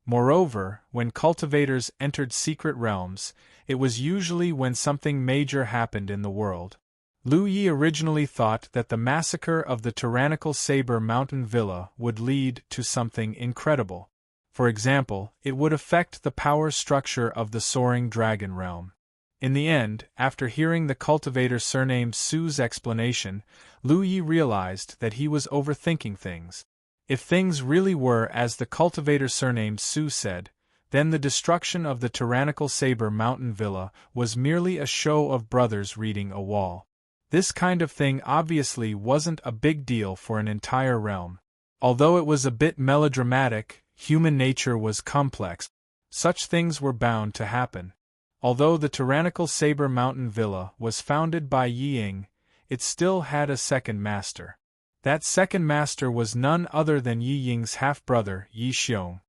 Moreover, when cultivators entered secret realms, it was usually when something major happened in the world. Lu Yi originally thought that the massacre of the tyrannical Saber Mountain Villa would lead to something incredible. For example, it would affect the power structure of the soaring dragon realm. In the end, after hearing the cultivator surnamed Su's explanation, Lu Yi realized that he was overthinking things. If things really were as the cultivator surnamed Su said, then the destruction of the tyrannical Saber Mountain Villa was merely a show of brothers reading a wall. This kind of thing obviously wasn't a big deal for an entire realm. Although it was a bit melodramatic, human nature was complex. Such things were bound to happen. Although the tyrannical Saber Mountain Villa was founded by Yi Ying, it still had a second master. That second master was none other than Yi Ying's half-brother, Yi Xiong.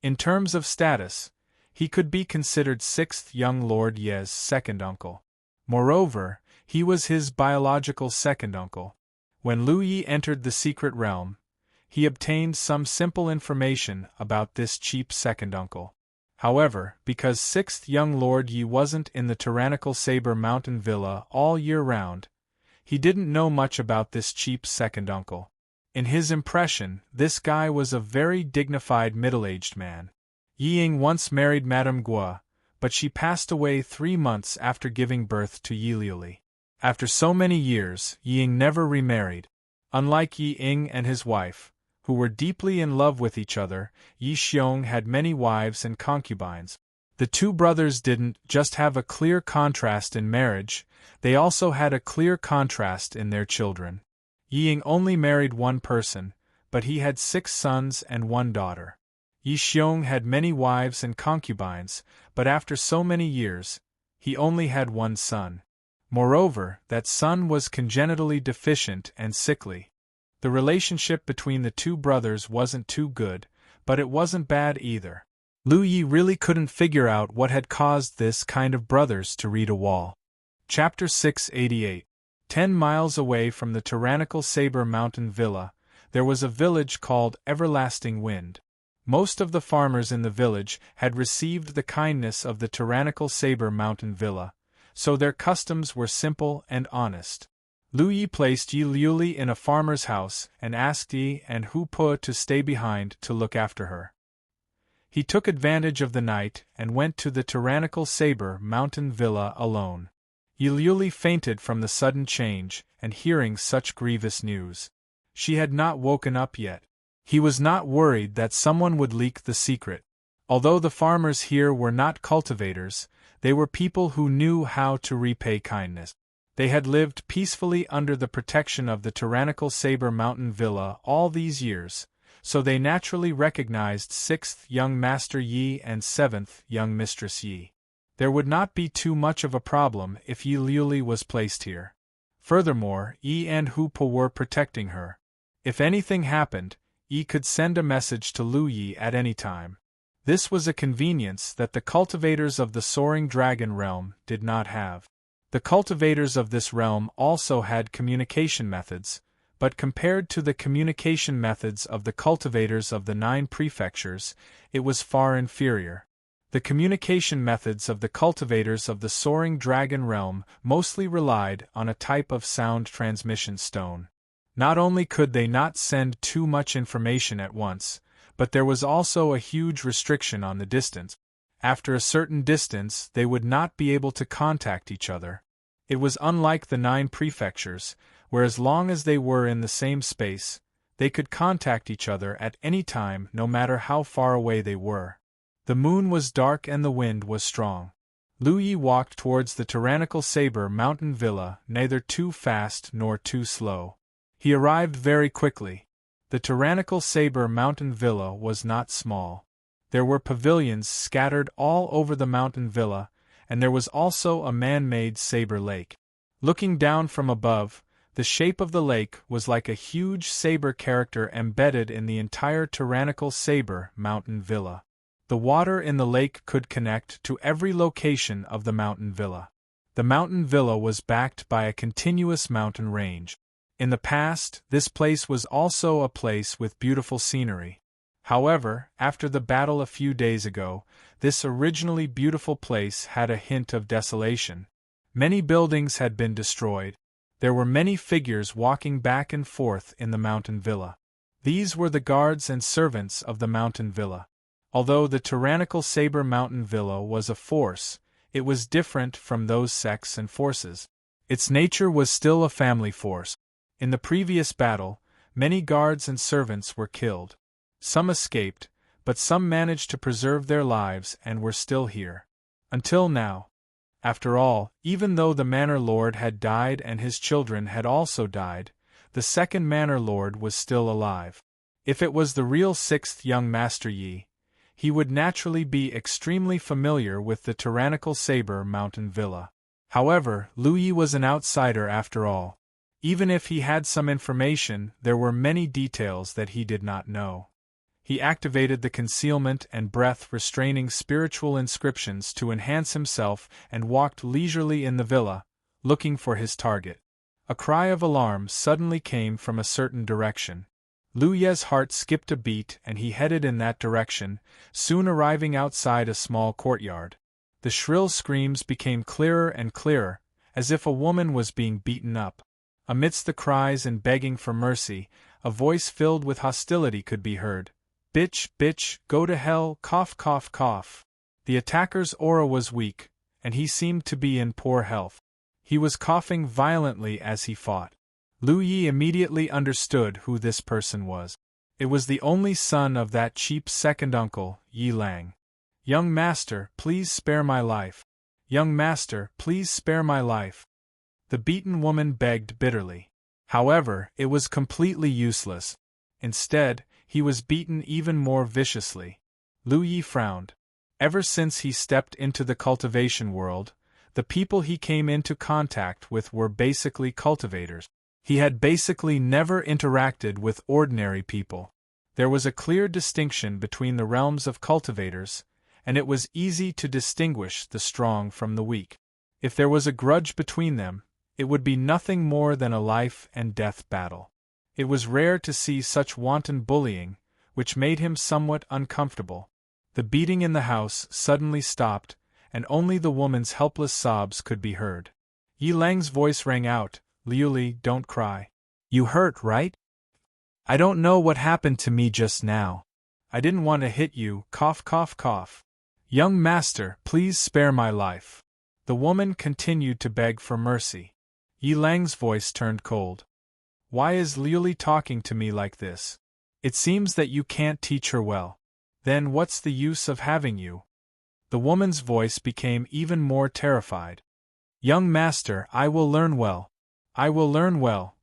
In terms of status, he could be considered 6th young Lord Ye's second uncle. Moreover, he was his biological second uncle. When Lu Yi entered the secret realm, he obtained some simple information about this cheap second uncle. However, because 6th young Lord Yi wasn't in the tyrannical Saber Mountain Villa all year round, he didn't know much about this cheap second uncle. In his impression, this guy was a very dignified middle-aged man. Yi Ying once married Madame Guo, but she passed away 3 months after giving birth to Yi Liuli. After so many years, Yi Ying never remarried. Unlike Yi Ying and his wife, who were deeply in love with each other, Yi Xiong had many wives and concubines. The two brothers didn't just have a clear contrast in marriage, they also had a clear contrast in their children. Yi Ying only married one person, but he had 6 sons and 1 daughter. Yi Xiong had many wives and concubines, but after so many years, he only had 1 son. Moreover, that son was congenitally deficient and sickly. The relationship between the two brothers wasn't too good, but it wasn't bad either. Lu Yi really couldn't figure out what had caused this kind of brothers to read a wall. Chapter 688. 10 miles away from the tyrannical Saber Mountain Villa, there was a village called Everlasting Wind. Most of the farmers in the village had received the kindness of the tyrannical Saber Mountain Villa, so their customs were simple and honest. Lu Yi placed Yi Liuli in a farmer's house and asked Yi and Hu Po to stay behind to look after her. He took advantage of the night and went to the tyrannical Saber Mountain Villa alone. Yi Liuli fainted from the sudden change and hearing such grievous news. She had not woken up yet. He was not worried that someone would leak the secret. Although the farmers here were not cultivators, they were people who knew how to repay kindness. They had lived peacefully under the protection of the tyrannical Saber Mountain Villa all these years, so they naturally recognized 6th young Master Yi and 7th young Mistress Yi. There would not be too much of a problem if Yi Liuli was placed here. Furthermore, Yi and Hu Po were protecting her. If anything happened, Yi could send a message to Lu Yi at any time. This was a convenience that the cultivators of the soaring dragon realm did not have. The cultivators of this realm also had communication methods, but compared to the communication methods of the cultivators of the 9 prefectures, it was far inferior. The communication methods of the cultivators of the soaring dragon realm mostly relied on a type of sound transmission stone. Not only could they not send too much information at once, But there was also a huge restriction on the distance. After a certain distance, they would not be able to contact each other. It was unlike the 9 prefectures, where as long as they were in the same space, they could contact each other at any time no matter how far away they were. The moon was dark and the wind was strong. Lu Yi walked towards the tyrannical saber mountain villa, neither too fast nor too slow. He arrived very quickly. The tyrannical saber mountain villa was not small. There were pavilions scattered all over the mountain villa, and there was also a man-made saber lake. Looking down from above, the shape of the lake was like a huge saber character embedded in the entire tyrannical saber mountain villa. The water in the lake could connect to every location of the mountain villa. The mountain villa was backed by a continuous mountain range. In the past, this place was also a place with beautiful scenery. However, after the battle a few days ago, this originally beautiful place had a hint of desolation. Many buildings had been destroyed. There were many figures walking back and forth in the mountain villa. These were the guards and servants of the mountain villa. Although the tyrannical saber mountain villa was a force, it was different from those sects and forces. Its nature was still a family force. In the previous battle, many guards and servants were killed. Some escaped, but some managed to preserve their lives and were still here. Until now. After all, even though the manor lord had died and his children had also died, the second manor lord was still alive. If it was the real 6th young Master Yi, he would naturally be extremely familiar with the tyrannical saber mountain villa. However, Lu Yi was an outsider after all. Even if he had some information, there were many details that he did not know. He activated the concealment and breath-restraining spiritual inscriptions to enhance himself and walked leisurely in the villa, looking for his target. A cry of alarm suddenly came from a certain direction. Lu Ye's heart skipped a beat and he headed in that direction, soon arriving outside a small courtyard. The shrill screams became clearer and clearer, as if a woman was being beaten up. Amidst the cries and begging for mercy, a voice filled with hostility could be heard. Bitch, bitch, go to hell, cough, cough, cough. The attacker's aura was weak, and he seemed to be in poor health. He was coughing violently as he fought. Lu Yi immediately understood who this person was. It was the only son of that cheap second uncle, Yi Lang. Young master, please spare my life. Young master, please spare my life. The beaten woman begged bitterly. However, it was completely useless. Instead, he was beaten even more viciously. Lu Yi frowned. Ever since he stepped into the cultivation world, the people he came into contact with were basically cultivators. He had basically never interacted with ordinary people. There was a clear distinction between the realms of cultivators, and it was easy to distinguish the strong from the weak. If there was a grudge between them, it would be nothing more than a life-and-death battle. It was rare to see such wanton bullying, which made him somewhat uncomfortable. The beating in the house suddenly stopped, and only the woman's helpless sobs could be heard. Yi Lang's voice rang out, "Liuli, don't cry. You hurt, right? I don't know what happened to me just now. I didn't want to hit you, cough, cough, cough. Young master, please spare my life." The woman continued to beg for mercy. Yi Lang's voice turned cold. "Why is Liuli talking to me like this? It seems that you can't teach her well. Then what's the use of having you?" The woman's voice became even more terrified. "Young master, I will learn well. I will learn well.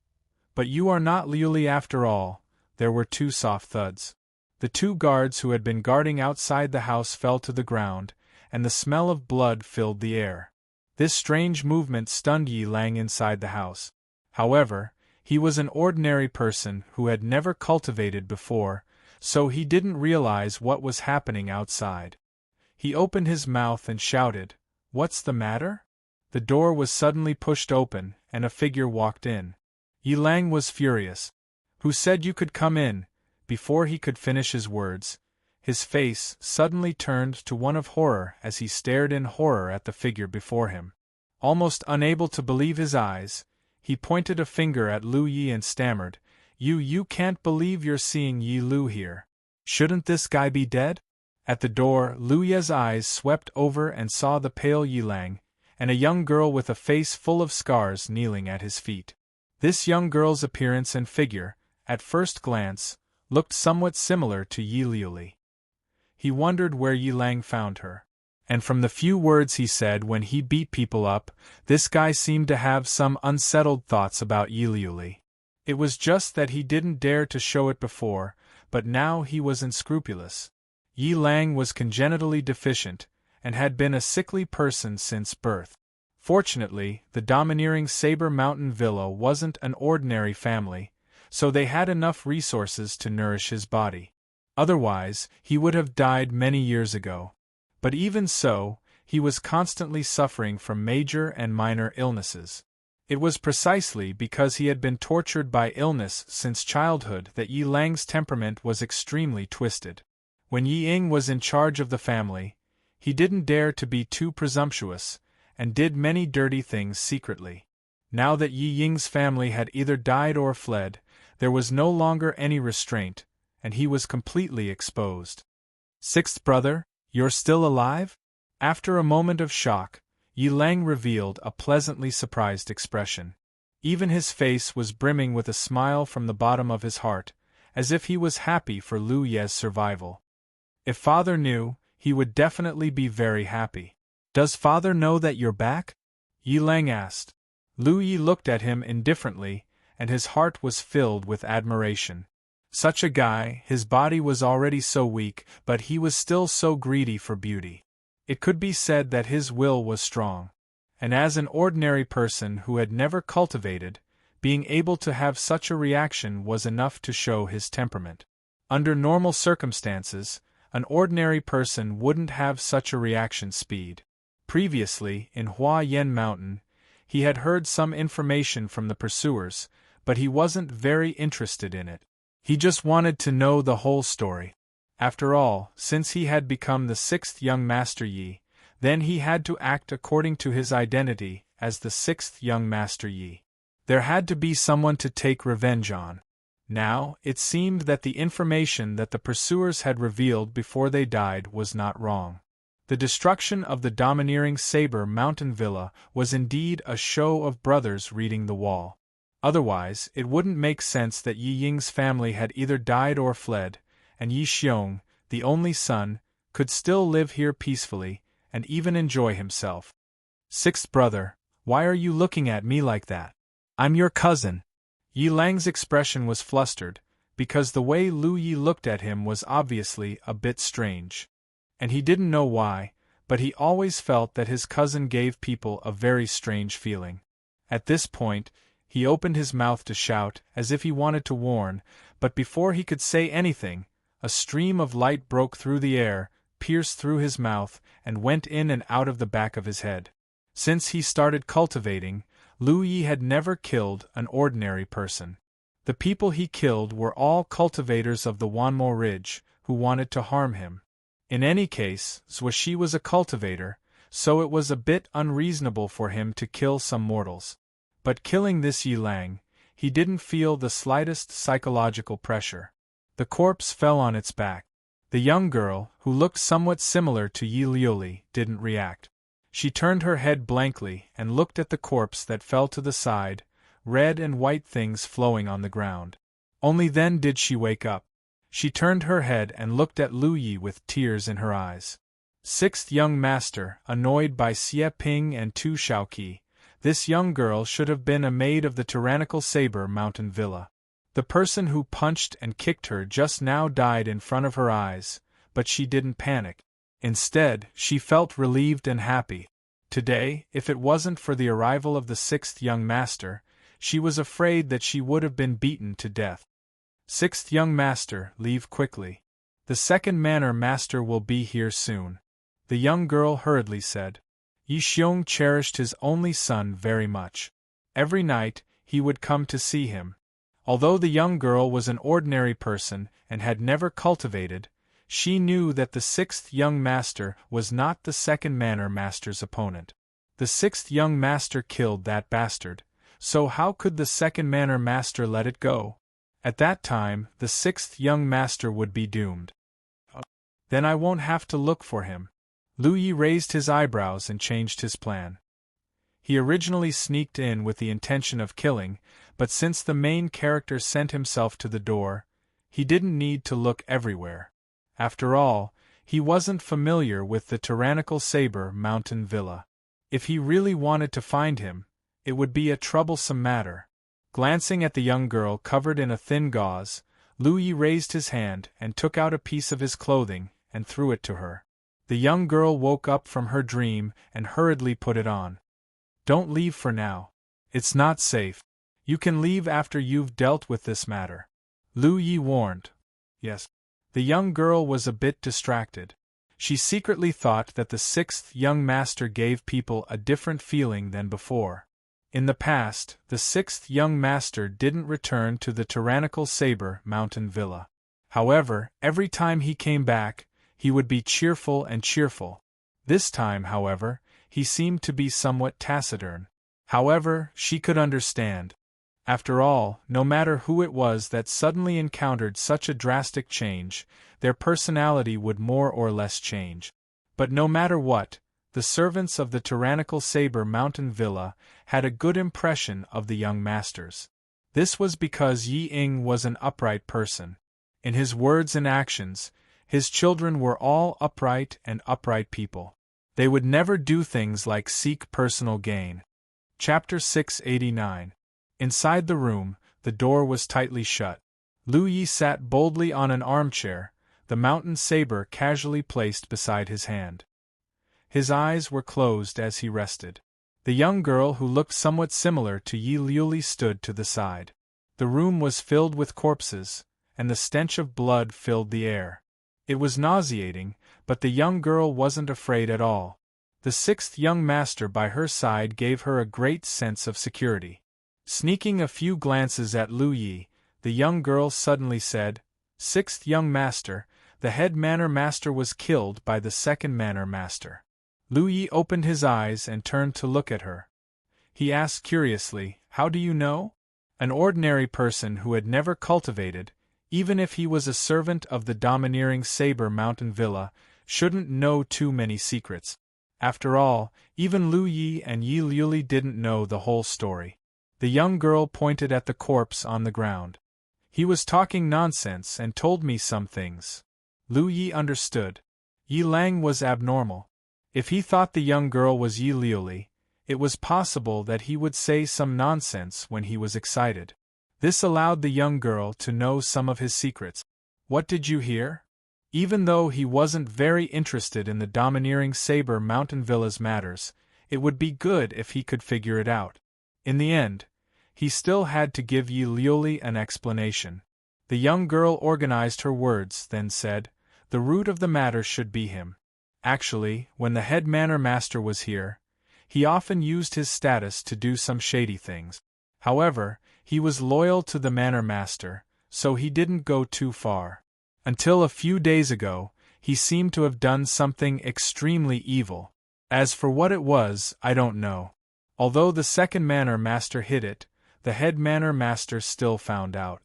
But you are not Liuli after all." There were 2 soft thuds. The 2 guards who had been guarding outside the house fell to the ground, and the smell of blood filled the air. This strange movement stunned Yi Lang inside the house. However, he was an ordinary person who had never cultivated before, so he didn't realize what was happening outside. He opened his mouth and shouted, "What's the matter?" The door was suddenly pushed open, and a figure walked in. Yi Lang was furious. "Who said you could come in?" Before he could finish his words, his face suddenly turned to one of horror as he stared in horror at the figure before him. Almost unable to believe his eyes, he pointed a finger at Lu Yi and stammered, You can't believe you're seeing Yi Lu here. Shouldn't this guy be dead? At the door, Lu Ye's eyes swept over and saw the pale Yilang, and a young girl with a face full of scars kneeling at his feet. This young girl's appearance and figure, at first glance, looked somewhat similar to Yi Liuli. He wondered where Yilang found her. And from the few words he said when he beat people up, this guy seemed to have some unsettled thoughts about Yi Liuli. It was just that he didn't dare to show it before, but now he was unscrupulous. Yi Lang was congenitally deficient, and had been a sickly person since birth. Fortunately, the domineering Saber Mountain Villa wasn't an ordinary family, so they had enough resources to nourish his body. Otherwise, he would have died many years ago. But even so, he was constantly suffering from major and minor illnesses. It was precisely because he had been tortured by illness since childhood that Yi Lang's temperament was extremely twisted. When Yi Ying was in charge of the family, he didn't dare to be too presumptuous, and did many dirty things secretly. Now that Yi Ying's family had either died or fled, there was no longer any restraint, and he was completely exposed. Sixth brother, you're still alive? After a moment of shock, Yi Lang revealed a pleasantly surprised expression. Even his face was brimming with a smile from the bottom of his heart, as if he was happy for Lu Ye's survival. If father knew, he would definitely be very happy. Does father know that you're back? Yi Lang asked. Lu Yi looked at him indifferently, and his heart was filled with admiration. Such a guy, his body was already so weak, but he was still so greedy for beauty. It could be said that his will was strong. And as an ordinary person who had never cultivated, being able to have such a reaction was enough to show his temperament. Under normal circumstances, an ordinary person wouldn't have such a reaction speed. Previously, in Hua Yen Mountain, he had heard some information from the pursuers, but he wasn't very interested in it. He just wanted to know the whole story. After all, since he had become the sixth young Master Yi, then he had to act according to his identity as the sixth young Master Yi. There had to be someone to take revenge on. Now, it seemed that the information that the pursuers had revealed before they died was not wrong. The destruction of the domineering Saber Mountain Villa was indeed a show of brothers reading the wall. Otherwise, it wouldn't make sense that Yi Ying's family had either died or fled, and Yi Xiong, the only son, could still live here peacefully, and even enjoy himself. Sixth brother, why are you looking at me like that? I'm your cousin. Yi Lang's expression was flustered, because the way Lu Yi looked at him was obviously a bit strange. And he didn't know why, but he always felt that his cousin gave people a very strange feeling. At this point, he opened his mouth to shout, as if he wanted to warn, but before he could say anything, a stream of light broke through the air, pierced through his mouth, and went in and out of the back of his head. Since he started cultivating, Lu Yi had never killed an ordinary person. The people he killed were all cultivators of the Wanmo Ridge, who wanted to harm him. In any case, Zhuaxi was a cultivator, so it was a bit unreasonable for him to kill some mortals. But killing this Yi Lang, he didn't feel the slightest psychological pressure. The corpse fell on its back. The young girl, who looked somewhat similar to Yi Liuli, didn't react. She turned her head blankly and looked at the corpse that fell to the side, red and white things flowing on the ground. Only then did she wake up. She turned her head and looked at Lu Yi with tears in her eyes. Sixth young master, annoyed by Xie Ping and Tu Shaoqi, this young girl should have been a maid of the tyrannical Saber Mountain Villa. The person who punched and kicked her just now died in front of her eyes, but she didn't panic. Instead, she felt relieved and happy. Today, if it wasn't for the arrival of the sixth young master, she was afraid that she would have been beaten to death. Sixth young master, leave quickly. The second manor master will be here soon. The young girl hurriedly said. Yi Xiong cherished his only son very much. Every night, he would come to see him. Although the young girl was an ordinary person and had never cultivated, she knew that the sixth young master was not the second manor master's opponent. The sixth young master killed that bastard, so how could the second manor master let it go? At that time, the sixth young master would be doomed. Then I won't have to look for him. Lu Yi raised his eyebrows and changed his plan. He originally sneaked in with the intention of killing, but since the main character sent himself to the door, he didn't need to look everywhere. After all, he wasn't familiar with the tyrannical saber mountain villa. If he really wanted to find him, it would be a troublesome matter. Glancing at the young girl covered in a thin gauze, Lu Yi raised his hand and took out a piece of his clothing and threw it to her. The young girl woke up from her dream and hurriedly put it on. Don't leave for now. It's not safe. You can leave after you've dealt with this matter. Lu Yi warned. Yes. The young girl was a bit distracted. She secretly thought that the sixth young master gave people a different feeling than before. In the past, the sixth young master didn't return to the tyrannical saber mountain villa. However, every time he came back, he would be cheerful and cheerful. This time, however, he seemed to be somewhat taciturn. However, she could understand. After all, no matter who it was that suddenly encountered such a drastic change, their personality would more or less change. But no matter what, the servants of the tyrannical saber mountain villa had a good impression of the young masters. This was because Yi Ying was an upright person. In his words and actions, his children were all upright and upright people. They would never do things like seek personal gain. Chapter 689. Inside the room, the door was tightly shut. Lu Yi sat boldly on an armchair, the mountain saber casually placed beside his hand. His eyes were closed as he rested. The young girl who looked somewhat similar to Yi Liuli stood to the side. The room was filled with corpses, and the stench of blood filled the air. It was nauseating, but the young girl wasn't afraid at all. The sixth young master by her side gave her a great sense of security. Sneaking a few glances at Lu Yi, the young girl suddenly said, "Sixth young master, the head manor master was killed by the second manor master." Lu Yi opened his eyes and turned to look at her. He asked curiously, "How do you know?" An ordinary person who had never cultivated, even if he was a servant of the domineering saber mountain villa, shouldn't know too many secrets. After all, even Lu Yi and Yi Liuli didn't know the whole story. The young girl pointed at the corpse on the ground. "He was talking nonsense and told me some things." Lu Yi understood. Yi Lang was abnormal. If he thought the young girl was Yi Liuli, it was possible that he would say some nonsense when he was excited. This allowed the young girl to know some of his secrets. "What did you hear?" Even though he wasn't very interested in the domineering saber mountain villa's matters, it would be good if he could figure it out. In the end, he still had to give Yi Liuli an explanation. The young girl organized her words, then said, "The root of the matter should be him. Actually, when the head manor master was here, he often used his status to do some shady things. However, he was loyal to the manor master, so he didn't go too far. Until a few days ago, he seemed to have done something extremely evil. As for what it was, I don't know. Although the second manor master hid it, the head manor master still found out.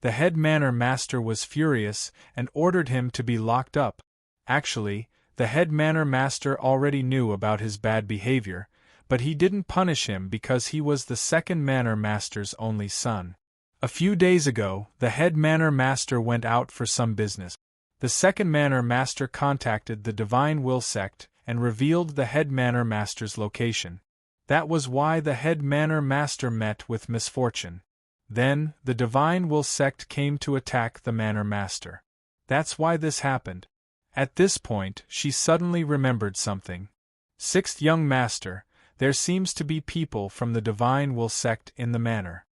The head manor master was furious and ordered him to be locked up. Actually, the head manor master already knew about his bad behavior, but he didn't punish him because he was the second manor master's only son. A few days ago, the head manor master went out for some business. The second manor master contacted the Divine Will sect and revealed the head manor master's location. That was why the head manor master met with misfortune. Then, the Divine Will sect came to attack the manor master. That's why this happened." At this point, she suddenly remembered something. "Sixth young master, there seems to be people from the Divine Will sect in the manor."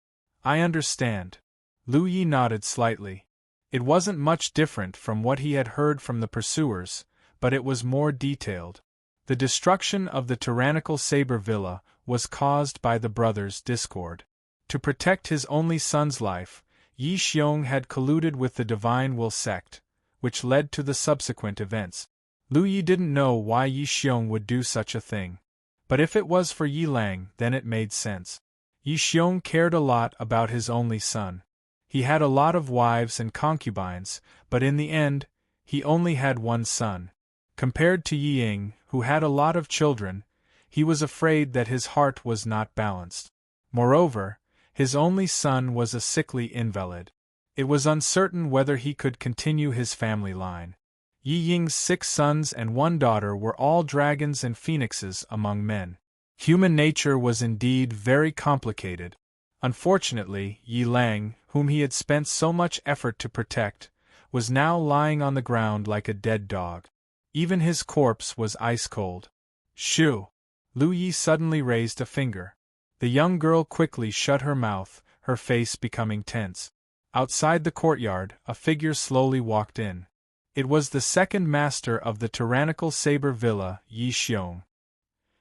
"I understand." Lu Yi nodded slightly. It wasn't much different from what he had heard from the pursuers, but it was more detailed. The destruction of the tyrannical saber villa was caused by the brothers' discord. To protect his only son's life, Yi Xiong had colluded with the Divine Will sect, which led to the subsequent events. Lu Yi didn't know why Yi Xiong would do such a thing. But if it was for Yi Lang, then it made sense. Yi Xiong cared a lot about his only son. He had a lot of wives and concubines, but in the end, He only had one son. Compared to Yi Ying, who had a lot of children, he was afraid that his heart was not balanced. Moreover, his only son was a sickly invalid. It was uncertain whether he could continue his family line. Yi Ying's 6 sons and 1 daughter were all dragons and phoenixes among men. Human nature was indeed very complicated. Unfortunately, Yi Lang, whom he had spent so much effort to protect, was now lying on the ground like a dead dog. Even his corpse was ice-cold. Shoo! Lu Yi suddenly raised a finger. The young girl quickly shut her mouth, her face becoming tense. Outside the courtyard, a figure slowly walked in. It was the second master of the tyrannical saber villa, Yi Xiong.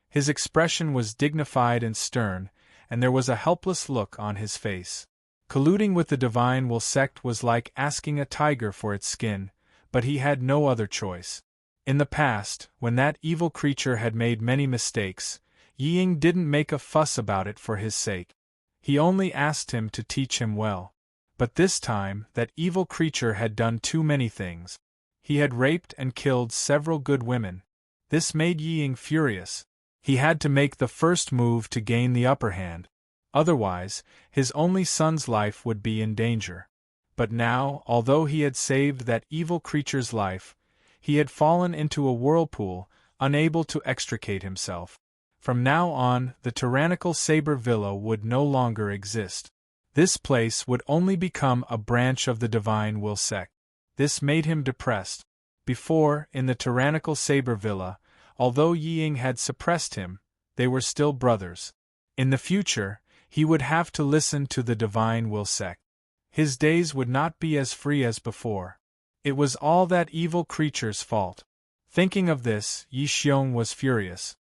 His expression was dignified and stern, and there was a helpless look on his face. Colluding with the divine will sect was like asking a tiger for its skin, but he had no other choice. In the past, when that evil creature had made many mistakes, Yi Ying didn't make a fuss about it for his sake. He only asked him to teach him well. But this time, that evil creature had done too many things. He had raped and killed several good women. This made Yi Ying furious. He had to make the first move to gain the upper hand. Otherwise, his only son's life would be in danger. But now, although he had saved that evil creature's life, he had fallen into a whirlpool, unable to extricate himself. From now on, the tyrannical saber villa would no longer exist. This place would only become a branch of the divine will sect. This made him depressed. Before, in the tyrannical saber villa, although Yi Ying had suppressed him, they were still brothers. In the future, he would have to listen to the divine will sect. His days would not be as free as before. It was all that evil creature's fault. Thinking of this, Yi Xiong was furious.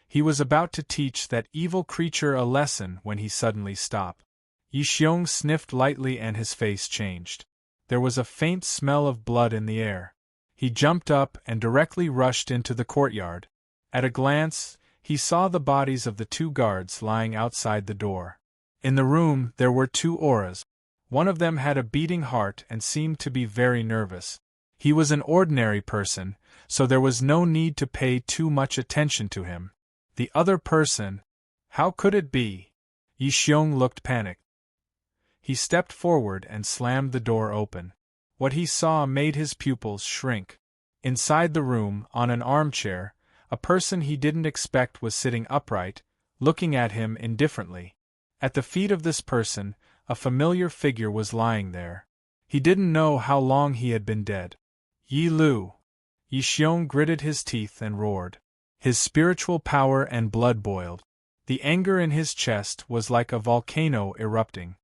He was about to teach that evil creature a lesson when he suddenly stopped. Yi Xiong sniffed lightly and his face changed. There was a faint smell of blood in the air. He jumped up and directly rushed into the courtyard. At a glance, he saw the bodies of the 2 guards lying outside the door. In the room there were 2 auras. One of them had a beating heart and seemed to be very nervous. He was an ordinary person, so there was no need to pay too much attention to him. The other person, how could it be? Yi Xiong looked panicked. He stepped forward and slammed the door open. What he saw made his pupils shrink. Inside the room, on an armchair, a person he didn't expect was sitting upright, looking at him indifferently. At the feet of this person, a familiar figure was lying there. He didn't know how long he had been dead. Yi Lu! Yi Xiong gritted his teeth and roared. His spiritual power and blood boiled. The anger in his chest was like a volcano erupting.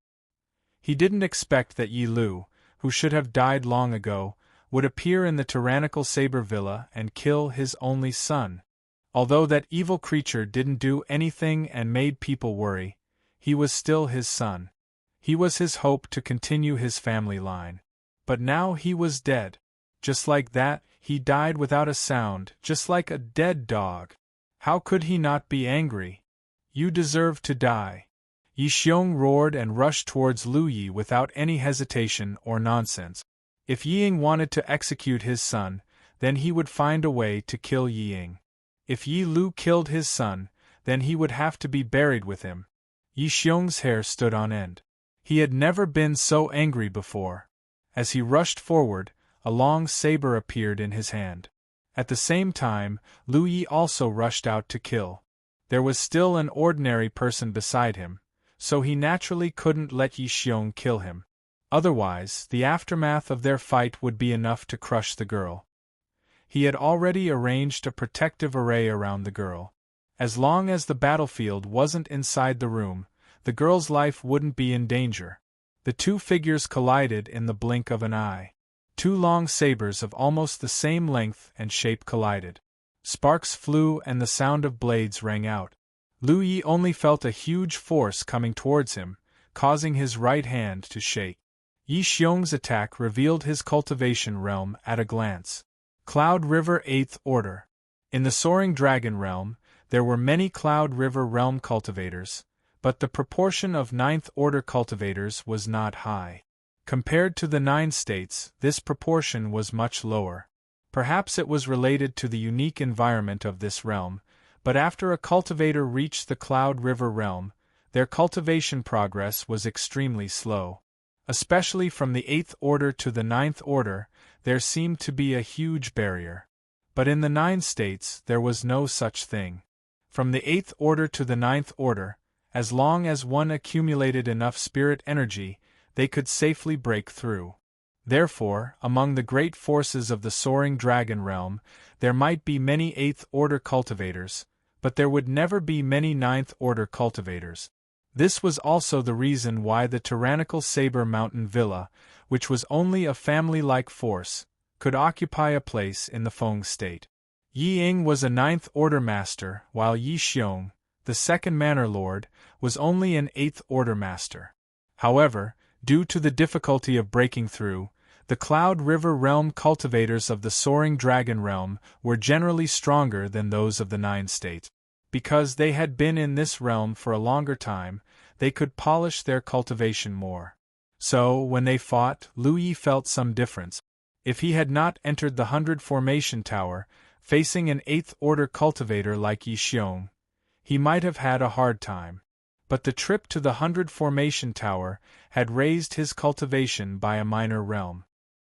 He didn't expect that Yi Lu, who should have died long ago, would appear in the tyrannical saber villa and kill his only son. Although that evil creature didn't do anything and made people worry, he was still his son. He was his hope to continue his family line. But now he was dead. Just like that, he died without a sound, just like a dead dog. How could he not be angry? You deserve to die. Yi Xiong roared and rushed towards Lu Yi without any hesitation or nonsense. If Yi Ying wanted to execute his son, then he would find a way to kill Yi Ying. If Yi Lu killed his son, then he would have to be buried with him. Yi Xiong's hair stood on end. He had never been so angry before. As he rushed forward, a long saber appeared in his hand. At the same time, Lu Yi also rushed out to kill. There was still an ordinary person beside him, so he naturally couldn't let Yi Xiong kill him. Otherwise, the aftermath of their fight would be enough to crush the girl. He had already arranged a protective array around the girl. As long as the battlefield wasn't inside the room, the girl's life wouldn't be in danger. The 2 figures collided in the blink of an eye. 2 long sabers of almost the same length and shape collided. Sparks flew and the sound of blades rang out. Lu Yi only felt a huge force coming towards him, causing his right hand to shake. Yi Xiong's attack revealed his cultivation realm at a glance. Cloud River 8th Order. In the Soaring Dragon realm, there were many Cloud River realm cultivators, but the proportion of 9th Order cultivators was not high. Compared to the 9 states, this proportion was much lower. Perhaps it was related to the unique environment of this realm, but after a cultivator reached the Cloud River realm, their cultivation progress was extremely slow. Especially from the 8th order to the 9th order, there seemed to be a huge barrier. But in the 9 states, there was no such thing. From the 8th order to the 9th order, as long as one accumulated enough spirit energy, they could safely break through. Therefore, among the great forces of the soaring dragon realm, there might be many 8th order cultivators, but there would never be many 9th order cultivators. This was also the reason why the tyrannical Saber Mountain Villa, which was only a family-like force, could occupy a place in the Feng state. Yi Ying was a 9th order master, while Yi Xiong, the second manor lord, was only an 8th order master. However, due to the difficulty of breaking through, the Cloud River realm cultivators of the Soaring Dragon realm were generally stronger than those of the 9 states. Because they had been in this realm for a longer time, they could polish their cultivation more. So, when they fought, Lu Yi felt some difference. If he had not entered the 100 Formation Tower, facing an 8th order cultivator like Yi Xiong, he might have had a hard time. But the trip to the 100 Formation Tower had raised his cultivation by a minor realm.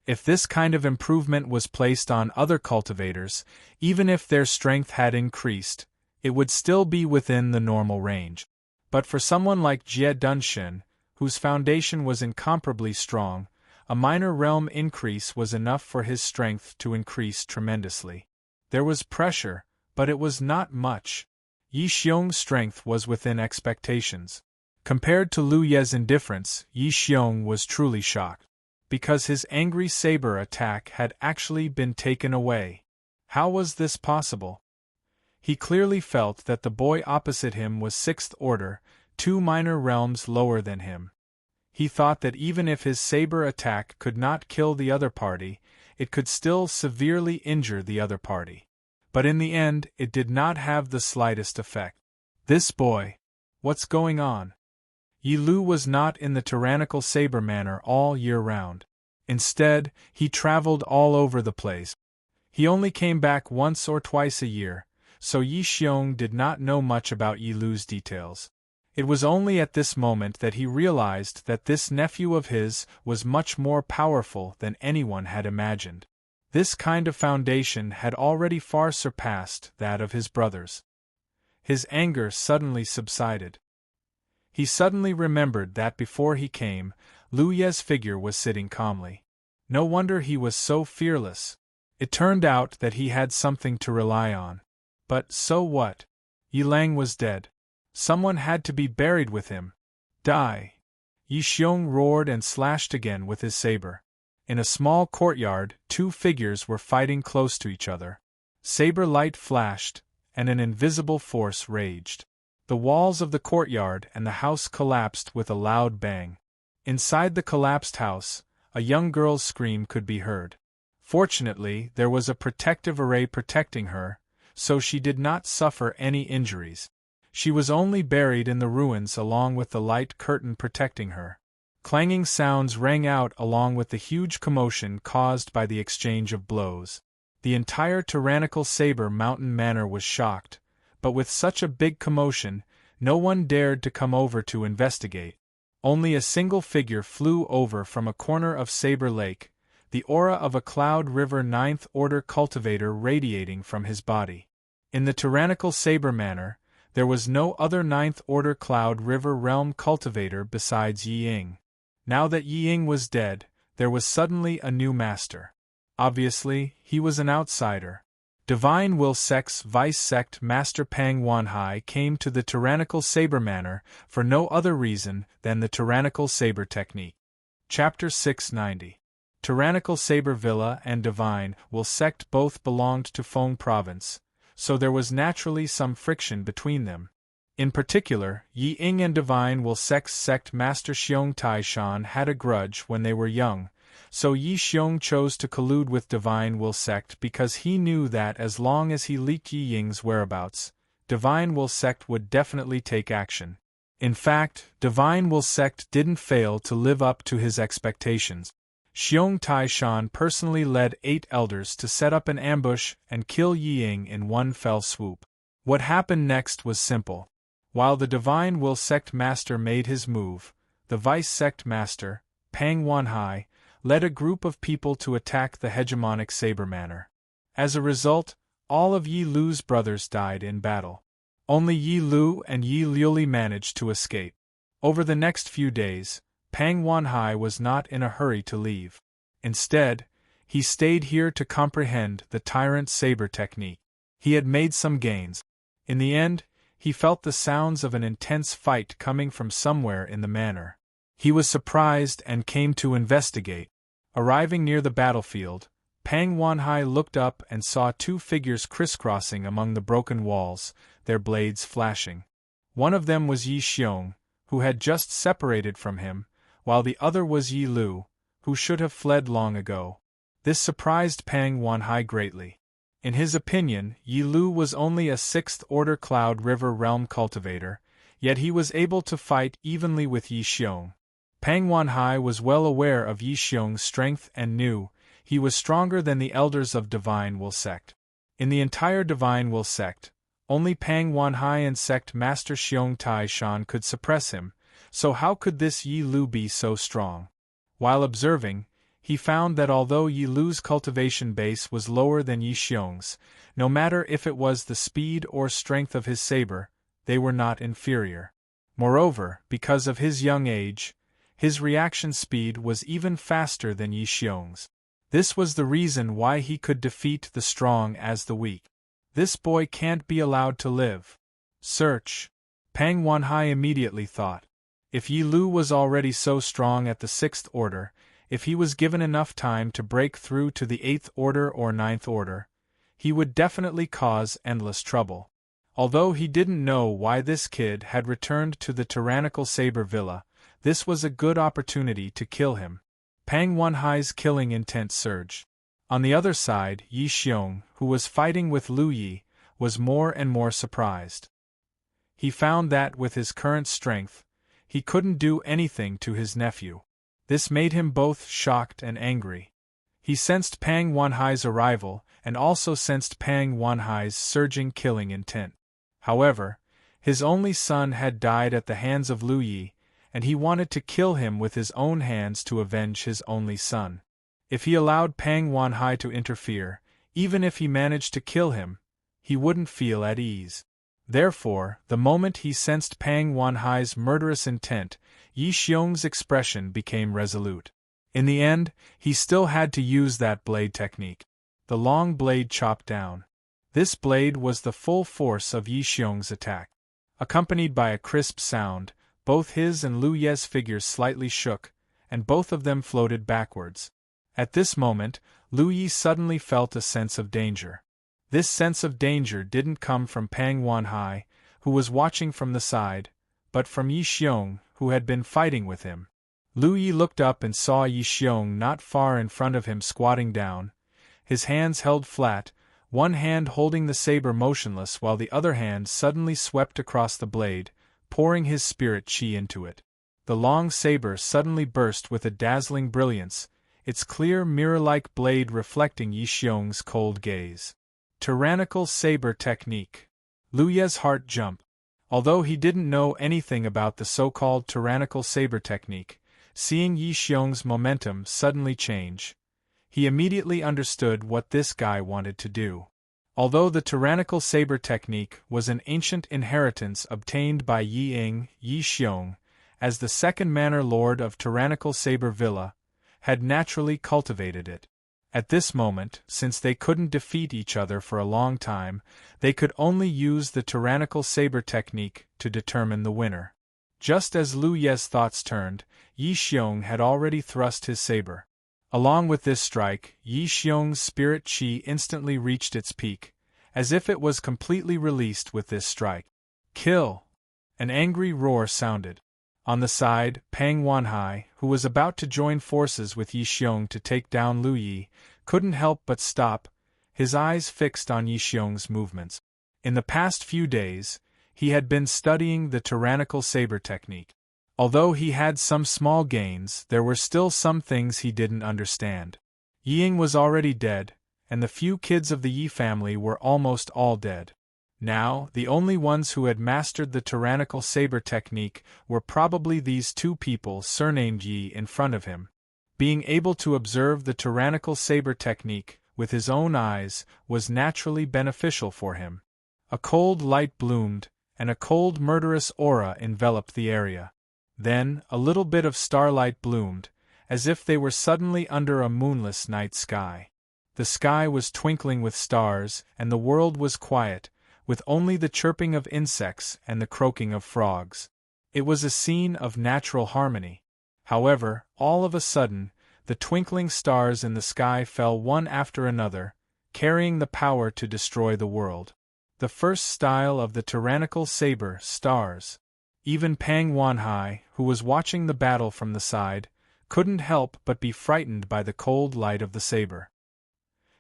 If this kind of improvement was placed on other cultivators, even if their strength had increased, it would still be within the normal range. But for someone like Jie Dunshin, whose foundation was incomparably strong, a minor realm increase was enough for his strength to increase tremendously. There was pressure, but it was not much. Yi Xiong's strength was within expectations. Compared to Lu Ye's indifference, Yi Xiong was truly shocked. Because his angry saber attack had actually been taken away. How was this possible? He clearly felt that the boy opposite him was 6th order, 2 minor realms lower than him. He thought that even if his saber attack could not kill the other party, it could still severely injure the other party. But in the end, it did not have the slightest effect. This boy. What's going on? Yi Lu was not in the tyrannical Saber Manor all year round. Instead, he traveled all over the place. He only came back once or twice a year, so Yi Xiong did not know much about Yi Lu's details. It was only at this moment that he realized that this nephew of his was much more powerful than anyone had imagined. This kind of foundation had already far surpassed that of his brothers. His anger suddenly subsided. He suddenly remembered that before he came, Lu Ye's figure was sitting calmly. No wonder he was so fearless. It turned out that he had something to rely on. But so what? Yi Lang was dead. Someone had to be buried with him. Die! Yi Xiong roared and slashed again with his saber. In a small courtyard, 2 figures were fighting close to each other. Saber light flashed, and an invisible force raged. The walls of the courtyard and the house collapsed with a loud bang. Inside the collapsed house, a young girl's scream could be heard. Fortunately, there was a protective array protecting her, so she did not suffer any injuries. She was only buried in the ruins along with the light curtain protecting her. Clanging sounds rang out along with the huge commotion caused by the exchange of blows. The entire tyrannical Saber Mountain Manor was shocked, but with such a big commotion, no one dared to come over to investigate. Only a single figure flew over from a corner of Saber Lake, the aura of a Cloud River 9th Order cultivator radiating from his body. In the tyrannical Saber Manor, there was no other 9th Order Cloud River realm cultivator besides Yi Ying. Now that Yi Ying was dead, there was suddenly a new master. Obviously, he was an outsider. Divine Will Sect's vice-sect Master Pang Wanhai came to the tyrannical Saber Manor for no other reason than the tyrannical saber technique. Chapter 690. Tyrannical Saber Villa and Divine Will Sect both belonged to Feng Province, so there was naturally some friction between them. In particular, Yi Ying and Divine Will Sect's sect Master Xiong Taishan had a grudge when they were young, so Yi Xiong chose to collude with Divine Will Sect because he knew that as long as he leaked Yi Ying's whereabouts, Divine Will Sect would definitely take action. In fact, Divine Will Sect didn't fail to live up to his expectations. Xiong Tai-shan personally led 8 elders to set up an ambush and kill Yi Ying in one fell swoop. What happened next was simple. While the Divine Will Sect Master made his move, the Vice Sect Master, Pang Wanhai, led a group of people to attack the hegemonic Saber Manor. As a result, all of Yi Lu's brothers died in battle. Only Yi Lu and Yi Liuli managed to escape. Over the next few days, Pang Wanhai was not in a hurry to leave. Instead, he stayed here to comprehend the Tyrant Saber technique. He had made some gains. In the end, he felt the sounds of an intense fight coming from somewhere in the manor. He was surprised and came to investigate. Arriving near the battlefield, Pang Wanhai looked up and saw 2 figures crisscrossing among the broken walls, their blades flashing. One of them was Yi Xiong, who had just separated from him, while the other was Yi Lu, who should have fled long ago. This surprised Pang Wanhai greatly. In his opinion, Yi Lu was only a 6th-order Cloud River Realm cultivator, yet he was able to fight evenly with Yi Xiong. Pang Wanhai was well aware of Yi Xiong's strength and knew he was stronger than the elders of Divine Will Sect. In the entire Divine Will Sect, only Pang Wanhai and Sect Master Xiong Tai-shan could suppress him, so how could this Yi Lu be so strong? While observing, he found that although Yi Lu's cultivation base was lower than Yi Xiong's, no matter if it was the speed or strength of his saber, they were not inferior. Moreover, because of his young age, his reaction speed was even faster than Yi Xiong's. This was the reason why he could defeat the strong as the weak. This boy can't be allowed to live. Search. Pang Wanhai immediately thought. If Yi Lu was already so strong at the 6th order, if he was given enough time to break through to the 8th order or 9th order, he would definitely cause endless trouble. Although he didn't know why this kid had returned to the tyrannical Saber Villa, this was a good opportunity to kill him. Pang Wanhai's killing intent surged. On the other side, Yi Xiong, who was fighting with Lu Yi, was more and more surprised. He found that with his current strength, he couldn't do anything to his nephew. This made him both shocked and angry. He sensed Pang Wanhai's arrival and also sensed Pang Wanhai's surging killing intent. However, his only son had died at the hands of Lu Yi, and he wanted to kill him with his own hands to avenge his only son. If he allowed Pang Wanhai to interfere, even if he managed to kill him, he wouldn't feel at ease. Therefore, the moment he sensed Pang Wanhai's murderous intent, Yi Xiong's expression became resolute. In the end, he still had to use that blade technique. The long blade chopped down. This blade was the full force of Yi Xiong's attack. Accompanied by a crisp sound, both his and Lu Ye's figures slightly shook, and both of them floated backwards. At this moment, Lu Yi suddenly felt a sense of danger. This sense of danger didn't come from Pang Wanhai, who was watching from the side, but from Yi Xiong, who had been fighting with him. Lu Yi looked up and saw Yi Xiong not far in front of him squatting down, his hands held flat, one hand holding the saber motionless while the other hand suddenly swept across the blade, pouring his spirit chi into it. The long saber suddenly burst with a dazzling brilliance, its clear mirror-like blade reflecting Yi Xiong's cold gaze. Tyrannical Saber Technique. Lu Ye's heart jumped. Although he didn't know anything about the so-called Tyrannical Saber Technique, seeing Yi Xiong's momentum suddenly change, he immediately understood what this guy wanted to do. Although the Tyrannical Saber Technique was an ancient inheritance obtained by Yi Ying, Yi Xiong, as the second manor lord of Tyrannical Saber Villa, had naturally cultivated it. At this moment, since they couldn't defeat each other for a long time, they could only use the Tyrannical Saber Technique to determine the winner. Just as Lu Ye's thoughts turned, Yi Xiong had already thrust his saber. Along with this strike, Yi Xiong's spirit chi instantly reached its peak, as if it was completely released with this strike. Kill! An angry roar sounded. On the side, Pang Wanhai, who was about to join forces with Yi Xiong to take down Lu Yi, couldn't help but stop, his eyes fixed on Yi Xiong's movements. In the past few days, he had been studying the tyrannical saber technique. Although he had some small gains, there were still some things he didn't understand. Ying was already dead, and the few kids of the Yi family were almost all dead. Now, the only ones who had mastered the tyrannical saber technique were probably these two people surnamed Yi in front of him. Being able to observe the tyrannical saber technique with his own eyes was naturally beneficial for him. A cold light bloomed, and a cold murderous aura enveloped the area. Then, a little bit of starlight bloomed, as if they were suddenly under a moonless night sky. The sky was twinkling with stars, and the world was quiet, with only the chirping of insects and the croaking of frogs. It was a scene of natural harmony. However, all of a sudden, the twinkling stars in the sky fell one after another, carrying the power to destroy the world. The first style of the tyrannical saber, stars. Even Pang Wanhai, who was watching the battle from the side, couldn't help but be frightened by the cold light of the saber.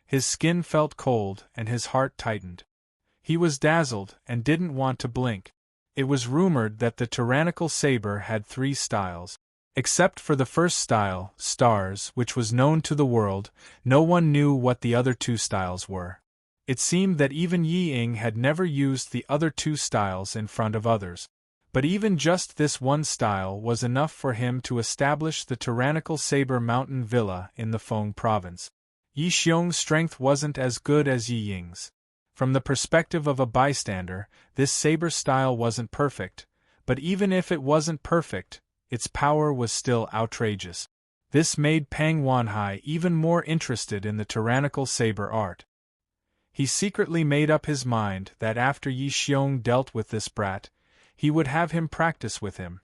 His skin felt cold and his heart tightened. He was dazzled and didn't want to blink. It was rumored that the tyrannical saber had 3 styles. Except for the first style, stars, which was known to the world, no one knew what the other 2 styles were. It seemed that even Yi Ying had never used the other 2 styles in front of others. But even just this one style was enough for him to establish the tyrannical saber mountain villa in the Feng province. Yi Xiong's strength wasn't as good as Yi Ying's. From the perspective of a bystander, this saber style wasn't perfect, but even if it wasn't perfect, its power was still outrageous. This made Pang Wanhai even more interested in the tyrannical saber art. He secretly made up his mind that after Yi Xiong dealt with this brat, he would have him practice with him.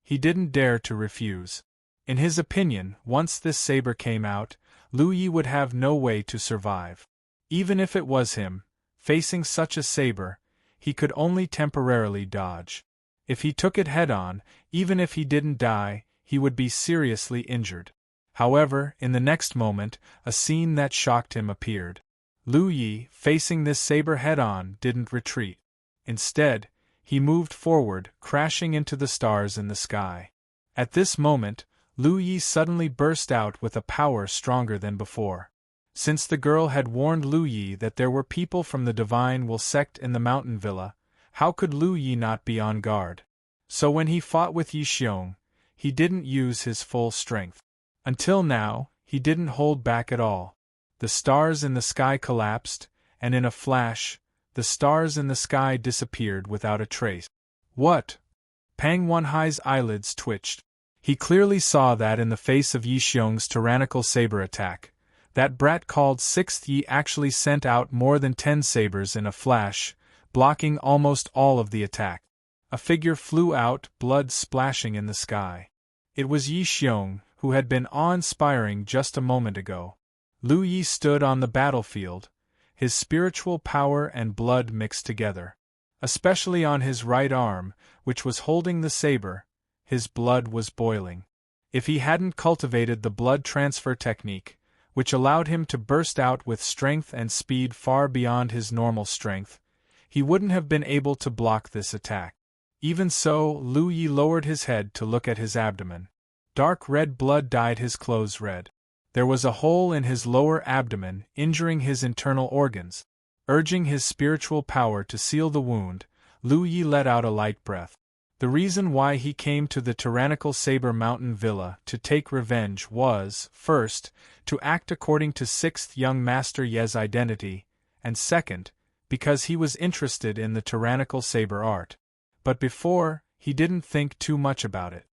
He didn't dare to refuse. In his opinion, once this saber came out, Lu Yi would have no way to survive. Even if it was him, facing such a saber, he could only temporarily dodge. If he took it head-on, even if he didn't die, he would be seriously injured. However, in the next moment, a scene that shocked him appeared. Lu Yi, facing this saber head-on, didn't retreat. Instead, he moved forward, crashing into the stars in the sky. At this moment, Lu Yi suddenly burst out with a power stronger than before. Since the girl had warned Lu Yi that there were people from the Divine Will sect in the mountain villa, how could Lu Yi not be on guard? So when he fought with Yi Xiong, he didn't use his full strength. Until now, he didn't hold back at all. The stars in the sky collapsed, and in a flash, the stars in the sky disappeared without a trace. What? Pang Wanhai's eyelids twitched. He clearly saw that in the face of Yi Xiong's tyrannical saber attack. That brat called Sixth Yi actually sent out more than 10 sabers in a flash, blocking almost all of the attack. A figure flew out, blood splashing in the sky. It was Yi Xiong, who had been awe-inspiring just a moment ago. Lu Yi stood on the battlefield, his spiritual power and blood mixed together. Especially on his right arm, which was holding the saber, his blood was boiling. If he hadn't cultivated the blood transfer technique, which allowed him to burst out with strength and speed far beyond his normal strength, he wouldn't have been able to block this attack. Even so, Lu Yi lowered his head to look at his abdomen. Dark red blood dyed his clothes red. There was a hole in his lower abdomen, injuring his internal organs. Urging his spiritual power to seal the wound, Lu Yi let out a light breath. The reason why he came to the tyrannical Saber Mountain Villa to take revenge was, first, to act according to 6th young Master Ye's identity, and second, because he was interested in the tyrannical saber art. But before, he didn't think too much about it.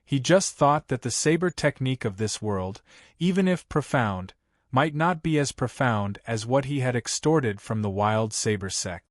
He just thought that the saber technique of this world, even if profound, might not be as profound as what he had extorted from the wild saber sect.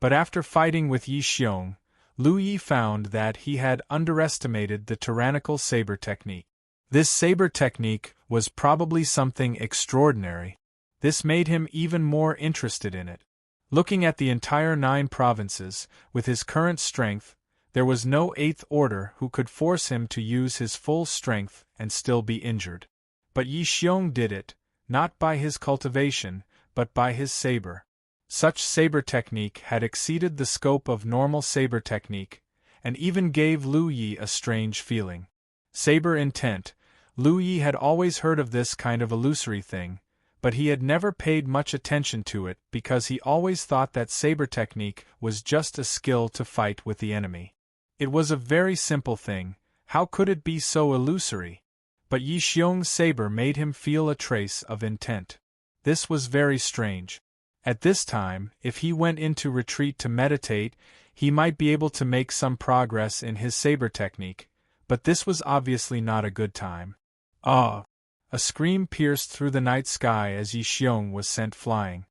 But after fighting with Yi Xiong, Lu Yi found that he had underestimated the tyrannical saber technique. This saber technique was probably something extraordinary. This made him even more interested in it. Looking at the entire 9 provinces, with his current strength, there was no 8th order who could force him to use his full strength and still be injured. But Yi Xiong did it, not by his cultivation, but by his saber. Such saber technique had exceeded the scope of normal saber technique, and even gave Lu Yi a strange feeling. Saber intent. Lu Yi had always heard of this kind of illusory thing, but he had never paid much attention to it because he always thought that saber technique was just a skill to fight with the enemy. It was a very simple thing, how could it be so illusory? But Yi Xiong's saber made him feel a trace of intent. This was very strange. At this time, if he went into retreat to meditate, he might be able to make some progress in his saber technique, but this was obviously not a good time. Ah! A scream pierced through the night sky as Yi Xiong was sent flying.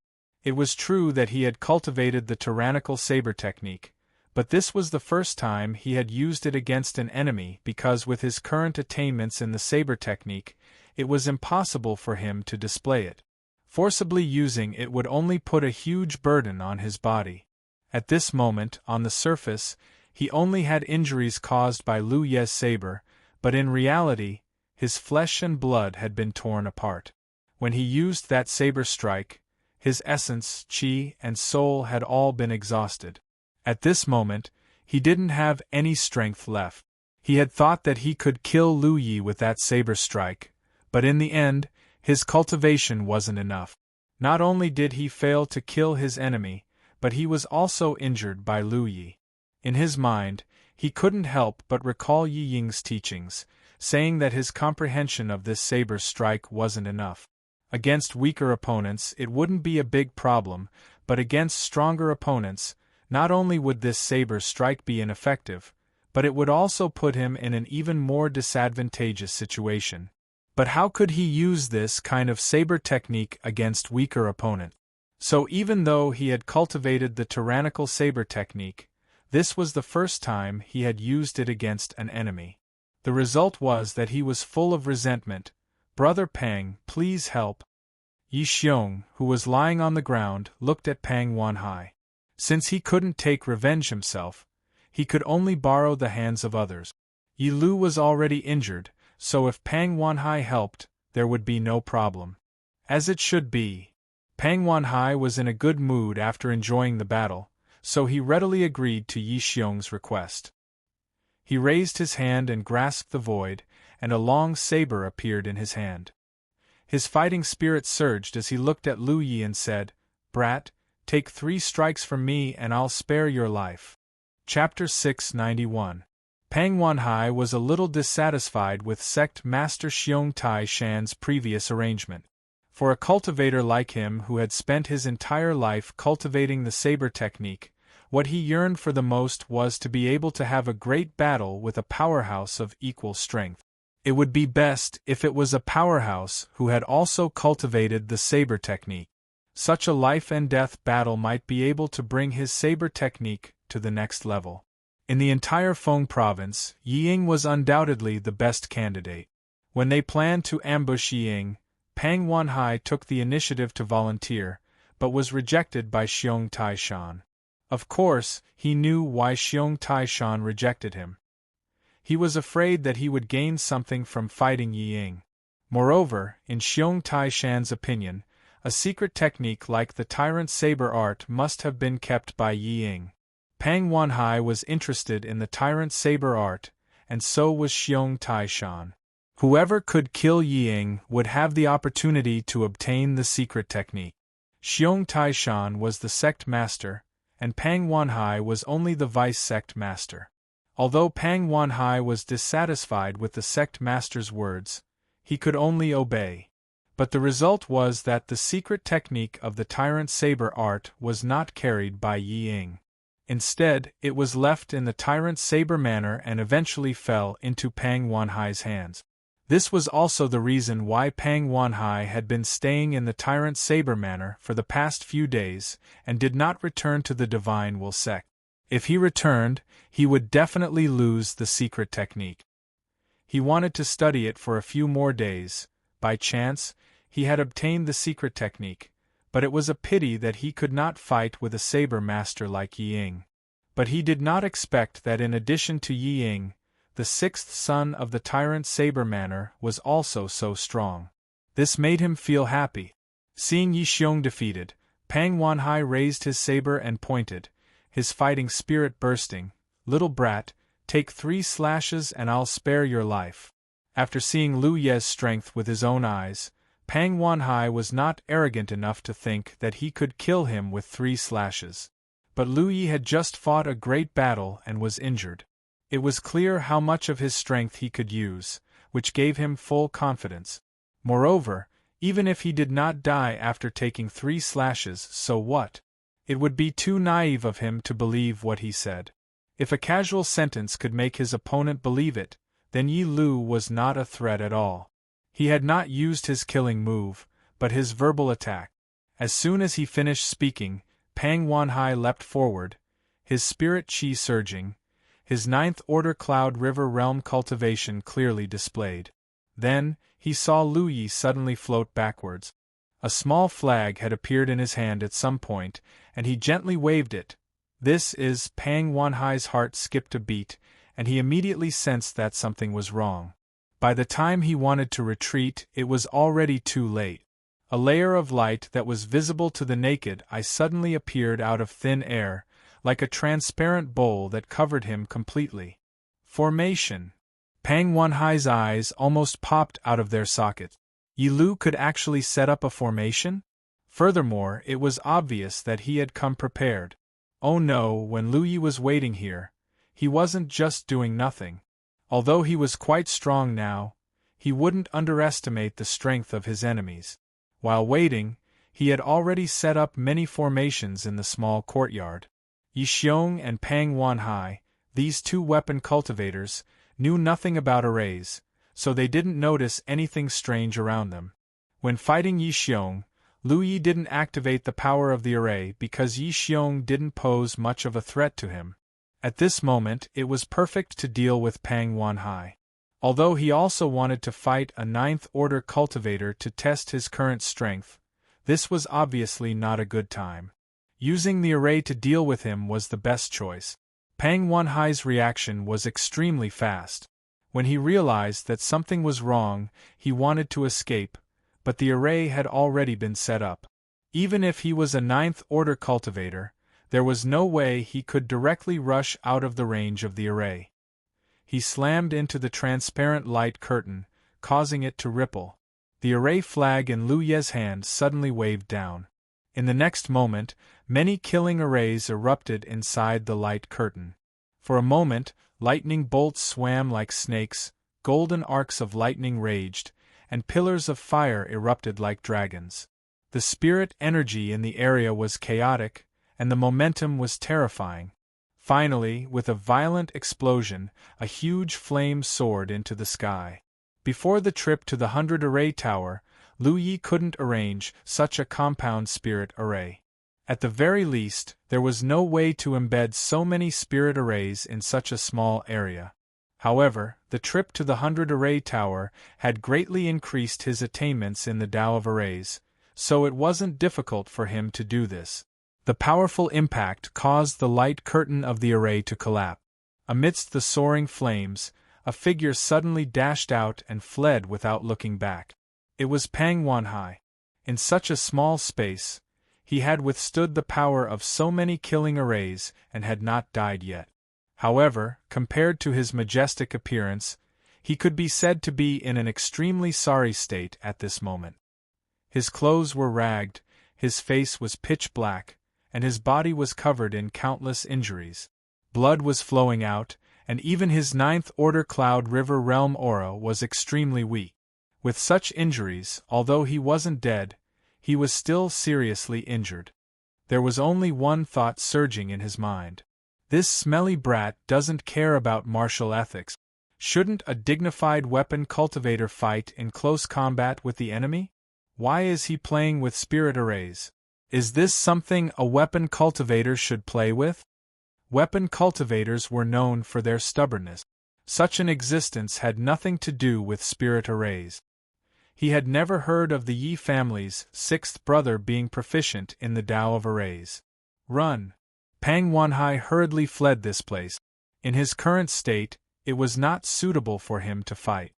It was true that he had cultivated the tyrannical saber technique, but this was the first time he had used it against an enemy because with his current attainments in the saber technique, it was impossible for him to display it. Forcibly using it would only put a huge burden on his body. At this moment, on the surface, he only had injuries caused by Lu Ye's saber, but in reality, his flesh and blood had been torn apart. When he used that saber strike, his essence, qi, and soul had all been exhausted. At this moment, he didn't have any strength left. He had thought that he could kill Lu Yi with that saber strike, but in the end, his cultivation wasn't enough. Not only did he fail to kill his enemy, but he was also injured by Lu Yi. In his mind, he couldn't help but recall Yi Ying's teachings, saying that his comprehension of this saber strike wasn't enough. Against weaker opponents it wouldn't be a big problem, but against stronger opponents, not only would this saber strike be ineffective, but it would also put him in an even more disadvantageous situation. But how could he use this kind of saber technique against weaker opponents? So even though he had cultivated the tyrannical saber technique, this was the first time he had used it against an enemy. The result was that he was full of resentment. "Brother Pang, please help." Yi Xiong, who was lying on the ground, looked at Pang Wanhai. Since he couldn't take revenge himself, he could only borrow the hands of others. Yi Lu was already injured, so if Pang Wanhai helped, there would be no problem. As it should be. Pang Wanhai was in a good mood after enjoying the battle, so he readily agreed to Yi Xiong's request. He raised his hand and grasped the void, and a long saber appeared in his hand. His fighting spirit surged as he looked at Lu Yi and said, "Brat, take 3 strikes from me and I'll spare your life." Chapter 691. Pang Wanhai was a little dissatisfied with sect master Xiong Tai Shan's previous arrangement. For a cultivator like him who had spent his entire life cultivating the saber technique, what he yearned for the most was to be able to have a great battle with a powerhouse of equal strength. It would be best if it was a powerhouse who had also cultivated the saber technique. Such a life-and-death battle might be able to bring his saber technique to the next level. In the entire Feng province, Yi Ying was undoubtedly the best candidate. When they planned to ambush Yi Ying, Pang Wanhai took the initiative to volunteer, but was rejected by Xiong Tai Shan. Of course, he knew why Xiong Tai Shan rejected him. He was afraid that he would gain something from fighting Yi Ying. Moreover, in Xiong Tai Shan's opinion, a secret technique like the tyrant saber art must have been kept by Yi Ying. Pang Wanhai was interested in the tyrant saber art, and so was Xiong Tai Shan. Whoever could kill Yi Ying would have the opportunity to obtain the secret technique. Xiong Tai Shan was the sect master, and Pang Wanhai was only the vice sect master. Although Pang Wanhai was dissatisfied with the sect master's words, he could only obey. But the result was that the secret technique of the tyrant saber art was not carried by Yi Ying. Instead, it was left in the tyrant saber manor and eventually fell into Pang Wanhai's hands. This was also the reason why Pang Wanhai had been staying in the tyrant saber manor for the past few days and did not return to the Divine Will sect. If he returned, he would definitely lose the secret technique. He wanted to study it for a few more days. By chance, he had obtained the secret technique, but it was a pity that he could not fight with a saber master like Yi Ying. But he did not expect that in addition to Yi Ying, the 6th son of the tyrant saber manor was also so strong. This made him feel happy. Seeing Yi Xiong defeated, Pang Wanhai raised his saber and pointed, his fighting spirit bursting. "Little brat, take 3 slashes and I'll spare your life." After seeing Lu Ye's strength with his own eyes, Pang Wanhai was not arrogant enough to think that he could kill him with 3 slashes. But Lu Yi had just fought a great battle and was injured. It was clear how much of his strength he could use, which gave him full confidence. Moreover, even if he did not die after taking 3 slashes, so what? It would be too naive of him to believe what he said. If a casual sentence could make his opponent believe it, then Yi Lu was not a threat at all. He had not used his killing move, but his verbal attack. As soon as he finished speaking, Pang Wanhai leapt forward, his spirit chi surging, his 9th order Cloud River Realm cultivation clearly displayed. Then, he saw Lu Yi suddenly float backwards. A small flag had appeared in his hand at some point, and he gently waved it. Pang Wanhai's heart skipped a beat, and he immediately sensed that something was wrong. By the time he wanted to retreat, it was already too late. A layer of light that was visible to the naked eye suddenly appeared out of thin air, like a transparent bowl that covered him completely. Formation. Pang Wanhai's eyes almost popped out of their sockets. Yi Lu could actually set up a formation? Furthermore, it was obvious that he had come prepared. Oh no, when Lu Yi was waiting here, he wasn't just doing nothing. Although he was quite strong now, he wouldn't underestimate the strength of his enemies. While waiting, he had already set up many formations in the small courtyard. Yi Xiong and Pang Wanhai, these 2 weapon cultivators, knew nothing about arrays, so they didn't notice anything strange around them. When fighting Yi Xiong, Lu Yi didn't activate the power of the array because Yi Xiong didn't pose much of a threat to him. At this moment, it was perfect to deal with Pang Wanhai. Although he also wanted to fight a 9th order cultivator to test his current strength, this was obviously not a good time. Using the array to deal with him was the best choice. Pang Wanhai's reaction was extremely fast. When he realized that something was wrong, he wanted to escape, but the array had already been set up. Even if he was a 9th order cultivator, there was no way he could directly rush out of the range of the array. He slammed into the transparent light curtain, causing it to ripple. The array flag in Lu Ye's hand suddenly waved down. In the next moment, many killing arrays erupted inside the light curtain. For a moment, lightning bolts swam like snakes, golden arcs of lightning raged, and pillars of fire erupted like dragons. The spirit energy in the area was chaotic, and the momentum was terrifying. Finally, with a violent explosion, a huge flame soared into the sky. Before the trip to the 100 array tower, Lu Yi couldn't arrange such a compound spirit array. At the very least, there was no way to embed so many spirit arrays in such a small area. However, the trip to the 100 array tower had greatly increased his attainments in the Tao of arrays, so it wasn't difficult for him to do this. The powerful impact caused the light curtain of the array to collapse. Amidst the soaring flames, a figure suddenly dashed out and fled without looking back. It was Pang Wanhai. In such a small space, he had withstood the power of so many killing arrays and had not died yet. However, compared to his majestic appearance, he could be said to be in an extremely sorry state at this moment. His clothes were ragged, his face was pitch black, and his body was covered in countless injuries. Blood was flowing out, and even his 9th order Cloud River Realm aura was extremely weak. With such injuries, although he wasn't dead, he was still seriously injured. There was only one thought surging in his mind. This smelly brat doesn't care about martial ethics. Shouldn't a dignified weapon cultivator fight in close combat with the enemy? Why is he playing with spirit arrays? Is this something a weapon cultivator should play with? Weapon cultivators were known for their stubbornness. Such an existence had nothing to do with spirit arrays. He had never heard of the Yi family's 6th brother being proficient in the Tao of arrays. Run! Pang Wanhai hurriedly fled this place. In his current state, it was not suitable for him to fight.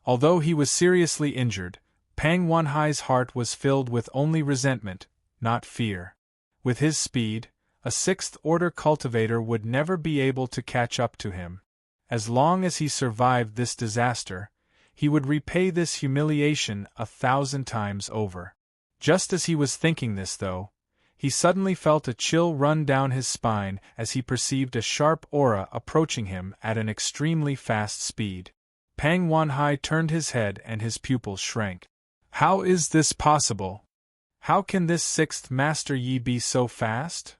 Although he was seriously injured, Pang Wanhai's heart was filled with only resentment, not fear. With his speed, a sixth-order cultivator would never be able to catch up to him. As long as he survived this disaster, he would repay this humiliation 1,000 times over. Just as he was thinking this, though, he suddenly felt a chill run down his spine as he perceived a sharp aura approaching him at an extremely fast speed. Pang Wanhai turned his head and his pupils shrank. How is this possible? How can this sixth master Yi be so fast?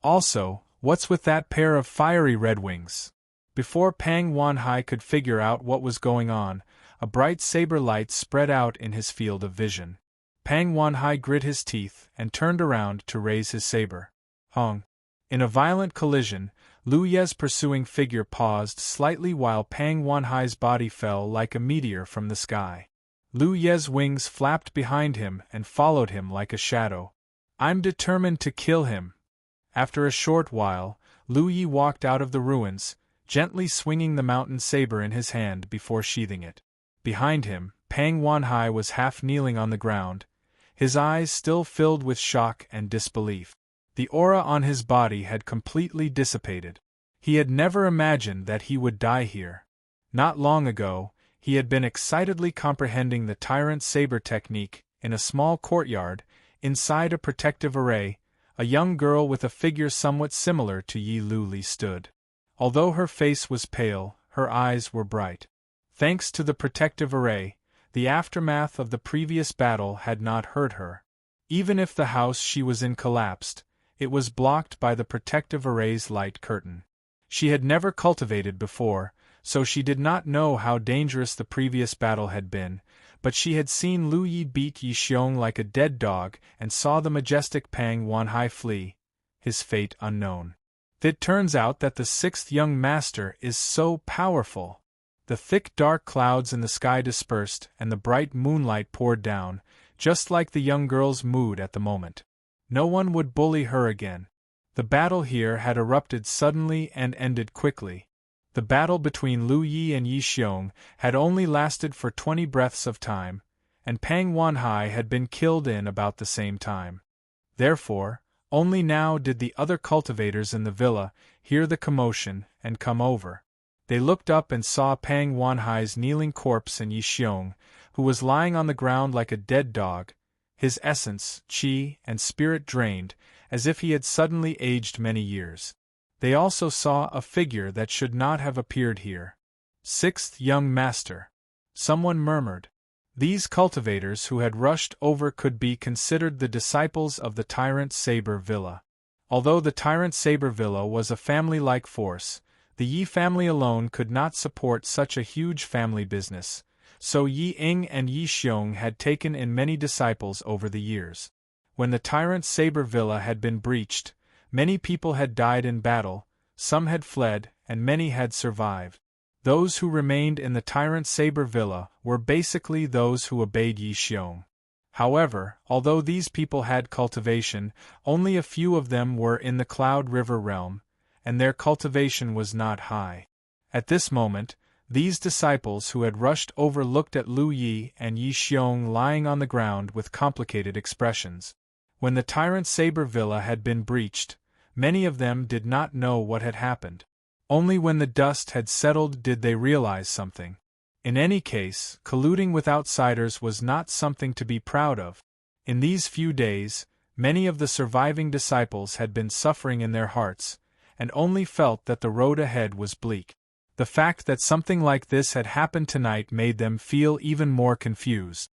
Also, what's with that pair of fiery red wings? Before Pang Wanhai could figure out what was going on, a bright saber light spread out in his field of vision. Pang Wanhai grit his teeth and turned around to raise his saber. Hong! In a violent collision, Lu Ye's pursuing figure paused slightly while Pang Wanhai's body fell like a meteor from the sky. Lu Ye's wings flapped behind him and followed him like a shadow. I'm determined to kill him. After a short while, Lu Yi walked out of the ruins, gently swinging the mountain saber in his hand before sheathing it. Behind him, Pang Wanhai was half kneeling on the ground, his eyes still filled with shock and disbelief. The aura on his body had completely dissipated. He had never imagined that he would die here. Not long ago, he had been excitedly comprehending the tyrant saber technique in a small courtyard, inside a protective array. A young girl with a figure somewhat similar to Yi Luli stood. Although her face was pale, her eyes were bright. Thanks to the protective array, the aftermath of the previous battle had not hurt her. Even if the house she was in collapsed, it was blocked by the protective array's light curtain. She had never cultivated before, so she did not know how dangerous the previous battle had been, but she had seen Lu Yi beat Yi Xiong like a dead dog and saw the majestic Pang Wanhai flee, his fate unknown. It turns out that the sixth young master is so powerful. The thick dark clouds in the sky dispersed and the bright moonlight poured down, just like the young girl's mood at the moment. No one would bully her again. The battle here had erupted suddenly and ended quickly. The battle between Lu Yi and Yi Xiong had only lasted for 20 breaths of time, and Pang Wanhai had been killed in about the same time. Therefore, only now did the other cultivators in the villa hear the commotion and come over. They looked up and saw Pang Wanhai's kneeling corpse and Yi Xiong, who was lying on the ground like a dead dog, his essence, qi, and spirit drained, as if he had suddenly aged many years. They also saw a figure that should not have appeared here. Sixth young master. Someone murmured. These cultivators who had rushed over could be considered the disciples of the Tyrant Saber Villa. Although the Tyrant Saber Villa was a family-like force, the Yi family alone could not support such a huge family business, so Yi Ing and Yi Xiong had taken in many disciples over the years. When the Tyrant Saber Villa had been breached, many people had died in battle, some had fled, and many had survived. Those who remained in the Tyrant Saber Villa were basically those who obeyed Yi Xiong. However, although these people had cultivation, only a few of them were in the Cloud River realm, and their cultivation was not high. At this moment, these disciples who had rushed over looked at Lu Yi and Yi Xiong lying on the ground with complicated expressions. When the Tyrant Saber Villa had been breached, many of them did not know what had happened. Only when the dust had settled did they realize something. In any case, colluding with outsiders was not something to be proud of. In these few days, many of the surviving disciples had been suffering in their hearts, and only felt that the road ahead was bleak. The fact that something like this had happened tonight made them feel even more confused.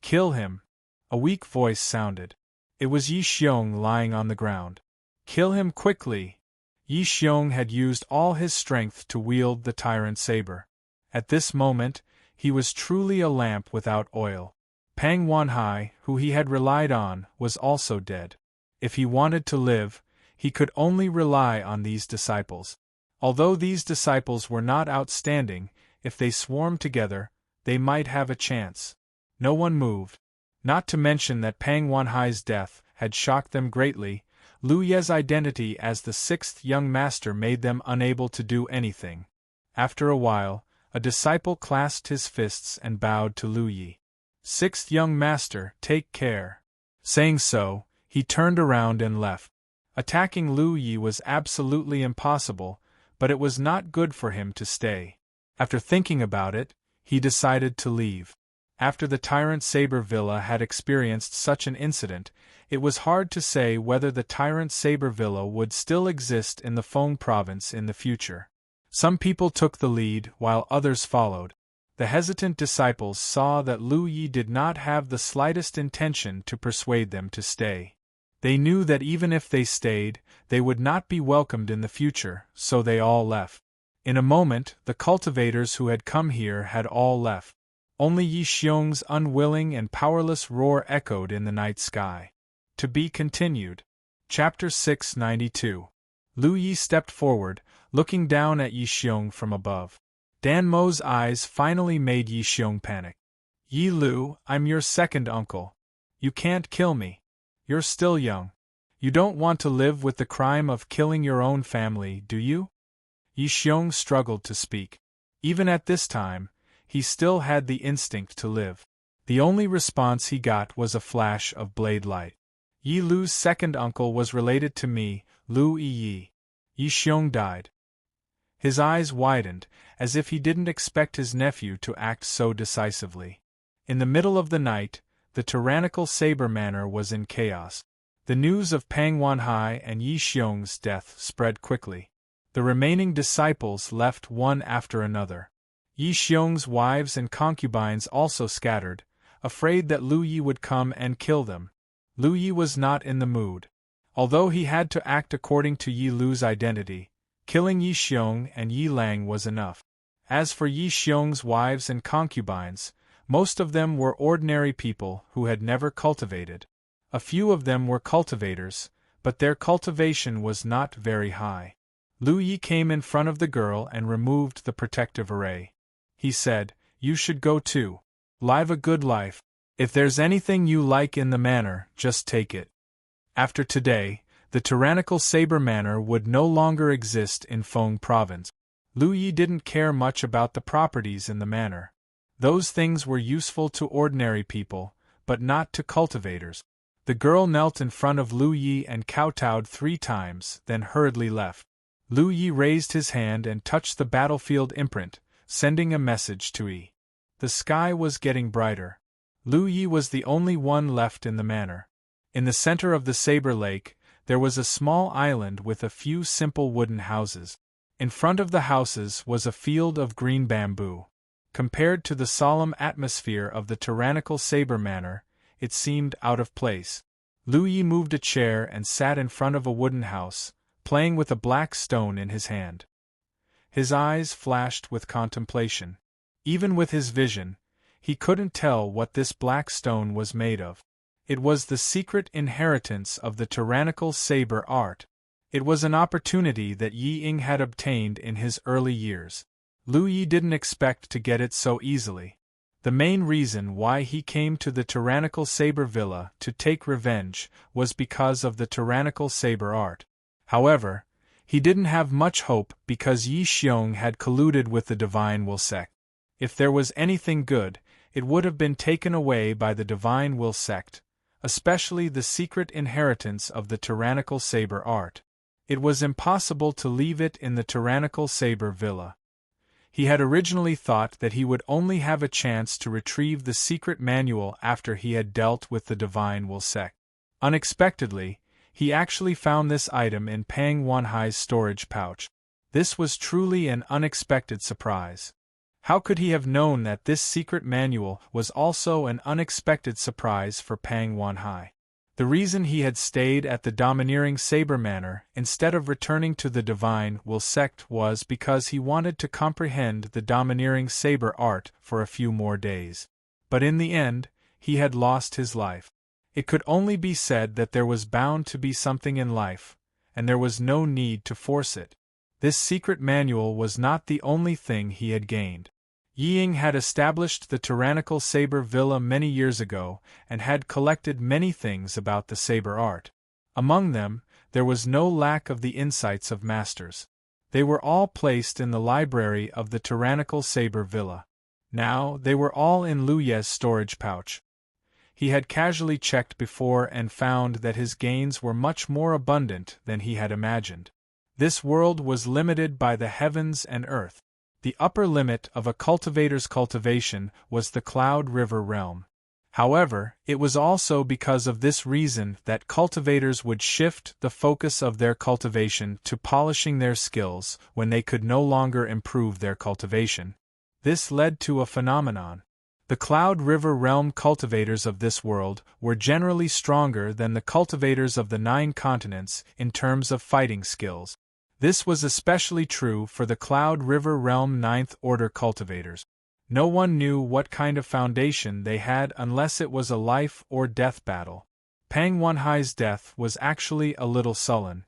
Kill him. A weak voice sounded. It was Yi Xiong lying on the ground. Kill him quickly. Yi Xiong had used all his strength to wield the tyrant saber. At this moment, he was truly a lamp without oil. Pang Wanhai, who he had relied on, was also dead. If he wanted to live, he could only rely on these disciples. Although these disciples were not outstanding, if they swarmed together, they might have a chance. No one moved. Not to mention that Pang Wanhai's death had shocked them greatly, Lu Ye's identity as the sixth young master made them unable to do anything. After a while, a disciple clasped his fists and bowed to Lu Yi. Sixth young master, take care. Saying so, he turned around and left. Attacking Lu Yi was absolutely impossible, but it was not good for him to stay. After thinking about it, he decided to leave. After the Tyrant Saber Villa had experienced such an incident, it was hard to say whether the Tyrant Saber Villa would still exist in the Feng province in the future. Some people took the lead while others followed. The hesitant disciples saw that Lu Yi did not have the slightest intention to persuade them to stay. They knew that even if they stayed, they would not be welcomed in the future, so they all left. In a moment, the cultivators who had come here had all left. Only Yi Xiong's unwilling and powerless roar echoed in the night sky. To be continued. Chapter 692. Lu Yi stepped forward, looking down at Yi Xiong from above. Dan Mo's eyes finally made Yi Xiong panic. Yi Lu, I'm your second uncle. You can't kill me. You're still young. You don't want to live with the crime of killing your own family, do you? Yi Xiong struggled to speak. Even at this time, he still had the instinct to live. The only response he got was a flash of blade light. Yi Lu's second uncle was related to me, Lu Yi. Yi Xiong died. His eyes widened, as if he didn't expect his nephew to act so decisively. In the middle of the night, the tyrannical Saber Manor was in chaos. The news of Pang Wanhai and Yi Xiong's death spread quickly. The remaining disciples left one after another. Yi Xiong's wives and concubines also scattered, afraid that Lu Yi would come and kill them. Lu Yi was not in the mood. Although he had to act according to Yi Lu's identity, killing Yi Xiong and Yi Lang was enough. As for Yi Xiong's wives and concubines, most of them were ordinary people who had never cultivated. A few of them were cultivators, but their cultivation was not very high. Lu Yi came in front of the girl and removed the protective array. He said, "You should go too. Live a good life. If there's anything you like in the manor, just take it." After today, the tyrannical Saber Manor would no longer exist in Feng province. Lu Yi didn't care much about the properties in the manor. Those things were useful to ordinary people, but not to cultivators. The girl knelt in front of Lu Yi and kowtowed 3 times, then hurriedly left. Lu Yi raised his hand and touched the battlefield imprint, sending a message to Yi. The sky was getting brighter. Lu Yi was the only one left in the manor. In the center of the Saber Lake, there was a small island with a few simple wooden houses. In front of the houses was a field of green bamboo. Compared to the solemn atmosphere of the tyrannical Saber Manor, it seemed out of place. Lu Yi moved a chair and sat in front of a wooden house, playing with a black stone in his hand. His eyes flashed with contemplation. Even with his vision, he couldn't tell what this black stone was made of. It was the secret inheritance of the tyrannical saber art. It was an opportunity that Yi Ying had obtained in his early years. Lu Yi didn't expect to get it so easily. The main reason why he came to the tyrannical saber villa to take revenge was because of the tyrannical saber art. However, he didn't have much hope because Yi Xiong had colluded with the Divine Will sect. If there was anything good, it would have been taken away by the Divine Will sect, especially the secret inheritance of the tyrannical saber art. It was impossible to leave it in the tyrannical saber villa. He had originally thought that he would only have a chance to retrieve the secret manual after he had dealt with the Divine Will sect. Unexpectedly, he actually found this item in Pang Wanhai's storage pouch. This was truly an unexpected surprise. How could he have known that this secret manual was also an unexpected surprise for Pang Wanhai? The reason he had stayed at the domineering Saber Manor instead of returning to the Divine Will sect was because he wanted to comprehend the domineering saber art for a few more days. But in the end, he had lost his life. It could only be said that there was bound to be something in life, and there was no need to force it. This secret manual was not the only thing he had gained. Yi Ying had established the tyrannical saber villa many years ago and had collected many things about the saber art. Among them, there was no lack of the insights of masters. They were all placed in the library of the tyrannical saber villa. Now, they were all in Lu Ye's storage pouch. He had casually checked before and found that his gains were much more abundant than he had imagined. This world was limited by the heavens and earth. The upper limit of a cultivator's cultivation was the Cloud River realm. However, it was also because of this reason that cultivators would shift the focus of their cultivation to polishing their skills when they could no longer improve their cultivation. This led to a phenomenon. The Cloud River realm cultivators of this world were generally stronger than the cultivators of the 9 continents in terms of fighting skills. This was especially true for the Cloud River realm 9th order cultivators. No one knew what kind of foundation they had unless it was a life or death battle. Pang Wanhai's death was actually a little sullen.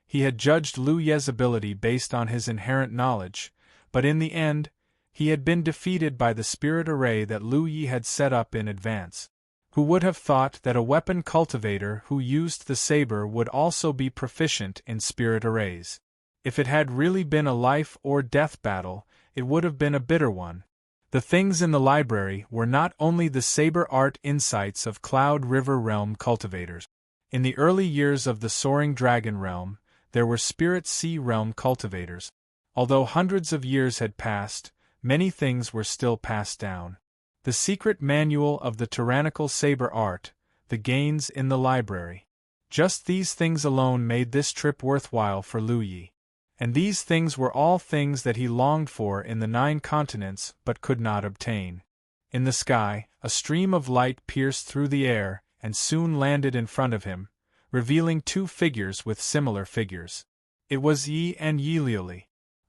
He had judged Lu Ye's ability based on his inherent knowledge, but in the end, he had been defeated by the spirit array that Lu Yi had set up in advance. Who would have thought that a weapon cultivator who used the saber would also be proficient in spirit arrays? If it had really been a life or death battle, it would have been a bitter one. The things in the library were not only the saber art insights of Cloud River realm cultivators. In the early years of the Soaring Dragon realm, there were Spirit Sea realm cultivators. Although hundreds of years had passed, many things were still passed down. The secret manual of the tyrannical saber art, the gains in the library. Just these things alone made this trip worthwhile for Lu Yi. And these things were all things that he longed for in the 9 continents but could not obtain. In the sky, a stream of light pierced through the air and soon landed in front of him, revealing 2 figures with similar figures. It was Yi and Yi Liuli.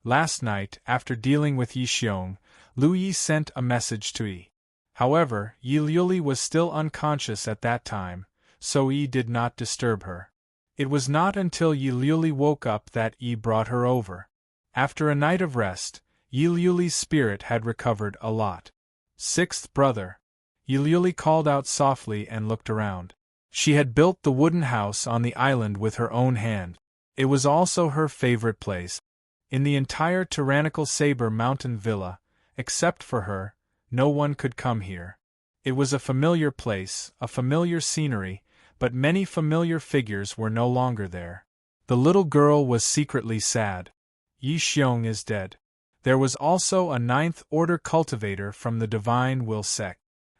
Last night, after dealing with Yi Xiong, Lu Yi sent a message to Yi. However, Yi Liuli was still unconscious at that time, so Yi did not disturb her. It was not until Yi Liuli woke up that Yi brought her over. After a night of rest, Yi Liuli's spirit had recovered a lot. 6th brother. Yi Liuli called out softly and looked around. She had built the wooden house on the island with her own hand. It was also her favorite place. In the entire tyrannical Saber Mountain Villa, except for her, no one could come here. It was a familiar place, a familiar scenery, but many familiar figures were no longer there. The little girl was secretly sad. Yi Xiong is dead. There was also a 9th order cultivator from the Divine Will sect.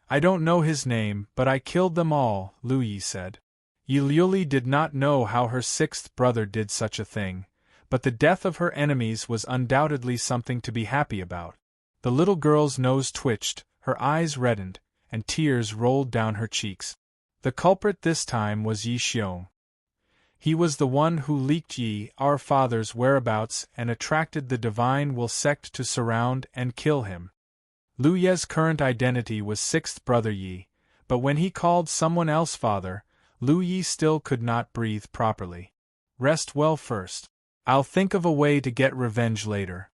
I don't know his name, but I killed them all, Lu Yi said. Yi Liuli did not know how her 6th brother did such a thing, but the death of her enemies was undoubtedly something to be happy about. The little girl's nose twitched, her eyes reddened, and tears rolled down her cheeks. The culprit this time was Yi Xiong. He was the one who leaked Yi, our father's whereabouts and attracted the Divine Will sect to surround and kill him. Lu Ye's current identity was 6th brother Yi, but when he called someone else father, Lu Yi still could not breathe properly. Rest well first. I'll think of a way to get revenge later.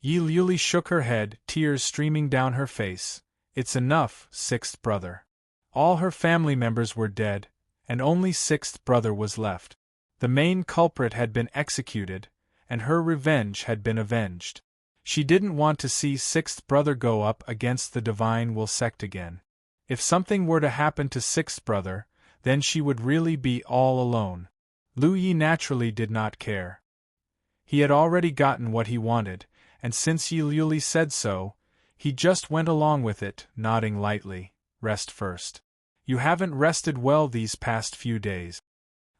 Yi Liuli shook her head, tears streaming down her face. It's enough, 6th brother. All her family members were dead, and only 6th brother was left. The main culprit had been executed, and her revenge had been avenged. She didn't want to see 6th brother go up against the Divine Will sect again. If something were to happen to 6th brother, then she would really be all alone. Lu Yi naturally did not care. He had already gotten what he wanted, and since Yi Liuli said so, he just went along with it, nodding lightly. Rest first. You haven't rested well these past few days.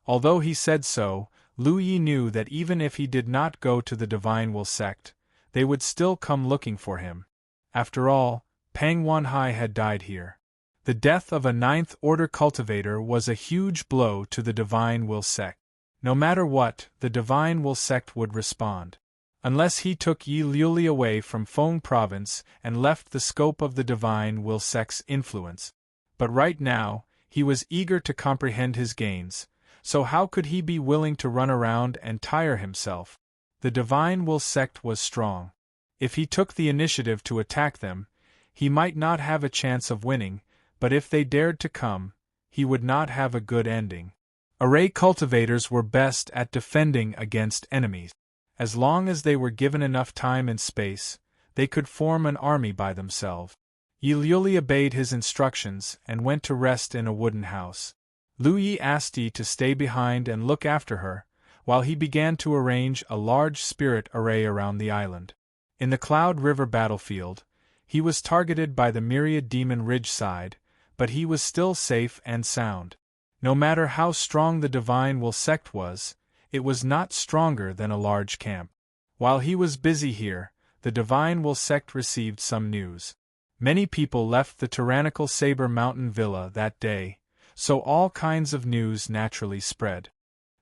Although he said so, Lu Yi knew that even if he did not go to the Divine Will sect, they would still come looking for him. After all, Pang Wanhai had died here. The death of a 9th order cultivator was a huge blow to the Divine Will sect. No matter what, the Divine Will sect would respond. Unless he took Yi Liuli away from Feng province and left the scope of the Divine Will sect's influence. But right now, he was eager to comprehend his gains, so how could he be willing to run around and tire himself? The Divine Will sect was strong. If he took the initiative to attack them, he might not have a chance of winning, but if they dared to come, he would not have a good ending. Array cultivators were best at defending against enemies. As long as they were given enough time and space, they could form an army by themselves. Yi Liuli obeyed his instructions and went to rest in a wooden house. Lu Yi asked Yi to stay behind and look after her, while he began to arrange a large spirit array around the island. In the Cloud River battlefield, he was targeted by the myriad demon ridge side, but he was still safe and sound. No matter how strong the Divine Will sect was, it was not stronger than a large camp. While he was busy here, the Divine Will sect received some news. Many people left the tyrannical Saber Mountain Villa that day, so all kinds of news naturally spread.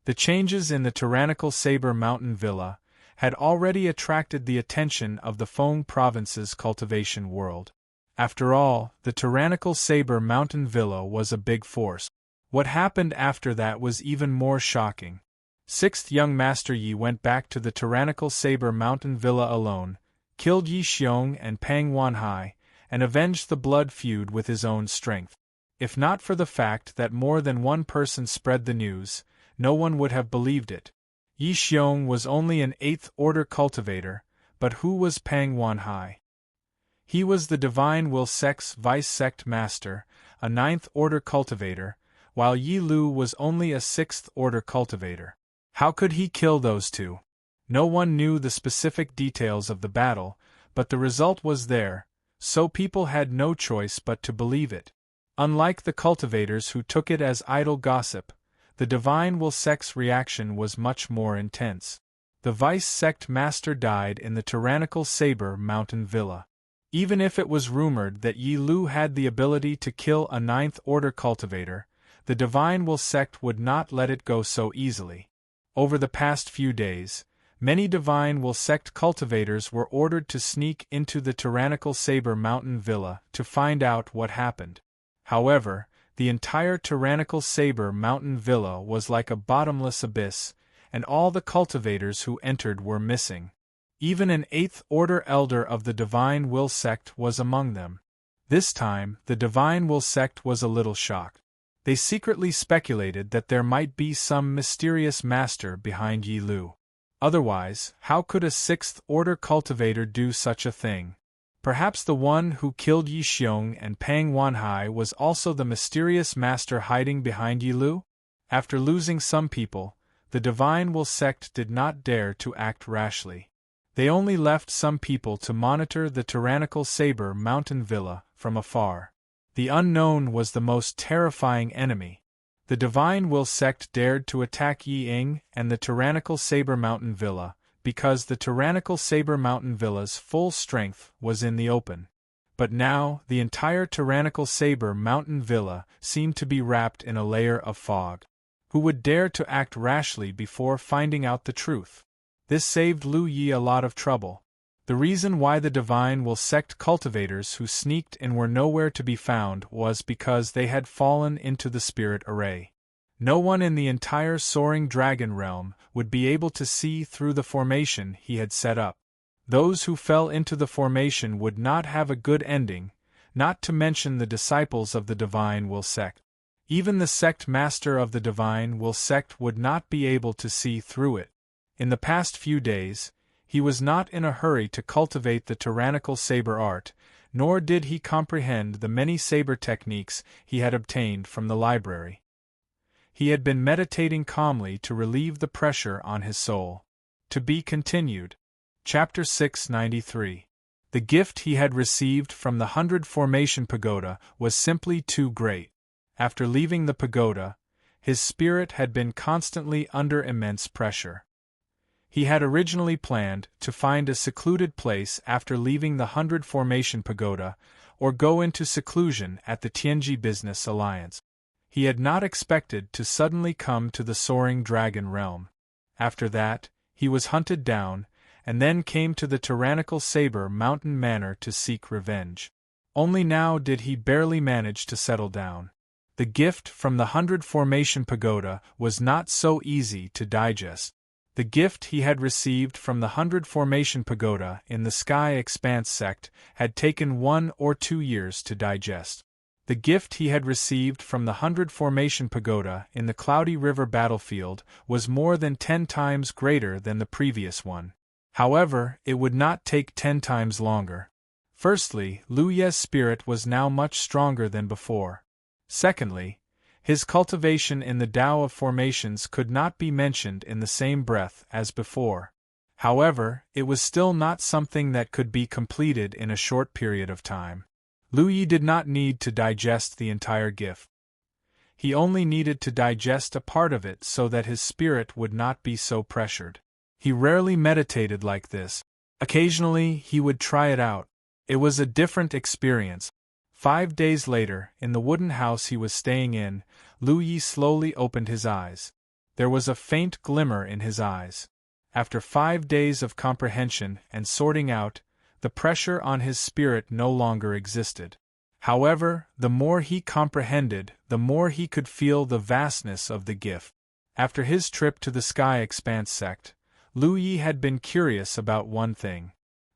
The changes in the tyrannical Saber Mountain Villa had already attracted the attention of the Feng Province's cultivation world. After all, the tyrannical Saber Mountain Villa was a big force. What happened after that was even more shocking. Sixth young Master Yi went back to the tyrannical Saber Mountain Villa alone, killed Yi Xiong and Pang Wanhai, and avenged the blood feud with his own strength. If not for the fact that more than one person spread the news, no one would have believed it. Yi Xiong was only an 8th order cultivator, but who was Pang Wanhai? He was the Divine Will sect's vice sect master, a 9th order cultivator, while Yi Lu was only a 6th order cultivator. How could he kill those two? No one knew the specific details of the battle, but the result was there, so people had no choice but to believe it. Unlike the cultivators who took it as idle gossip, the Divine Will sect's reaction was much more intense. The vice sect master died in the tyrannical Saber Mountain Villa. Even if it was rumored that Yi Lu had the ability to kill a 9th order cultivator, the Divine Will sect would not let it go so easily. Over the past few days, many Divine Will sect cultivators were ordered to sneak into the tyrannical Saber Mountain Villa to find out what happened. However, the entire tyrannical Saber Mountain Villa was like a bottomless abyss, and all the cultivators who entered were missing. Even an 8th order elder of the Divine Will sect was among them. This time, the Divine Will sect was a little shocked. They secretly speculated that there might be some mysterious master behind Yi Lu. Otherwise, how could a 6th order cultivator do such a thing? Perhaps the one who killed Yi Xiong and Pang Wanhai was also the mysterious master hiding behind Yi Lu? After losing some people, the Divine Will sect did not dare to act rashly. They only left some people to monitor the tyrannical Saber Mountain Villa from afar. The unknown was the most terrifying enemy. The Divine Will sect dared to attack Yi Ying and the tyrannical Saber Mountain Villa, because the tyrannical Saber Mountain Villa's full strength was in the open. But now, the entire tyrannical Saber Mountain Villa seemed to be wrapped in a layer of fog. Who would dare to act rashly before finding out the truth? This saved Lu Yi a lot of trouble. The reason why the Divine Will sect cultivators who sneaked in were nowhere to be found was because they had fallen into the spirit array. No one in the entire Soaring Dragon realm would be able to see through the formation he had set up. Those who fell into the formation would not have a good ending, not to mention the disciples of the Divine Will sect. Even the sect master of the Divine Will sect would not be able to see through it. In the past few days, he was not in a hurry to cultivate the tyrannical saber art, nor did he comprehend the many saber techniques he had obtained from the library. He had been meditating calmly to relieve the pressure on his soul. To be continued. Chapter 693. The gift he had received from the 100 Formation Pagoda was simply too great. After leaving the pagoda, his spirit had been constantly under immense pressure. He had originally planned to find a secluded place after leaving the 100 Formation Pagoda, or go into seclusion at the Tianji Business Alliance. He had not expected to suddenly come to the Soaring Dragon realm. After that, he was hunted down, and then came to the tyrannical Saber Mountain Manor to seek revenge. Only now did he barely manage to settle down. The gift from the 100 Formation Pagoda was not so easy to digest. The gift he had received from the 100 Formation Pagoda in the Sky Expanse sect had taken 1 or 2 years to digest. The gift he had received from the 100 Formation Pagoda in the Cloudy River battlefield was more than 10 times greater than the previous one. However, it would not take 10 times longer. Firstly, Lu Ye's spirit was now much stronger than before. Secondly, his cultivation in the Tao of formations could not be mentioned in the same breath as before. However, it was still not something that could be completed in a short period of time. Lu Yi did not need to digest the entire gift. He only needed to digest a part of it so that his spirit would not be so pressured. He rarely meditated like this. Occasionally, he would try it out. It was a different experience. 5 days later, in the wooden house he was staying in, Lu Yi slowly opened his eyes. There was a faint glimmer in his eyes. After 5 days of comprehension and sorting out, the pressure on his spirit no longer existed. However, the more he comprehended, the more he could feel the vastness of the gift. After his trip to the Sky Expanse sect, Lu Yi had been curious about one thing.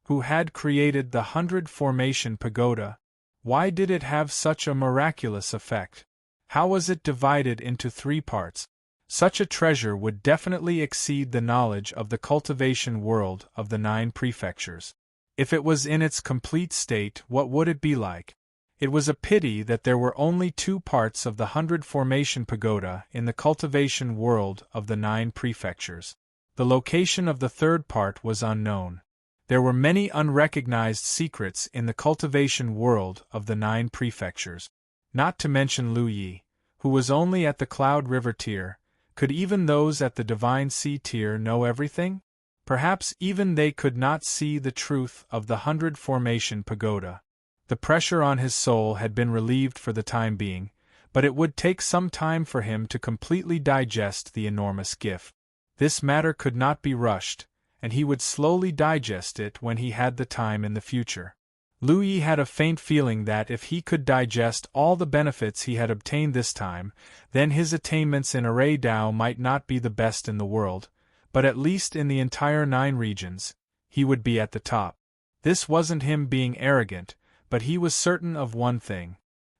Who had created the 100 Formation Pagoda? Why did it have such a miraculous effect? How was it divided into 3 parts? Such a treasure would definitely exceed the knowledge of the cultivation world of the 9 prefectures. If it was in its complete state, what would it be like? It was a pity that there were only 2 parts of the 100 Formation Pagoda in the cultivation world of the 9 prefectures. The location of the 3rd part was unknown. There were many unrecognized secrets in the cultivation world of the 9 prefectures. Not to mention Lu Yi, who was only at the Cloud River tier. Could even those at the Divine Sea tier know everything? Perhaps even they could not see the truth of the 100 Formation Pagoda. The pressure on his soul had been relieved for the time being, but it would take some time for him to completely digest the enormous gift. This matter could not be rushed, and he would slowly digest it when he had the time in the future. Lu Yi had a faint feeling that if he could digest all the benefits he had obtained this time, then his attainments in Array Tao might not be the best in the world, but at least in the entire 9 regions, he would be at the top. This wasn't him being arrogant, but he was certain of one thing.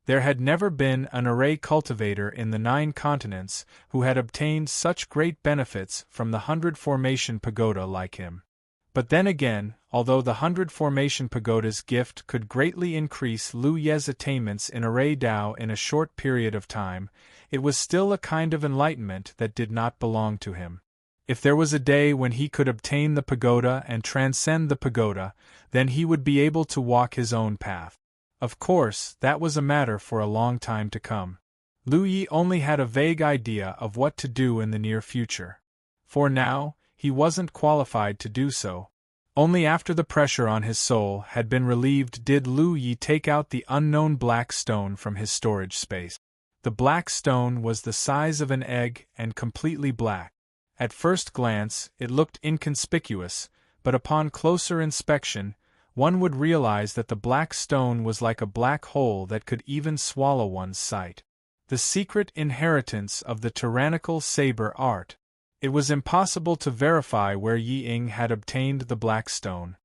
There had never been an array cultivator in the 9 continents who had obtained such great benefits from the 100 Formation Pagoda like him. But then again, although the 100 Formation Pagoda's gift could greatly increase Lu Ye's attainments in Array Tao in a short period of time, it was still a kind of enlightenment that did not belong to him. If there was a day when he could obtain the pagoda and transcend the pagoda, then he would be able to walk his own path. Of course, that was a matter for a long time to come. Lu Yi only had a vague idea of what to do in the near future. For now, he wasn't qualified to do so. Only after the pressure on his soul had been relieved did Lu Yi take out the unknown black stone from his storage space. The black stone was the size of an egg and completely black. At first glance, it looked inconspicuous, but upon closer inspection, one would realize that the black stone was like a black hole that could even swallow one's sight. The secret inheritance of the tyrannical saber art. It was impossible to verify where Yi Ying had obtained the black stone.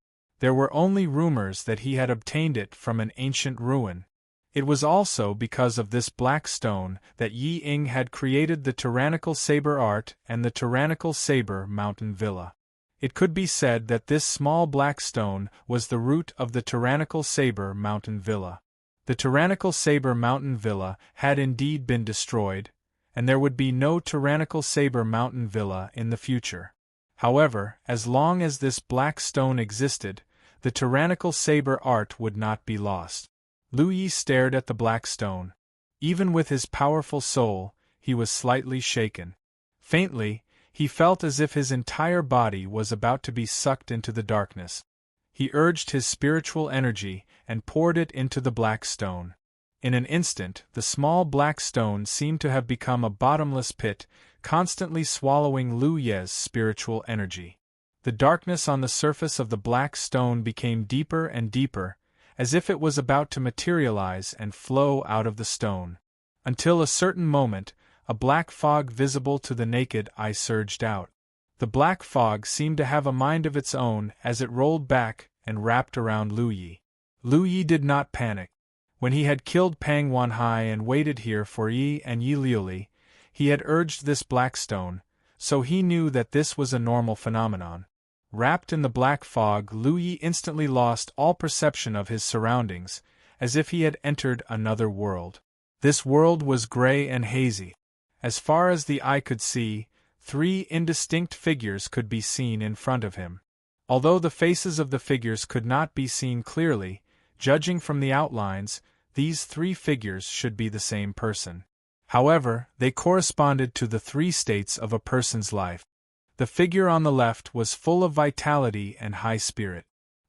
There were only rumors that he had obtained it from an ancient ruin. It was also because of this black stone that Yi Ying had created the tyrannical saber art and the tyrannical saber mountain villa. It could be said that this small black stone was the root of the tyrannical saber mountain villa. The tyrannical saber mountain villa had indeed been destroyed, and there would be no tyrannical saber mountain villa in the future. However, as long as this black stone existed, the tyrannical saber art would not be lost. Lu Yi stared at the black stone. Even with his powerful soul, he was slightly shaken. Faintly, he felt as if his entire body was about to be sucked into the darkness. He urged his spiritual energy and poured it into the black stone. In an instant, the small black stone seemed to have become a bottomless pit, constantly swallowing Lu Ye's spiritual energy. The darkness on the surface of the black stone became deeper and deeper, as if it was about to materialize and flow out of the stone. Until a certain moment, a black fog visible to the naked eye surged out. The black fog seemed to have a mind of its own as it rolled back and wrapped around Lu Yi. Lu Yi did not panic. When he had killed Pang Wanhai and waited here for Yi and Yi Liuli, he had urged this black stone, so he knew that this was a normal phenomenon. Wrapped in the black fog, Lu Yi instantly lost all perception of his surroundings, as if he had entered another world. This world was gray and hazy. As far as the eye could see, 3 indistinct figures could be seen in front of him. Although the faces of the figures could not be seen clearly, judging from the outlines, these 3 figures should be the same person. However, they corresponded to the 3 states of a person's life. The figure on the left was full of vitality and high spirit.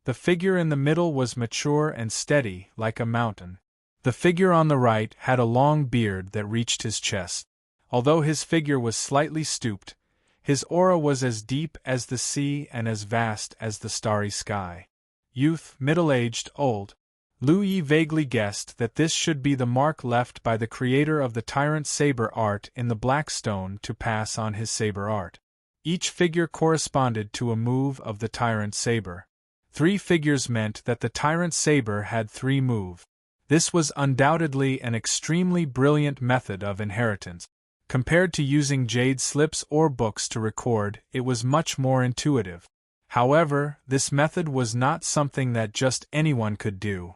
The figure in the middle was mature and steady, like a mountain. The figure on the right had a long beard that reached his chest. Although his figure was slightly stooped, his aura was as deep as the sea and as vast as the starry sky. Youth, middle-aged, old. Lu Yi vaguely guessed that this should be the mark left by the creator of the tyrant saber art in the black stone to pass on his saber art. Each figure corresponded to a move of the tyrant saber. 3 figures meant that the tyrant saber had 3 moves. This was undoubtedly an extremely brilliant method of inheritance. Compared to using jade slips or books to record, it was much more intuitive. However, this method was not something that just anyone could do.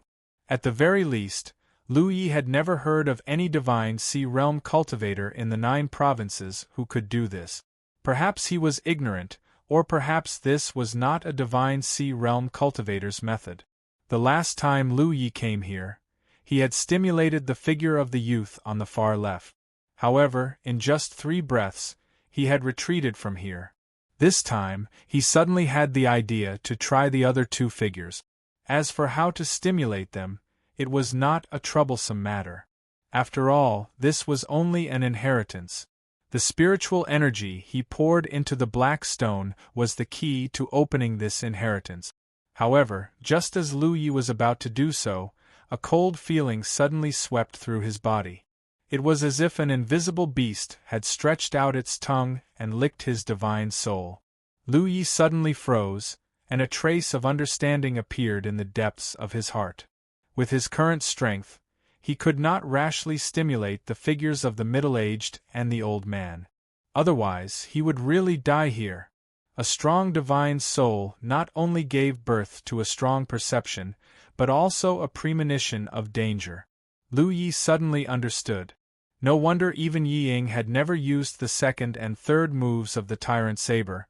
At the very least, Lu Yi had never heard of any divine sea realm cultivator in the 9 provinces who could do this. Perhaps he was ignorant, or perhaps this was not a divine sea realm cultivator's method. The last time Lu Yi came here, he had stimulated the figure of the youth on the far left. However, in just 3 breaths, he had retreated from here. This time, he suddenly had the idea to try the other 2 figures. As for how to stimulate them, it was not a troublesome matter. After all, this was only an inheritance. The spiritual energy he poured into the black stone was the key to opening this inheritance. However, just as Lu Yi was about to do so, a cold feeling suddenly swept through his body. It was as if an invisible beast had stretched out its tongue and licked his divine soul. Lu Yi suddenly froze, and a trace of understanding appeared in the depths of his heart. With his current strength, he could not rashly stimulate the figures of the middle-aged and the old man. Otherwise, he would really die here. A strong divine soul not only gave birth to a strong perception, but also a premonition of danger. Lu Yi suddenly understood. No wonder even Yi Ying had never used the 2nd and 3rd moves of the tyrant saber.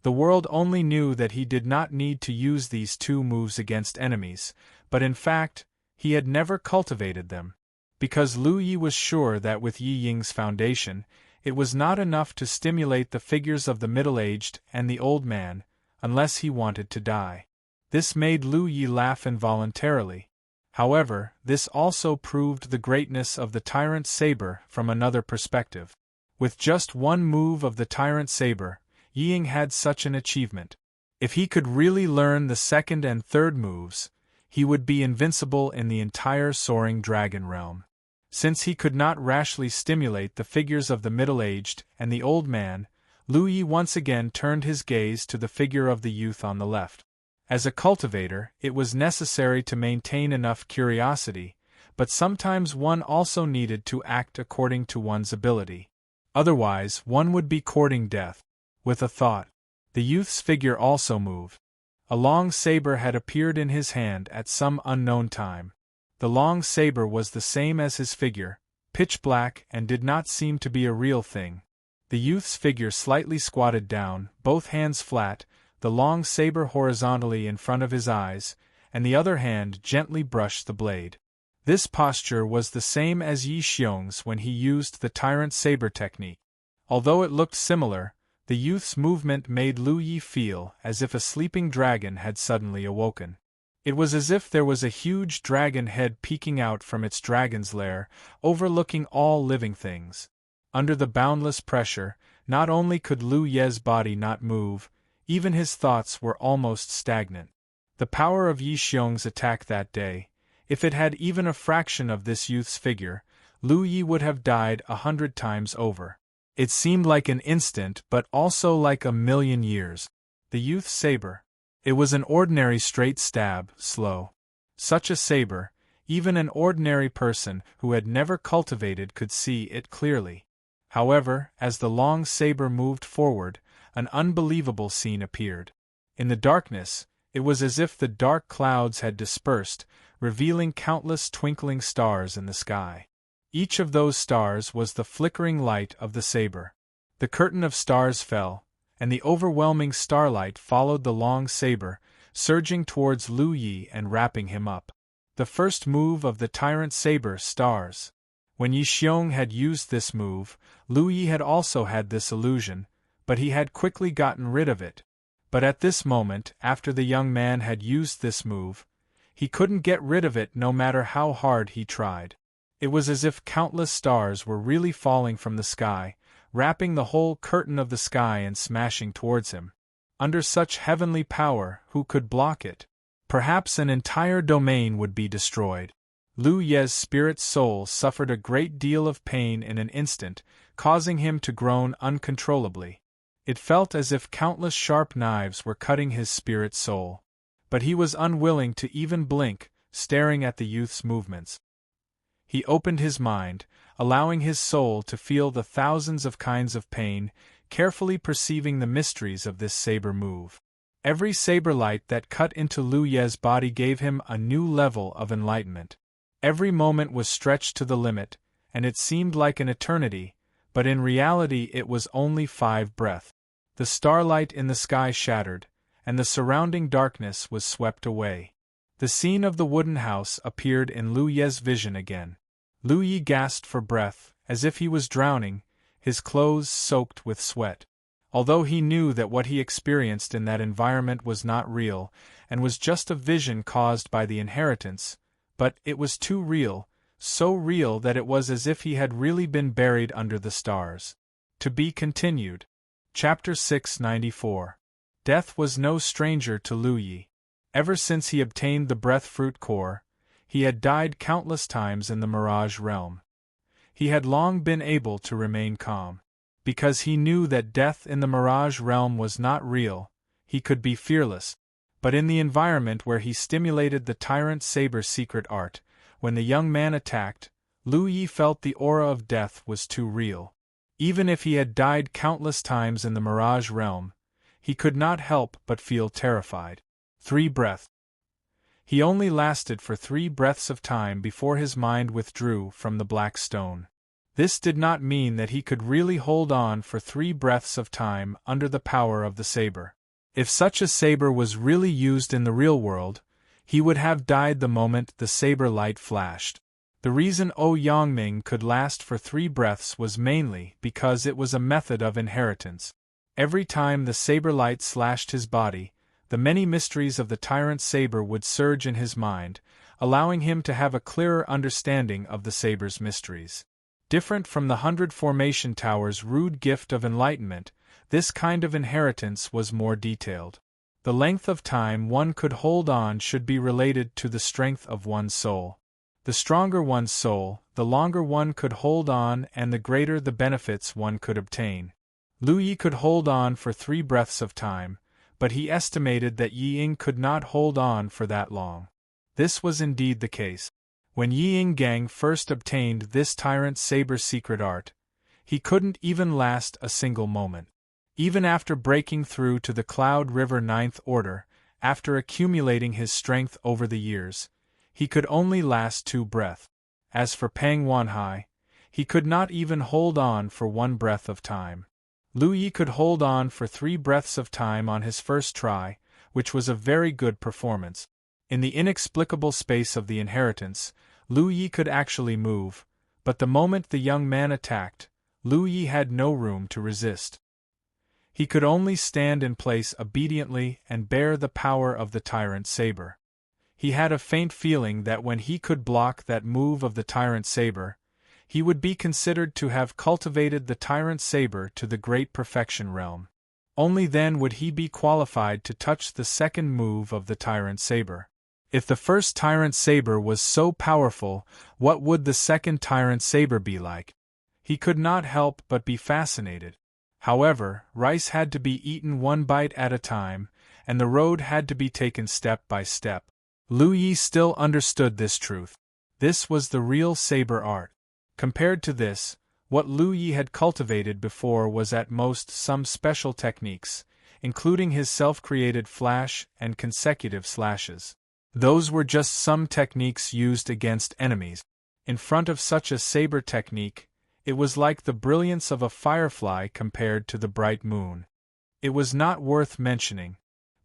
The world only knew that he did not need to use these 2 moves against enemies, but in fact, he had never cultivated them. Because Lu Yi was sure that with Yi Ying's foundation, it was not enough to stimulate the figures of the middle-aged and the old man, unless he wanted to die. This made Lu Yi laugh involuntarily. However, this also proved the greatness of the tyrant saber from another perspective. With just 1 move of the tyrant saber, Yi Ying had such an achievement. If he could really learn the 2nd and 3rd moves, he would be invincible in the entire soaring dragon realm. Since he could not rashly stimulate the figures of the middle-aged and the old man, Lu Yi once again turned his gaze to the figure of the youth on the left. As a cultivator, it was necessary to maintain enough curiosity, but sometimes one also needed to act according to one's ability. Otherwise, one would be courting death. With a thought, the youth's figure also moved. A long saber had appeared in his hand at some unknown time. The long saber was the same as his figure, pitch black, and did not seem to be a real thing. The youth's figure slightly squatted down, both hands flat, the long saber horizontally in front of his eyes, and the other hand gently brushed the blade. This posture was the same as Yi Xiong's when he used the tyrant saber technique. Although it looked similar, the youth's movement made Lu Yi feel as if a sleeping dragon had suddenly awoken. It was as if there was a huge dragon head peeking out from its dragon's lair, overlooking all living things. Under the boundless pressure, not only could Lu Ye's body not move, even his thoughts were almost stagnant. The power of Yi Xiong's attack that day, if it had even a fraction of this youth's figure, Lu Yi would have died 100 times over. It seemed like an instant but also like a million years. The youth's saber. It was an ordinary straight stab, slow. Such a saber, even an ordinary person who had never cultivated could see it clearly. However, as the long saber moved forward, an unbelievable scene appeared. In the darkness, it was as if the dark clouds had dispersed, revealing countless twinkling stars in the sky. Each of those stars was the flickering light of the saber. The curtain of stars fell, and the overwhelming starlight followed the long saber, surging towards Lu Yi and wrapping him up. The first move of the tyrant saber stars. When Yi Xiong had used this move, Lu Yi had also had this illusion, but he had quickly gotten rid of it. But at this moment, after the young man had used this move, he couldn't get rid of it no matter how hard he tried. It was as if countless stars were really falling from the sky, wrapping the whole curtain of the sky and smashing towards him. Under such heavenly power, who could block it? Perhaps an entire domain would be destroyed. Lu Ye's spirit soul suffered a great deal of pain in an instant, causing him to groan uncontrollably. It felt as if countless sharp knives were cutting his spirit soul. But he was unwilling to even blink, staring at the youth's movements. He opened his mind, allowing his soul to feel the thousands of kinds of pain, carefully perceiving the mysteries of this saber move. Every saber light that cut into Lu Ye's body gave him a new level of enlightenment. Every moment was stretched to the limit, and it seemed like an eternity, but in reality it was only 5 breaths. The starlight in the sky shattered, and the surrounding darkness was swept away. The scene of the wooden house appeared in Lu Ye's vision again. Lu Yi gasped for breath, as if he was drowning, his clothes soaked with sweat. Although he knew that what he experienced in that environment was not real, and was just a vision caused by the inheritance, but it was too real, so real that it was as if he had really been buried under the stars. To be continued. Chapter 694. Death was no stranger to Lu Yi. Ever since he obtained the breath fruit core, he had died countless times in the mirage realm. He had long been able to remain calm. Because he knew that death in the mirage realm was not real, he could be fearless. But in the environment where he stimulated the tyrant saber's secret art, when the young man attacked, Lu Yi felt the aura of death was too real. Even if he had died countless times in the mirage realm, he could not help but feel terrified. 3 breaths. He only lasted for 3 breaths of time before his mind withdrew from the black stone. This did not mean that he could really hold on for 3 breaths of time under the power of the saber. If such a saber was really used in the real world, he would have died the moment the saber light flashed. The reason Yangming could last for 3 breaths was mainly because it was a method of inheritance. Every time the saber light slashed his body, the many mysteries of the tyrant saber would surge in his mind, allowing him to have a clearer understanding of the saber's mysteries. Different from the 100 Formation Tower's rude gift of enlightenment, this kind of inheritance was more detailed. The length of time one could hold on should be related to the strength of one's soul. The stronger one's soul, the longer one could hold on and the greater the benefits one could obtain. Lu Yi could hold on for 3 breaths of time, but he estimated that Yi Ying could not hold on for that long. This was indeed the case. When Yi Ying Gang first obtained this tyrant saber's secret art, he couldn't even last a single moment. Even after breaking through to the Cloud River 9th Order, after accumulating his strength over the years, he could only last 2 breaths. As for Pang Wanhai, he could not even hold on for 1 breath of time. Lu Yi could hold on for 3 breaths of time on his first try, which was a very good performance. In the inexplicable space of the inheritance, Lu Yi could actually move, but the moment the young man attacked, Lu Yi had no room to resist. He could only stand in place obediently and bear the power of the tyrant saber. He had a faint feeling that when he could block that move of the tyrant saber, he would be considered to have cultivated the tyrant saber to the great perfection realm. Only then would he be qualified to touch the second move of the tyrant saber. If the first tyrant saber was so powerful, what would the second tyrant saber be like? He could not help but be fascinated. However, rice had to be eaten 1 bite at a time, and the road had to be taken step by step. Lu Yi still understood this truth. This was the real saber art. Compared to this, what Lu Yi had cultivated before was at most some special techniques. including his self-created flash and consecutive slashes. Those were just some techniques used against enemies. In front of such a saber technique, it was like the brilliance of a firefly compared to the bright moon. It was not worth mentioning.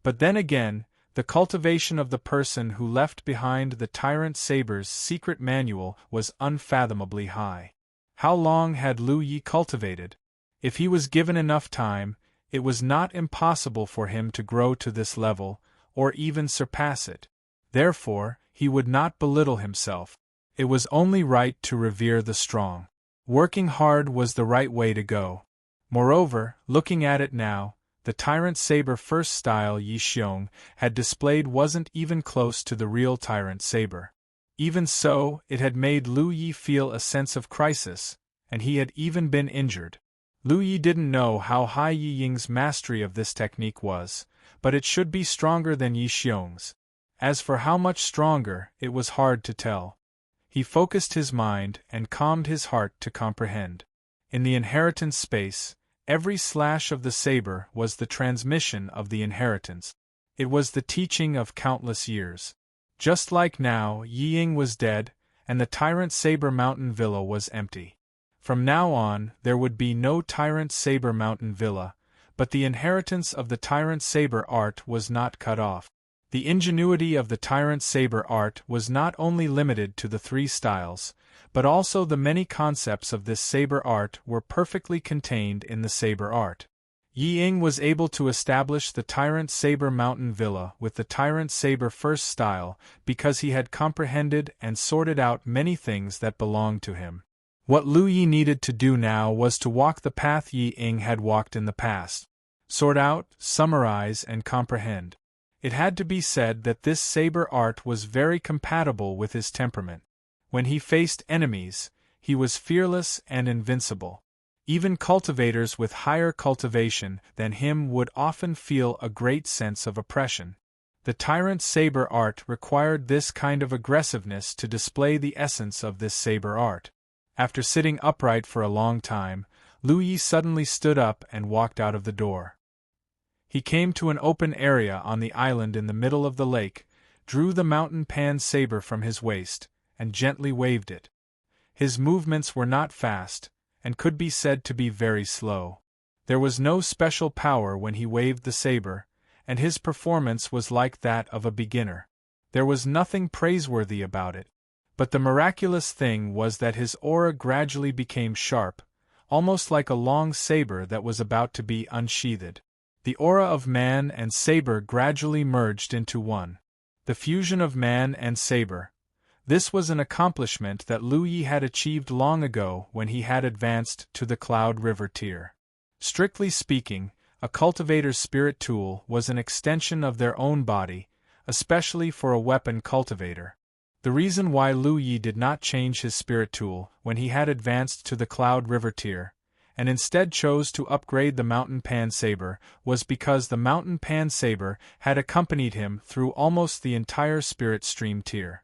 But then again, the cultivation of the person who left behind the tyrant saber's secret manual was unfathomably high. How long had Lu Yi cultivated? If he was given enough time, it was not impossible for him to grow to this level, or even surpass it. Therefore, he would not belittle himself. It was only right to revere the strong. Working hard was the right way to go. Moreover, looking at it now, the tyrant saber first style Yi Xiong had displayed wasn't even close to the real tyrant saber. Even so, it had made Lu Yi feel a sense of crisis, and he had even been injured. Lu Yi didn't know how high Yi Ying's mastery of this technique was, but it should be stronger than Yi Xiong's. As for how much stronger, it was hard to tell. He focused his mind and calmed his heart to comprehend. In the inheritance space, every slash of the saber was the transmission of the inheritance. It was the teaching of countless years. Just like now, Yi Ying was dead, and the tyrant saber mountain villa was empty. From now on, there would be no tyrant saber mountain villa, but the inheritance of the tyrant saber art was not cut off. The ingenuity of the tyrant saber art was not only limited to the 3 styles, but also the many concepts of this saber art were perfectly contained in the saber art. Yi Ying was able to establish the tyrant saber mountain villa with the tyrant saber first style because he had comprehended and sorted out many things that belonged to him. What Lu Yi needed to do now was to walk the path Yi Ying had walked in the past. Sort out, summarize, and comprehend. It had to be said that this saber art was very compatible with his temperament. When he faced enemies, he was fearless and invincible. Even cultivators with higher cultivation than him would often feel a great sense of oppression. The tyrant saber art required this kind of aggressiveness to display the essence of this saber art. After sitting upright for a long time, Lu Yi suddenly stood up and walked out of the door. He came to an open area on the island in the middle of the lake, drew the mountain pan saber from his waist, and gently waved it. His movements were not fast, and could be said to be very slow. There was no special power when he waved the saber, and his performance was like that of a beginner. There was nothing praiseworthy about it. But the miraculous thing was that his aura gradually became sharp, almost like a long saber that was about to be unsheathed. The aura of man and saber gradually merged into one. The fusion of man and saber. This was an accomplishment that Lu Yi had achieved long ago when he had advanced to the Cloud River tier. Strictly speaking, a cultivator's spirit tool was an extension of their own body, especially for a weapon cultivator. The reason why Lu Yi did not change his spirit tool when he had advanced to the Cloud River tier, and instead chose to upgrade the Mountain Pan Saber, was because the Mountain Pan Saber had accompanied him through almost the entire Spirit Stream tier.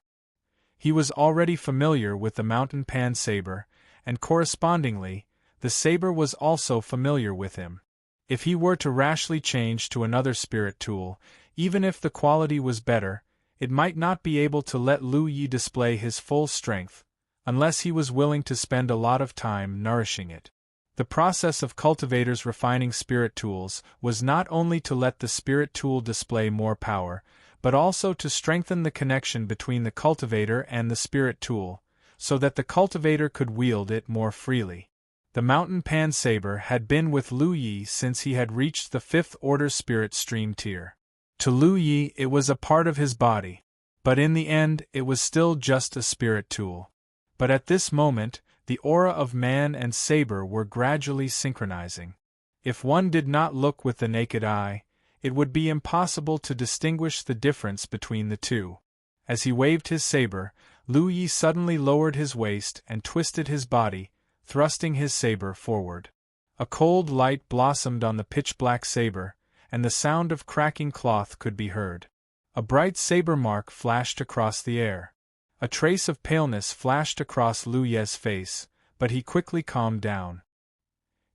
He was already familiar with the Mountain Pan Saber, and correspondingly, the saber was also familiar with him. If he were to rashly change to another spirit tool, even if the quality was better, it might not be able to let Lu Yi display his full strength, unless he was willing to spend a lot of time nourishing it. The process of cultivators refining spirit tools was not only to let the spirit tool display more power, but also to strengthen the connection between the cultivator and the spirit tool, so that the cultivator could wield it more freely. The Mountain Pan Saber had been with Lu Yi since he had reached the 5th Order Spirit Stream tier. To Lu Yi it was a part of his body, but in the end it was still just a spirit tool. But at this moment, the aura of man and saber were gradually synchronizing. If one did not look with the naked eye, it would be impossible to distinguish the difference between the two. As he waved his saber, Lu Yi suddenly lowered his waist and twisted his body, thrusting his saber forward. A cold light blossomed on the pitch-black saber, and the sound of cracking cloth could be heard. A bright saber mark flashed across the air. A trace of paleness flashed across Lu Ye's face, but he quickly calmed down.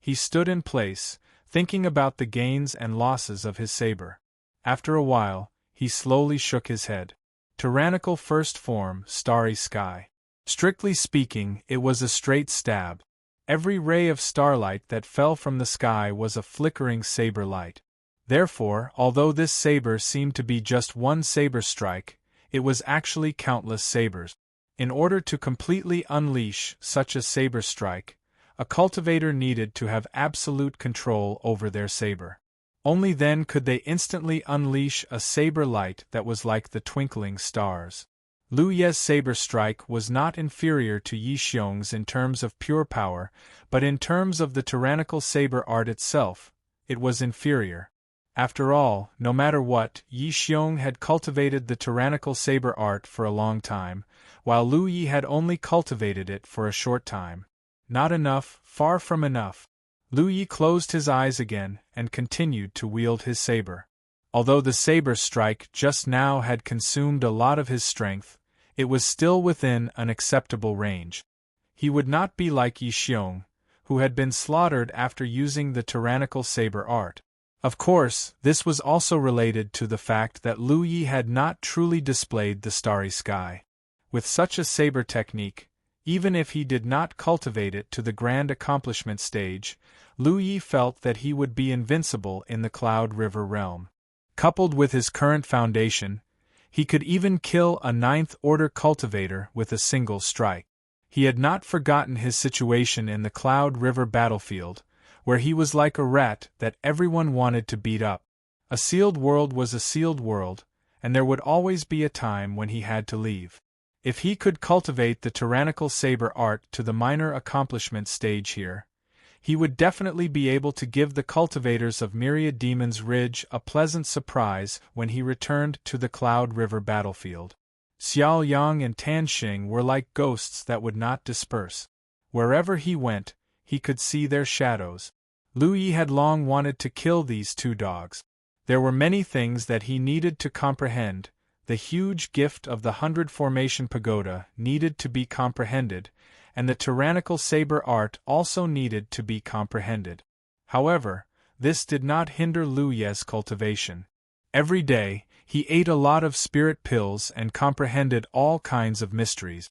He stood in place, thinking about the gains and losses of his saber. After a while, he slowly shook his head. Tyrannical first form, starry sky. Strictly speaking, it was a straight stab. Every ray of starlight that fell from the sky was a flickering saber light. Therefore, although this saber seemed to be just one saber strike, it was actually countless sabers. In order to completely unleash such a saber strike, a cultivator needed to have absolute control over their saber. Only then could they instantly unleash a saber light that was like the twinkling stars. Lu Ye's saber strike was not inferior to Yi Xiong's in terms of pure power, but in terms of the tyrannical saber art itself, it was inferior. After all, no matter what, Yi Xiong had cultivated the tyrannical saber art for a long time, while Lu Yi had only cultivated it for a short time. Not enough, far from enough. Lu Yi closed his eyes again and continued to wield his saber. Although the saber strike just now had consumed a lot of his strength, it was still within an acceptable range. He would not be like Yi Xiong, who had been slaughtered after using the tyrannical saber art. Of course, this was also related to the fact that Lu Yi had not truly displayed the starry sky. With such a saber technique, even if he did not cultivate it to the grand accomplishment stage, Lu Yi felt that he would be invincible in the Cloud River realm. Coupled with his current foundation, he could even kill a ninth-order cultivator with a single strike. He had not forgotten his situation in the Cloud River battlefield, where he was like a rat that everyone wanted to beat up. A sealed world was a sealed world, and there would always be a time when he had to leave. If he could cultivate the tyrannical saber art to the minor accomplishment stage here, he would definitely be able to give the cultivators of Myriad Demon's Ridge a pleasant surprise when he returned to the Cloud River battlefield. Xiao Yang and Tan Xing were like ghosts that would not disperse. Wherever he went, he could see their shadows. Lu Yi had long wanted to kill these two dogs. There were many things that he needed to comprehend. The huge gift of the 100 Formation Pagoda needed to be comprehended, and the tyrannical saber art also needed to be comprehended. However, this did not hinder Lu Ye's cultivation. Every day, he ate a lot of spirit pills and comprehended all kinds of mysteries.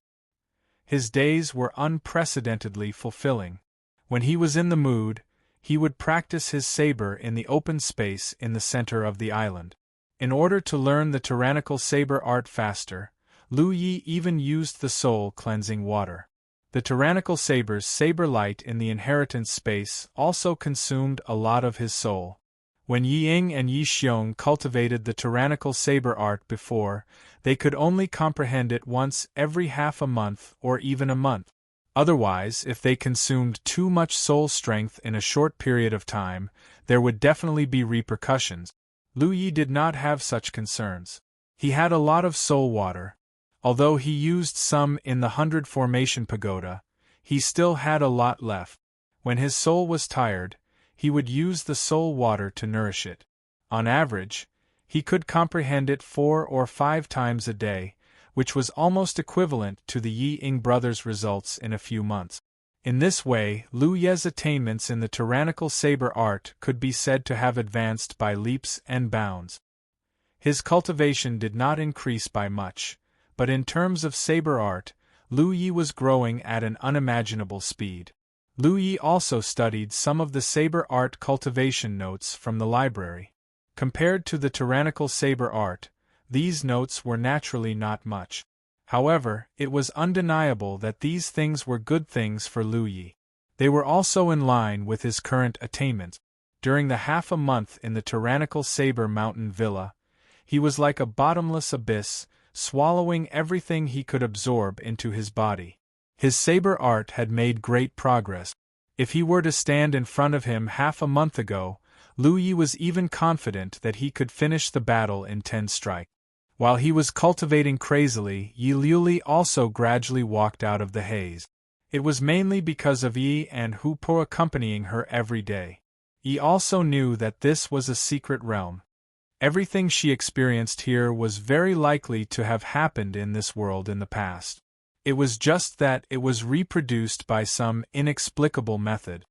His days were unprecedentedly fulfilling. When he was in the mood, he would practice his saber in the open space in the center of the island. In order to learn the tyrannical saber art faster, Lu Yi even used the soul-cleansing water. The tyrannical saber's saber light in the inheritance space also consumed a lot of his soul. When Yi Ying and Yi Xiong cultivated the tyrannical saber art before, they could only comprehend it once every half a month or even a month. Otherwise, if they consumed too much soul strength in a short period of time, there would definitely be repercussions. Lu Yi did not have such concerns. He had a lot of soul water. Although he used some in the 100 Formation Pagoda, he still had a lot left. When his soul was tired, he would use the soul water to nourish it. On average, he could comprehend it 4 or 5 times a day, which was almost equivalent to the Yi Ying brothers' results in a few months. In this way, Lu Ye's attainments in the tyrannical saber art could be said to have advanced by leaps and bounds. His cultivation did not increase by much, but in terms of saber art, Lu Yi was growing at an unimaginable speed. Lu Yi also studied some of the saber art cultivation notes from the library. Compared to the tyrannical saber art, these notes were naturally not much. However, it was undeniable that these things were good things for Lu Yi. They were also in line with his current attainments. During the half a month in the tyrannical saber mountain villa, he was like a bottomless abyss, swallowing everything he could absorb into his body. His saber art had made great progress. If he were to stand in front of him half a month ago, Lu Yi was even confident that he could finish the battle in 10 strikes. While he was cultivating crazily, Yi Liuli also gradually walked out of the haze. It was mainly because of Yi and Hu Po accompanying her every day. Yi also knew that this was a secret realm. Everything she experienced here was very likely to have happened in this world in the past. It was just that it was reproduced by some inexplicable method.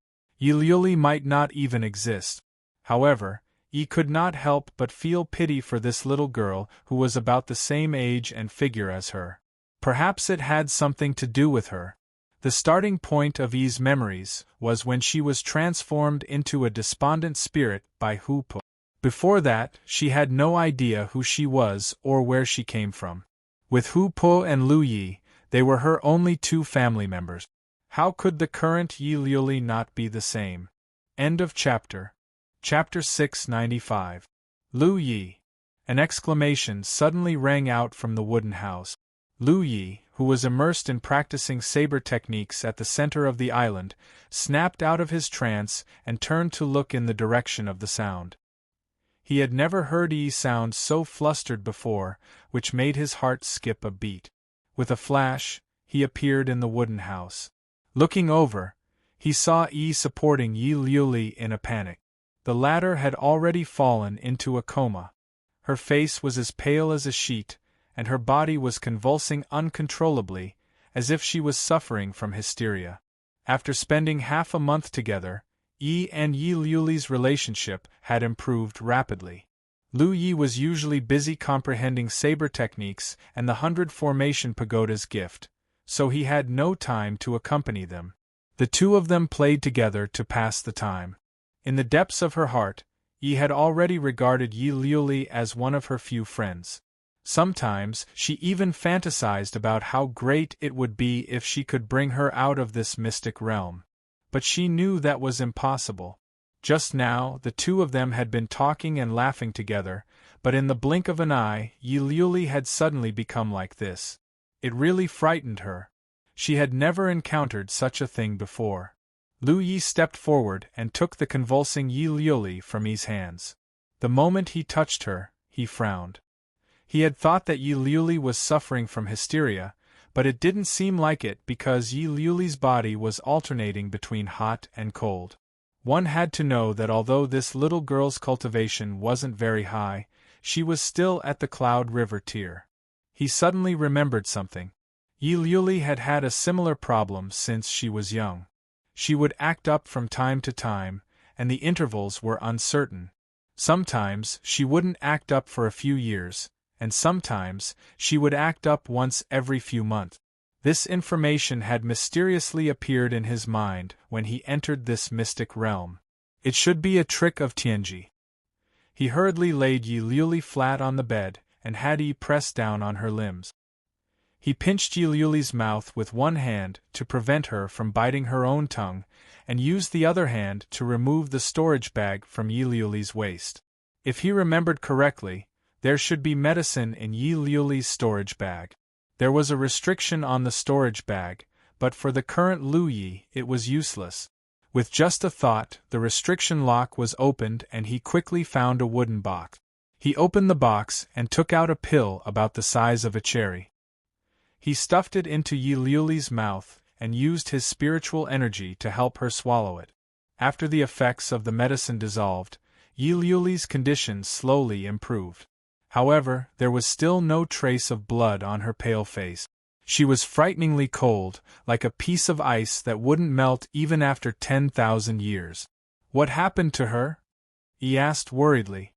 Yi might not even exist. However, Yi could not help but feel pity for this little girl who was about the same age and figure as her. Perhaps it had something to do with her. The starting point of Yi's memories was when she was transformed into a despondent spirit by Hu Po. Before that, she had no idea who she was or where she came from. With Hu Po and Lu Yi, they were her only two family members. How could the current Yi not be the same? End of chapter. Chapter 695. Lu Yi. An exclamation suddenly rang out from the wooden house. Lu Yi, who was immersed in practicing saber techniques at the center of the island, snapped out of his trance and turned to look in the direction of the sound. He had never heard Yi sound so flustered before, which made his heart skip a beat. With a flash, he appeared in the wooden house. Looking over, he saw Yi supporting Yi in a panic. The latter had already fallen into a coma. Her face was as pale as a sheet, and her body was convulsing uncontrollably, as if she was suffering from hysteria. After spending half a month together, Yi and Yi Liuli's relationship had improved rapidly. Lu Yi was usually busy comprehending saber techniques and the 100 Formation Pagoda's gift, so he had no time to accompany them. The two of them played together to pass the time. In the depths of her heart, Yi had already regarded Yi Liuli as one of her few friends. Sometimes she even fantasized about how great it would be if she could bring her out of this mystic realm. But she knew that was impossible. Just now, the two of them had been talking and laughing together, but in the blink of an eye, Yi Liuli had suddenly become like this. It really frightened her. She had never encountered such a thing before. Lu Yi stepped forward and took the convulsing Yi Liuli from Yi's hands. The moment he touched her, he frowned. He had thought that Yi Liuli was suffering from hysteria, but it didn't seem like it because Yi Liuli's body was alternating between hot and cold. One had to know that although this little girl's cultivation wasn't very high, she was still at the Cloud River tier. He suddenly remembered something. Yi Liuli had had a similar problem since she was young. She would act up from time to time, and the intervals were uncertain. Sometimes she wouldn't act up for a few years, and sometimes she would act up once every few months. This information had mysteriously appeared in his mind when he entered this mystic realm. It should be a trick of Tianji. He hurriedly laid Yi Liuli flat on the bed and had Yi press down on her limbs. He pinched Yi Liuli's mouth with one hand to prevent her from biting her own tongue, and used the other hand to remove the storage bag from Yi Liuli's waist. If he remembered correctly, there should be medicine in Yi Liuli's storage bag. There was a restriction on the storage bag, but for the current Lu Yi it was useless. With just a thought, the restriction lock was opened and he quickly found a wooden box. He opened the box and took out a pill about the size of a cherry. He stuffed it into Yi Liuli's mouth and used his spiritual energy to help her swallow it. After the effects of the medicine dissolved, Yi Liuli's condition slowly improved. However, there was still no trace of blood on her pale face. She was frighteningly cold, like a piece of ice that wouldn't melt even after 10,000 years. What happened to her? He asked worriedly.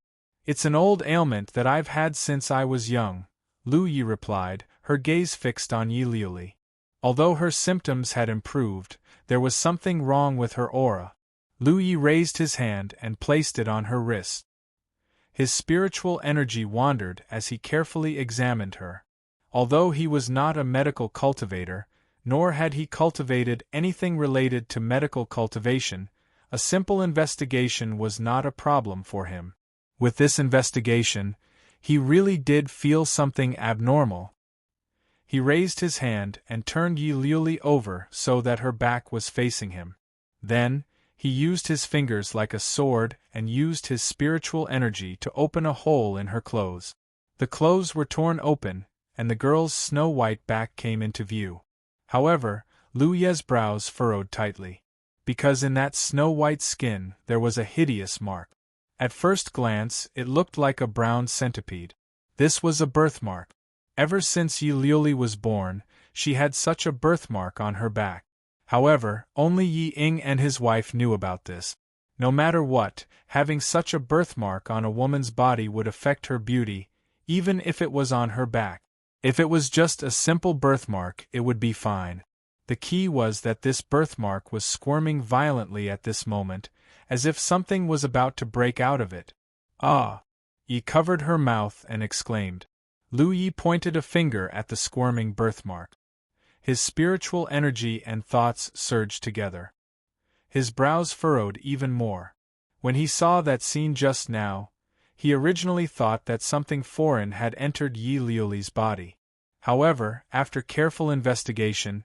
It's an old ailment that I've had since I was young, Lu Yi replied, her gaze fixed on Yi Liuli. Although her symptoms had improved, there was something wrong with her aura. Lu Yi raised his hand and placed it on her wrist. His spiritual energy wandered as he carefully examined her. Although he was not a medical cultivator, nor had he cultivated anything related to medical cultivation, a simple investigation was not a problem for him. With this investigation, he really did feel something abnormal. He raised his hand and turned Yi Liuli over so that her back was facing him. Then, he used his fingers like a sword and used his spiritual energy to open a hole in her clothes. The clothes were torn open, and the girl's snow-white back came into view. However, Lu Ye's brows furrowed tightly, because in that snow-white skin there was a hideous mark. At first glance, it looked like a brown centipede. This was a birthmark. Ever since Yi Liuli was born, she had such a birthmark on her back. However, only Yi Ying and his wife knew about this. No matter what, having such a birthmark on a woman's body would affect her beauty, even if it was on her back. If it was just a simple birthmark, it would be fine. The key was that this birthmark was squirming violently at this moment, as if something was about to break out of it. Ah! Yi covered her mouth and exclaimed. Lu Yi pointed a finger at the squirming birthmark. His spiritual energy and thoughts surged together. His brows furrowed even more. When he saw that scene just now, he originally thought that something foreign had entered Yi Liuli's body. However, after careful investigation,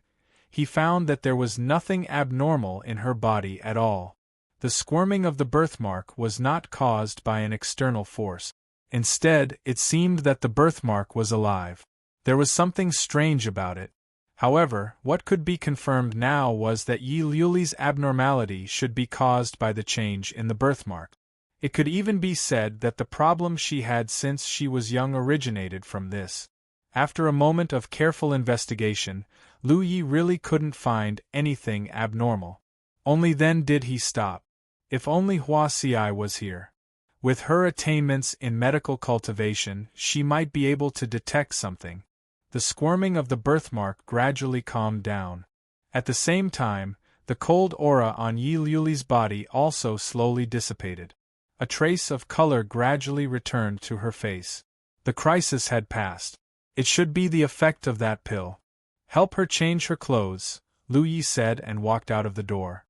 he found that there was nothing abnormal in her body at all. The squirming of the birthmark was not caused by an external force. Instead, it seemed that the birthmark was alive. There was something strange about it. However, what could be confirmed now was that Yi Liuli's abnormality should be caused by the change in the birthmark. It could even be said that the problem she had since she was young originated from this. After a moment of careful investigation, Lu Yi really couldn't find anything abnormal. Only then did he stop. If only Hua Xi was here. With her attainments in medical cultivation, she might be able to detect something. The squirming of the birthmark gradually calmed down. At the same time, the cold aura on Yi Liuli's body also slowly dissipated. A trace of color gradually returned to her face. The crisis had passed. It should be the effect of that pill. Help her change her clothes, Lu Yi said and walked out of the door.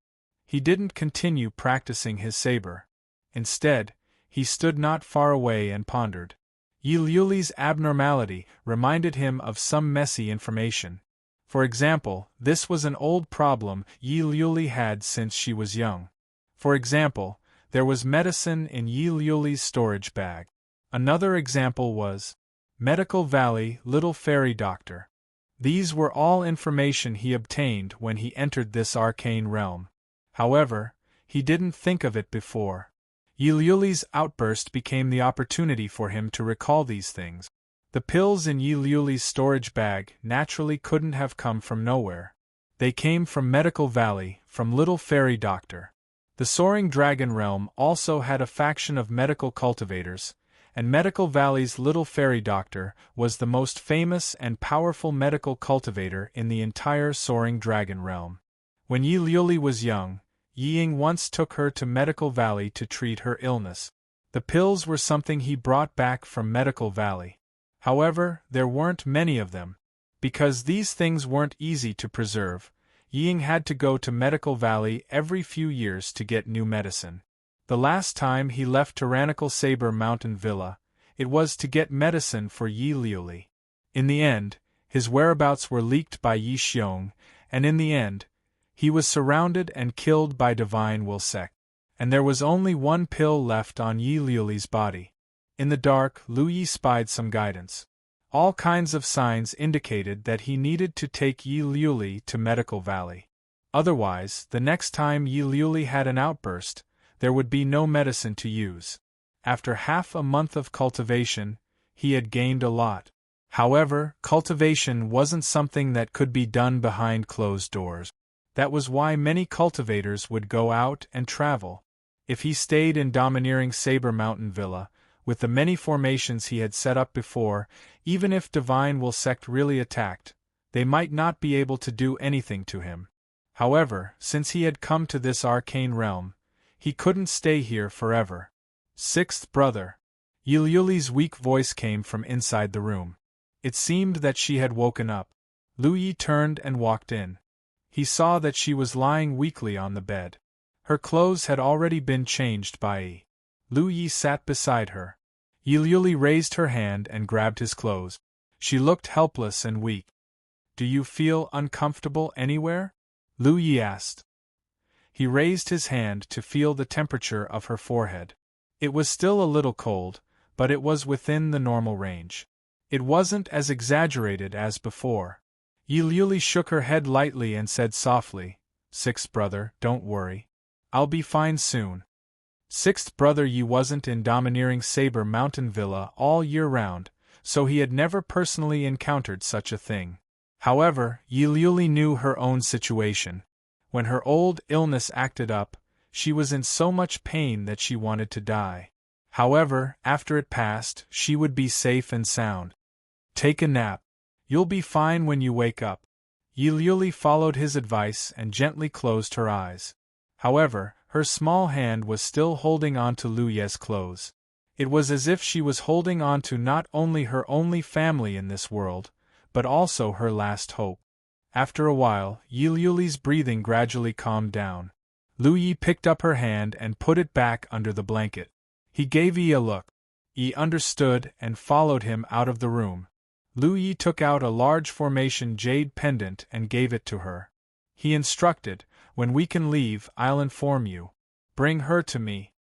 He didn't continue practicing his saber. Instead, he stood not far away and pondered. Yi Liuli's abnormality reminded him of some messy information. For example, this was an old problem Yi Liuli had since she was young. For example, there was medicine in Yi Liuli's storage bag. Another example was Medical Valley, Little Fairy Doctor. These were all information he obtained when he entered this arcane realm. However, he didn't think of it before. Yi Liuli's outburst became the opportunity for him to recall these things. The pills in Yi Liuli's storage bag naturally couldn't have come from nowhere. They came from Medical Valley, from Little Fairy Doctor. The Soaring Dragon Realm also had a faction of medical cultivators, and Medical Valley's Little Fairy Doctor was the most famous and powerful medical cultivator in the entire Soaring Dragon Realm. When Yi Liuli was young, Yi Ying once took her to Medical Valley to treat her illness. The pills were something he brought back from Medical Valley. However, there weren't many of them. Because these things weren't easy to preserve, Yi Ying had to go to Medical Valley every few years to get new medicine. The last time he left Tyrannical Saber Mountain Villa, it was to get medicine for Yi Liuli. In the end, his whereabouts were leaked by Yi Xiong, and in the end, he was surrounded and killed by Divine Will Sect. And there was only one pill left on Yi Liuli's body. In the dark, Lu Yi spied some guidance. All kinds of signs indicated that he needed to take Yi Liuli to Medical Valley. Otherwise, the next time Yi Liuli had an outburst, there would be no medicine to use. After half a month of cultivation, he had gained a lot. However, cultivation wasn't something that could be done behind closed doors. That was why many cultivators would go out and travel. If he stayed in domineering Saber Mountain Villa, with the many formations he had set up before, even if Divine Will Sect really attacked, they might not be able to do anything to him. However, since he had come to this arcane realm, he couldn't stay here forever. Sixth brother. Yi Liuli's weak voice came from inside the room. It seemed that she had woken up. Lu Yi turned and walked in. He saw that she was lying weakly on the bed. Her clothes had already been changed by Yi. Lu Yi sat beside her. Yi Liuli raised her hand and grabbed his clothes. She looked helpless and weak. "Do you feel uncomfortable anywhere?" Lu Yi asked. He raised his hand to feel the temperature of her forehead. It was still a little cold, but it was within the normal range. It wasn't as exaggerated as before. Yi Liuli shook her head lightly and said softly, "Sixth brother, don't worry. I'll be fine soon." Sixth brother Yi wasn't in domineering Saber Mountain Villa all year round, so he had never personally encountered such a thing. However, Yi Liuli knew her own situation. When her old illness acted up, she was in so much pain that she wanted to die. However, after it passed, she would be safe and sound. Take a nap. You'll be fine when you wake up. Yuli followed his advice and gently closed her eyes. However, her small hand was still holding on to Luye's clothes. It was as if she was holding on to not only her only family in this world, but also her last hope. After a while, Yuli's breathing gradually calmed down. Luyi picked up her hand and put it back under the blanket. He gave Yi a look. Yi understood and followed him out of the room. Luyi took out a large formation jade pendant and gave it to her. He instructed, "When we can leave, I'll inform you. Bring her to me."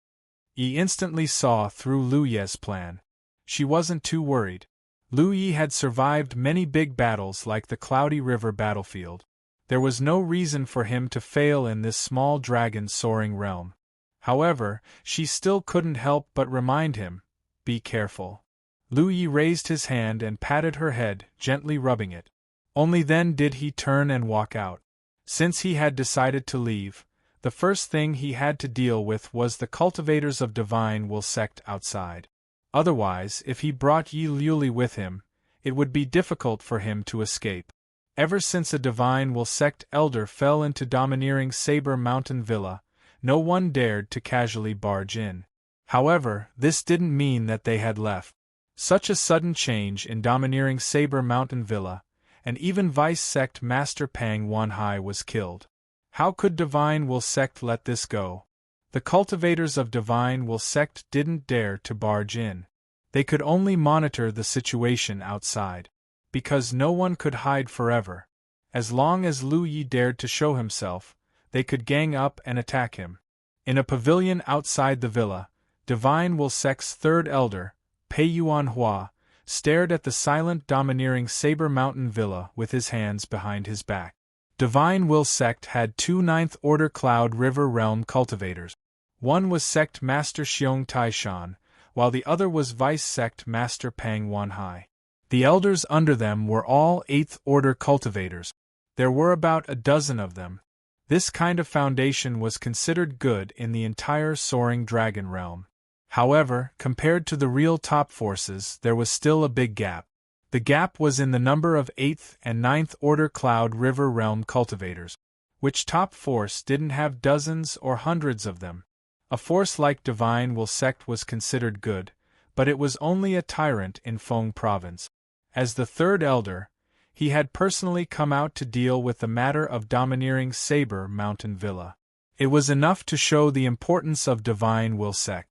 Yi instantly saw through Luye's plan. She wasn't too worried. Luyi had survived many big battles like the Cloudy River battlefield. There was no reason for him to fail in this small dragon soaring realm. However, she still couldn't help but remind him, "Be careful." Luyi raised his hand and patted her head, gently rubbing it. Only then did he turn and walk out. Since he had decided to leave, the first thing he had to deal with was the cultivators of Divine Will sect outside. Otherwise, if he brought Yi Liuli with him, it would be difficult for him to escape. Ever since a Divine Will sect elder fell into domineering Saber Mountain Villa, no one dared to casually barge in. However, this didn't mean that they had left. Such a sudden change in domineering Saber Mountain Villa, and even Vice Sect Master Pang Wanhai was killed. How could Divine Will sect let this go? The cultivators of Divine Will sect didn't dare to barge in. They could only monitor the situation outside. Because no one could hide forever. As long as Lu Yi dared to show himself, they could gang up and attack him. In a pavilion outside the villa, Divine Will sect's third elder, Pei Yuan Hua, stared at the silent domineering Saber Mountain Villa with his hands behind his back. Divine Will sect had two 9th Order Cloud River Realm cultivators. One was Sect Master Xiong Taishan, while the other was Vice Sect Master Pang Wanhai. The elders under them were all 8th Order cultivators. There were about a dozen of them. This kind of foundation was considered good in the entire Soaring Dragon realm. However, compared to the real top forces, there was still a big gap. The gap was in the number of 8th and 9th Order Cloud River Realm cultivators. Which top force didn't have dozens or hundreds of them? A force like Divine Will sect was considered good, but it was only a tyrant in Feng Province. As the third elder, he had personally come out to deal with the matter of domineering Saber Mountain Villa. It was enough to show the importance of Divine Will sect.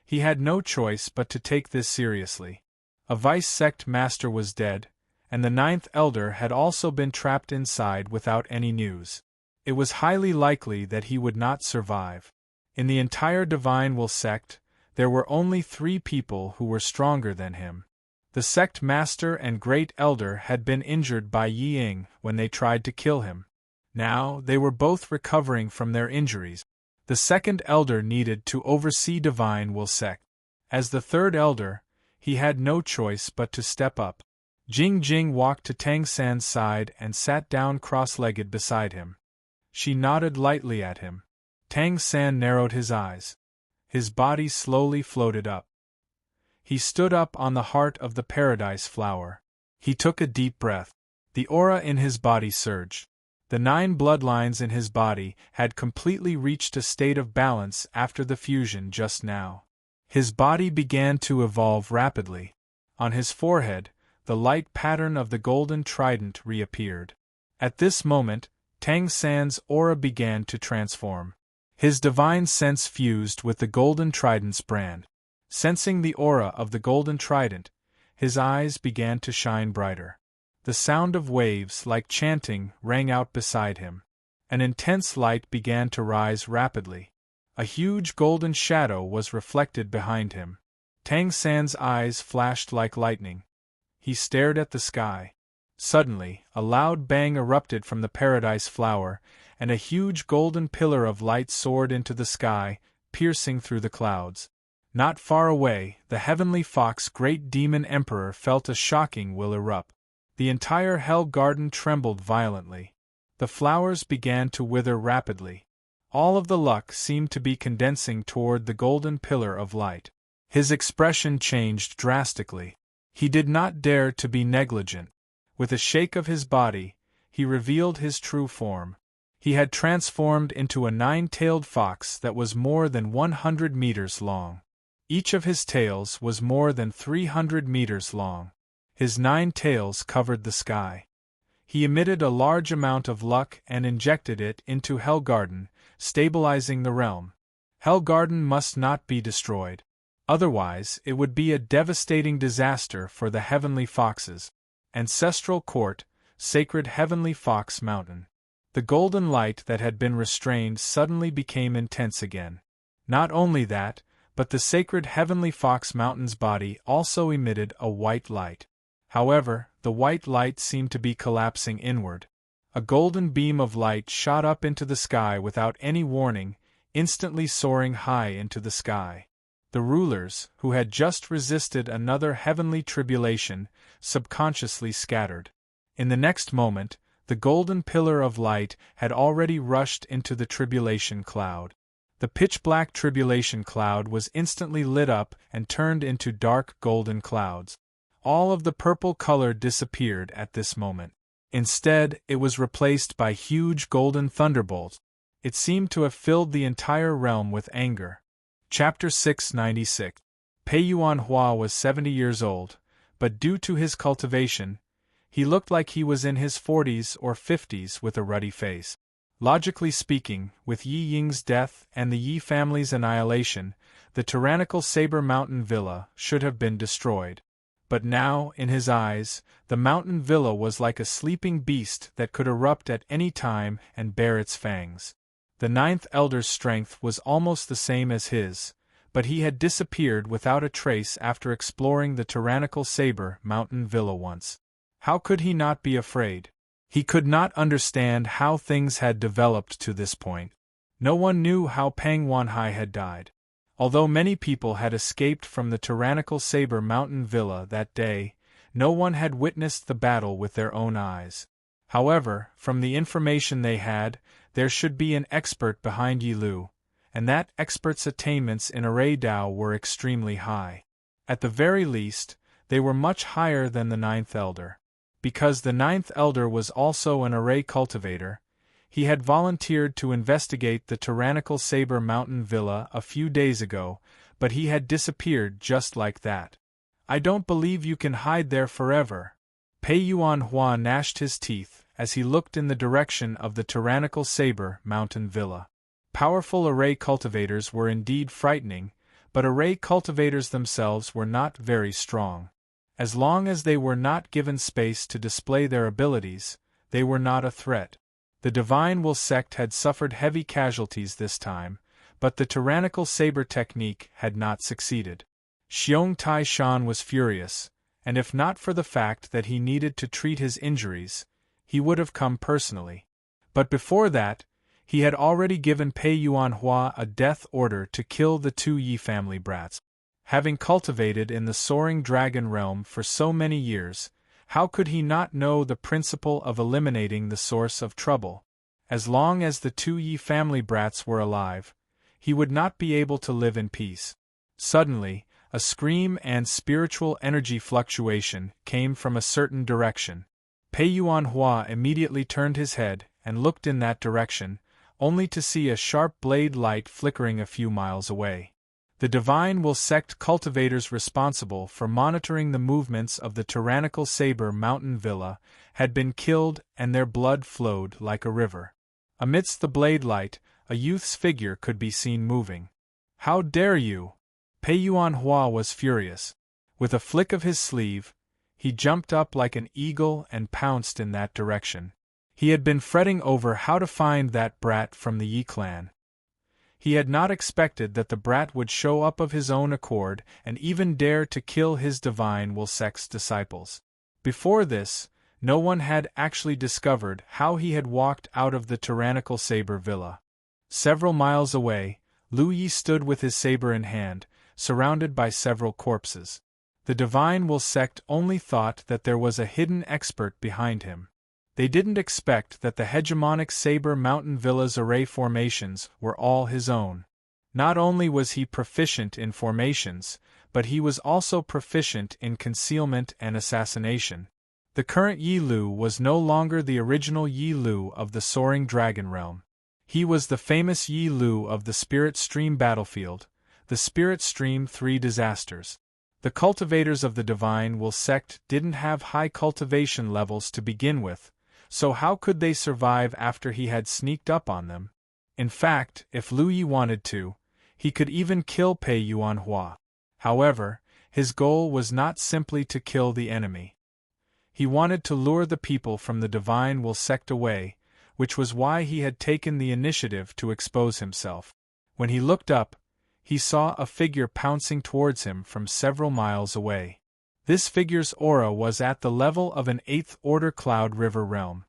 He had no choice but to take this seriously. A Vice Sect Master was dead, and the 9th Elder had also been trapped inside without any news. It was highly likely that he would not survive. In the entire Divine Will sect, there were only 3 people who were stronger than him. The Sect Master and Great Elder had been injured by Yi Ying when they tried to kill him. Now, they were both recovering from their injuries. The second Elder needed to oversee Divine Will sect. As the third Elder, he had no choice but to step up. Jing Jing walked to Tang San's side and sat down cross-legged beside him. She nodded lightly at him. Tang San narrowed his eyes. His body slowly floated up. He stood up on the heart of the paradise flower. He took a deep breath. The aura in his body surged. The 9 bloodlines in his body had completely reached a state of balance after the fusion just now. His body began to evolve rapidly. On his forehead, the light pattern of the golden trident reappeared. At this moment, Tang San's aura began to transform. His divine sense fused with the golden trident's brand. Sensing the aura of the golden trident, his eyes began to shine brighter. The sound of waves like chanting rang out beside him. An intense light began to rise rapidly. A huge golden shadow was reflected behind him. Tang San's eyes flashed like lightning. He stared at the sky. Suddenly, a loud bang erupted from the paradise flower, and a huge golden pillar of light soared into the sky, piercing through the clouds. Not far away, the heavenly fox Great Demon Emperor felt a shocking will erupt. The entire Hell Garden trembled violently. The flowers began to wither rapidly. All of the luck seemed to be condensing toward the golden pillar of light. His expression changed drastically. He did not dare to be negligent. With a shake of his body, he revealed his true form. He had transformed into a 9-tailed fox that was more than 100 meters long. Each of his tails was more than 300 meters long. His 9 tails covered the sky. He emitted a large amount of luck and injected it into Helgarden, stabilizing the realm. Helgarden must not be destroyed. Otherwise, it would be a devastating disaster for the Heavenly Foxes. Ancestral Court, Sacred Heavenly Fox Mountain. The golden light that had been restrained suddenly became intense again. Not only that, but the sacred Heavenly Fox Mountain's body also emitted a white light. However, the white light seemed to be collapsing inward. A golden beam of light shot up into the sky without any warning, instantly soaring high into the sky. The rulers, who had just resisted another heavenly tribulation, subconsciously scattered. In the next moment, the golden pillar of light had already rushed into the tribulation cloud. The pitch-black tribulation cloud was instantly lit up and turned into dark golden clouds. All of the purple color disappeared at this moment. Instead, it was replaced by huge golden thunderbolts. It seemed to have filled the entire realm with anger. Chapter 696. Pei Yuan Hua was 70 years old, but due to his cultivation, he looked like he was in his 40s or 50s with a ruddy face. Logically speaking, with Yi Ying's death and the Yi family's annihilation, the tyrannical Saber Mountain Villa should have been destroyed. But now, in his eyes, the mountain villa was like a sleeping beast that could erupt at any time and bare its fangs. The 9th Elder's strength was almost the same as his, but he had disappeared without a trace after exploring the tyrannical Saber Mountain Villa once. How could he not be afraid? He could not understand how things had developed to this point. No one knew how Peng Wanhai had died. Although many people had escaped from the tyrannical Saber Mountain Villa that day, no one had witnessed the battle with their own eyes. However, from the information they had, there should be an expert behind Yi Lu, and that expert's attainments in array Dao were extremely high. At the very least, they were much higher than the 9th Elder. Because the 9th Elder was also an array cultivator, he had volunteered to investigate the tyrannical Saber Mountain Villa a few days ago, but he had disappeared just like that. I don't believe you can hide there forever. Pei Yuan Hua gnashed his teeth as he looked in the direction of the tyrannical Saber Mountain Villa. Powerful array cultivators were indeed frightening, but array cultivators themselves were not very strong. As long as they were not given space to display their abilities, they were not a threat. The Divine Will sect had suffered heavy casualties this time, but the tyrannical saber technique had not succeeded. Xiong Tai Shan was furious, and if not for the fact that he needed to treat his injuries, he would have come personally. But before that, he had already given Pei Yuan Hua a death order to kill the 2 Yi family brats. Having cultivated in the soaring dragon realm for so many years, how could he not know the principle of eliminating the source of trouble? As long as the 2 Yi family brats were alive, he would not be able to live in peace. Suddenly, a scream and spiritual energy fluctuation came from a certain direction. Pei Yuan Hua immediately turned his head and looked in that direction, only to see a sharp blade light flickering a few miles away. The Divine Will sect cultivators responsible for monitoring the movements of the tyrannical Saber Mountain Villa had been killed and their blood flowed like a river. Amidst the blade light, a youth's figure could be seen moving. How dare you! Pei Yuan Hua was furious. With a flick of his sleeve, he jumped up like an eagle and pounced in that direction. He had been fretting over how to find that brat from the Yi clan. He had not expected that the brat would show up of his own accord and even dare to kill his Divine Will sect's disciples. Before this, no one had actually discovered how he had walked out of the tyrannical saber villa. Several miles away, Lu Yi stood with his saber in hand, surrounded by several corpses. The Divine Will sect only thought that there was a hidden expert behind him. They didn't expect that the hegemonic Saber Mountain Villa's array formations were all his own. Not only was he proficient in formations, but he was also proficient in concealment and assassination. The current Yi Lu was no longer the original Yi Lu of the Soaring Dragon Realm. He was the famous Yi Lu of the Spirit Stream battlefield, the Spirit Stream 3 disasters. The cultivators of the Divine Will sect didn't have high cultivation levels to begin with, so how could they survive after he had sneaked up on them? In fact, if Lu Yi wanted to, he could even kill Pei Yuanhua. However, his goal was not simply to kill the enemy. He wanted to lure the people from the Divine Will sect away, which was why he had taken the initiative to expose himself. When he looked up, he saw a figure pouncing towards him from several miles away. This figure's aura was at the level of an 8th-order Cloud River realm.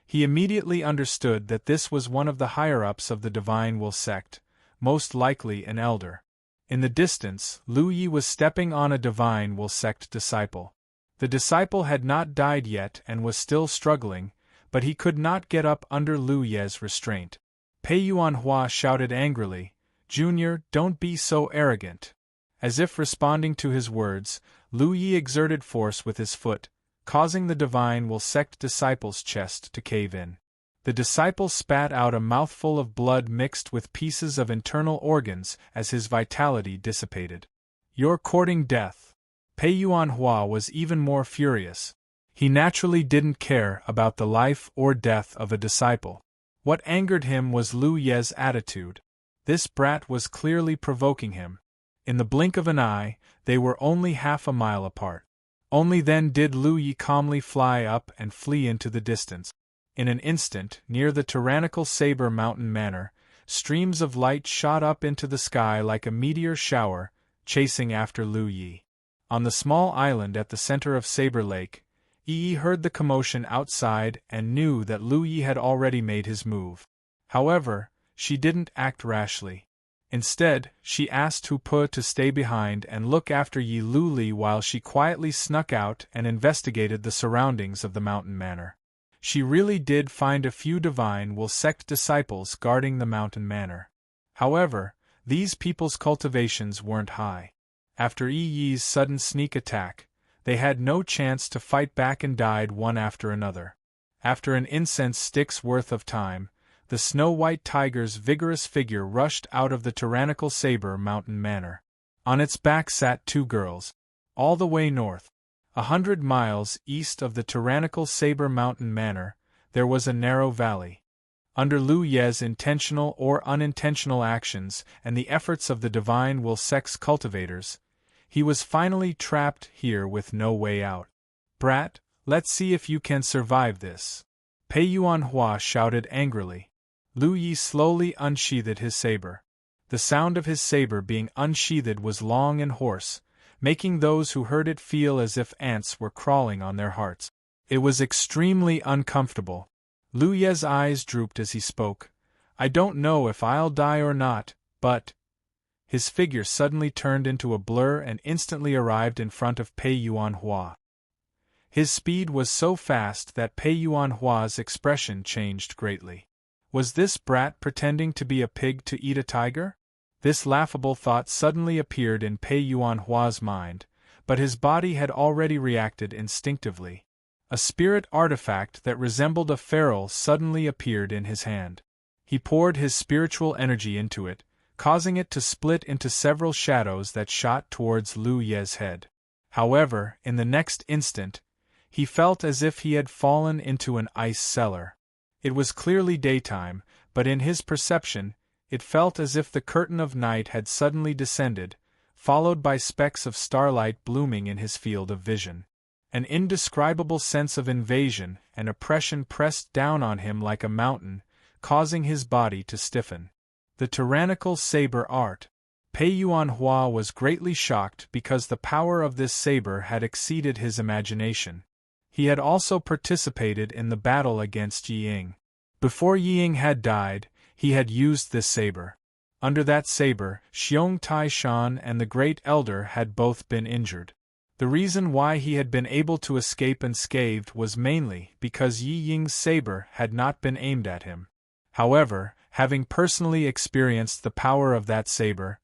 He immediately understood that this was one of the higher-ups of the Divine Will sect, most likely an elder. In the distance, Lu Yi was stepping on a Divine Will sect disciple. The disciple had not died yet and was still struggling, but he could not get up under Lu Ye's restraint. Pei Yuanhua shouted angrily, "Junior, don't be so arrogant." As if responding to his words, Lu Yi exerted force with his foot, causing the Divine Will sect disciple's chest to cave in. The disciple spat out a mouthful of blood mixed with pieces of internal organs as his vitality dissipated. "You're courting death." Pei Yuanhua was even more furious. He naturally didn't care about the life or death of a disciple. What angered him was Lu Ye's attitude. This brat was clearly provoking him. In the blink of an eye, they were only half a mile apart. Only then did Lu Yi calmly fly up and flee into the distance. In an instant, near the tyrannical Saber Mountain Manor, streams of light shot up into the sky like a meteor shower, chasing after Lu Yi. On the small island at the center of Saber Lake, Yi heard the commotion outside and knew that Lu Yi had already made his move. However, she didn't act rashly. Instead, she asked Hu Pe to stay behind and look after Yi Luli while she quietly snuck out and investigated the surroundings of the mountain manor. She really did find a few Divine Will sect disciples guarding the mountain manor. However, these people's cultivations weren't high. After Yi's sudden sneak attack, they had no chance to fight back and died one after another. After an incense stick's worth of time, the snow-white tiger's vigorous figure rushed out of the tyrannical Saber Mountain Manor. On its back sat 2 girls. All the way north, 100 miles east of the tyrannical Saber Mountain Manor, there was a narrow valley. Under Lu Ye's intentional or unintentional actions and the efforts of the Divine Will sect's cultivators, he was finally trapped here with no way out. "Brat, let's see if you can survive this," Pei Yuanhua shouted angrily. Lu Yi slowly unsheathed his saber. The sound of his saber being unsheathed was long and hoarse, making those who heard it feel as if ants were crawling on their hearts. It was extremely uncomfortable. Lu Ye's eyes drooped as he spoke. "I don't know if I'll die or not, but—" His figure suddenly turned into a blur and instantly arrived in front of Pei Yuanhua. His speed was so fast that Pei Yuanhua's expression changed greatly. Was this brat pretending to be a pig to eat a tiger? This laughable thought suddenly appeared in Pei Yuanhua's mind, but his body had already reacted instinctively. A spirit artifact that resembled a ferrule suddenly appeared in his hand. He poured his spiritual energy into it, causing it to split into several shadows that shot towards Lu Ye's head. However, in the next instant, he felt as if he had fallen into an ice cellar. It was clearly daytime, but in his perception, it felt as if the curtain of night had suddenly descended, followed by specks of starlight blooming in his field of vision. An indescribable sense of invasion and oppression pressed down on him like a mountain, causing his body to stiffen. The tyrannical saber art. Pei Yuanhua was greatly shocked because the power of this saber had exceeded his imagination. He had also participated in the battle against Yi Ying. Before Yi Ying had died, he had used this saber. Under that saber, Xiong Tai Shan and the Great Elder had both been injured. The reason why he had been able to escape unscathed was mainly because Yi Ying's saber had not been aimed at him. However, having personally experienced the power of that saber,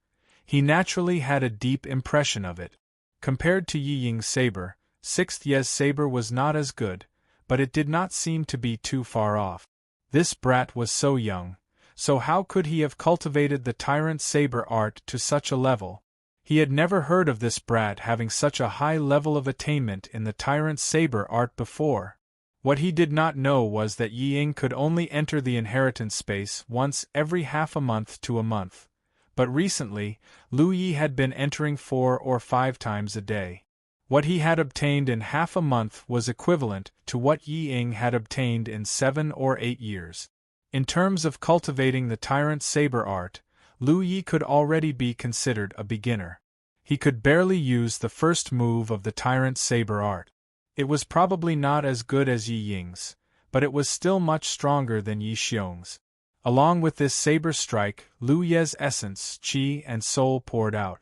he naturally had a deep impression of it. Compared to Yi Ying's saber, Sixth Ye's saber was not as good, but it did not seem to be too far off. This brat was so young, so how could he have cultivated the tyrant saber art to such a level? He had never heard of this brat having such a high level of attainment in the tyrant saber art before. What he did not know was that Yi Ying could only enter the inheritance space once every half a month to a month, but recently, Lu Yi had been entering 4 or 5 times a day. What he had obtained in half a month was equivalent to what Yi Ying had obtained in 7 or 8 years. In terms of cultivating the tyrant saber art, Lu Yi could already be considered a beginner. He could barely use the first move of the tyrant saber art. It was probably not as good as Yi Ying's, but it was still much stronger than Yi Xiong's. Along with this saber strike, Lu Ye's essence, qi, and soul poured out.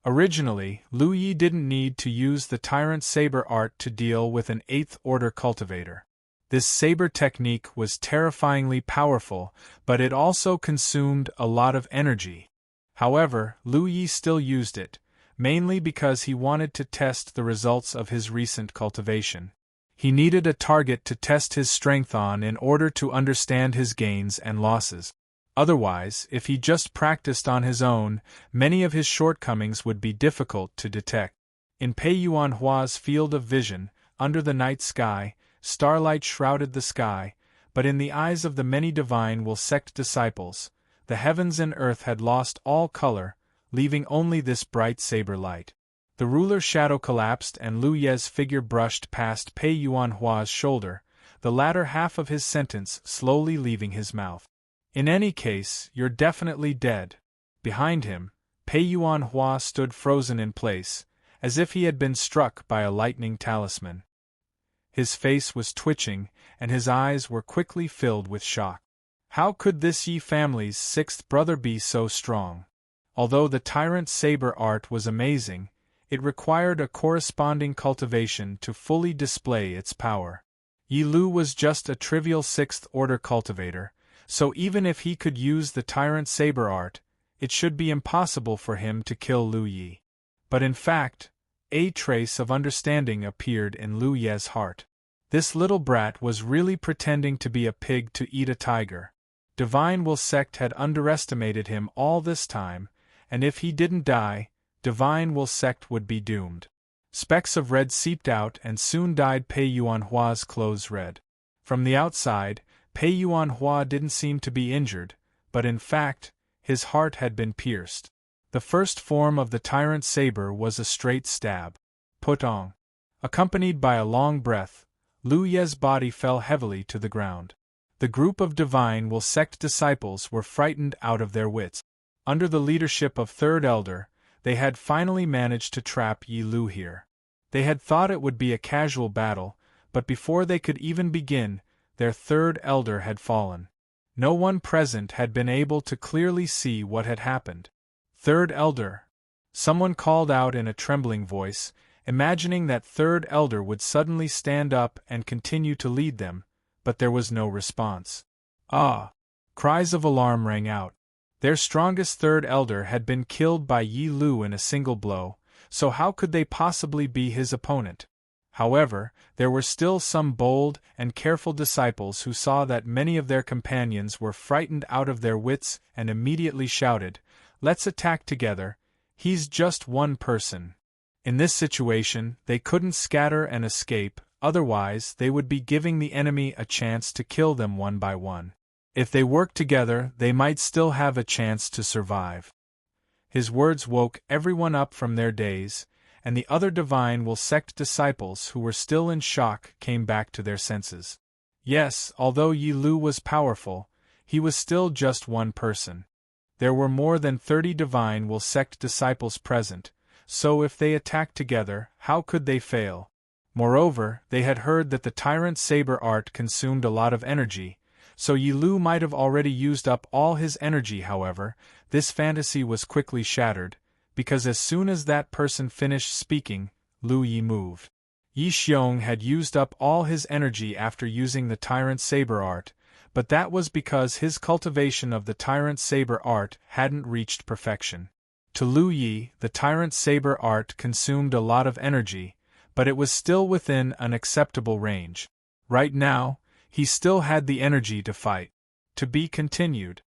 Originally, Lu Yi didn't need to use the tyrant saber art to deal with an 8th-order cultivator. This saber technique was terrifyingly powerful, but it also consumed a lot of energy. However, Lu Yi still used it, mainly because he wanted to test the results of his recent cultivation. He needed a target to test his strength on in order to understand his gains and losses. Otherwise, if he just practiced on his own, many of his shortcomings would be difficult to detect. In Pei Yuanhua's field of vision, under the night sky, starlight shrouded the sky, but in the eyes of the many divine will sect disciples, the heavens and earth had lost all color, leaving only this bright saber light. The ruler's shadow collapsed and Lu Ye's figure brushed past Pei Yuanhua's shoulder, the latter half of his sentence slowly leaving his mouth. In any case, you're definitely dead. Behind him, Pei Yuanhua stood frozen in place, as if he had been struck by a lightning talisman. His face was twitching, and his eyes were quickly filled with shock. How could this Yi family's 6th brother be so strong? Although the tyrant saber art was amazing, it required a corresponding cultivation to fully display its power. Yi Lu was just a trivial 6th-order cultivator, so even if he could use the tyrant saber art, it should be impossible for him to kill Lu Yi. But in fact, a trace of understanding appeared in Lu Ye's heart. This little brat was really pretending to be a pig to eat a tiger. Divine Will Sect had underestimated him all this time, and if he didn't die, Divine Will Sect would be doomed. Specks of red seeped out and soon dyed Pei Yuanhua's clothes red. From the outside, Pei Yuanhua didn't seem to be injured, but in fact, his heart had been pierced. The first form of the tyrant saber was a straight stab. Potong. Accompanied by a long breath, Lu Ye's body fell heavily to the ground. The group of Divine Will Sect disciples were frightened out of their wits. Under the leadership of Third Elder, they had finally managed to trap Yi Lu here. They had thought it would be a casual battle, but before they could even begin, their Third Elder had fallen. No one present had been able to clearly see what had happened. Third Elder. Someone called out in a trembling voice, imagining that Third Elder would suddenly stand up and continue to lead them, but there was no response. Ah! Cries of alarm rang out. Their strongest Third Elder had been killed by Yi Lu in a single blow, so how could they possibly be his opponent? However, there were still some bold and careful disciples who saw that many of their companions were frightened out of their wits and immediately shouted, "Let's attack together, he's just one person." In this situation, they couldn't scatter and escape, otherwise they would be giving the enemy a chance to kill them one by one. If they worked together, they might still have a chance to survive. His words woke everyone up from their daze, and the other Divine Will Sect disciples who were still in shock came back to their senses. Yes, although Yi Lu was powerful, he was still just one person. There were more than 30 Divine Will Sect disciples present, so if they attacked together, how could they fail? Moreover, they had heard that the tyrant saber art consumed a lot of energy, so Yi Lu might have already used up all his energy. However, this fantasy was quickly shattered, because as soon as that person finished speaking, Lu Yi moved. Yi Xiong had used up all his energy after using the Tyrant Saber art, but that was because his cultivation of the Tyrant Saber art hadn't reached perfection. To Lu Yi, the Tyrant Saber art consumed a lot of energy, but it was still within an acceptable range. Right now, he still had the energy to fight. To be continued.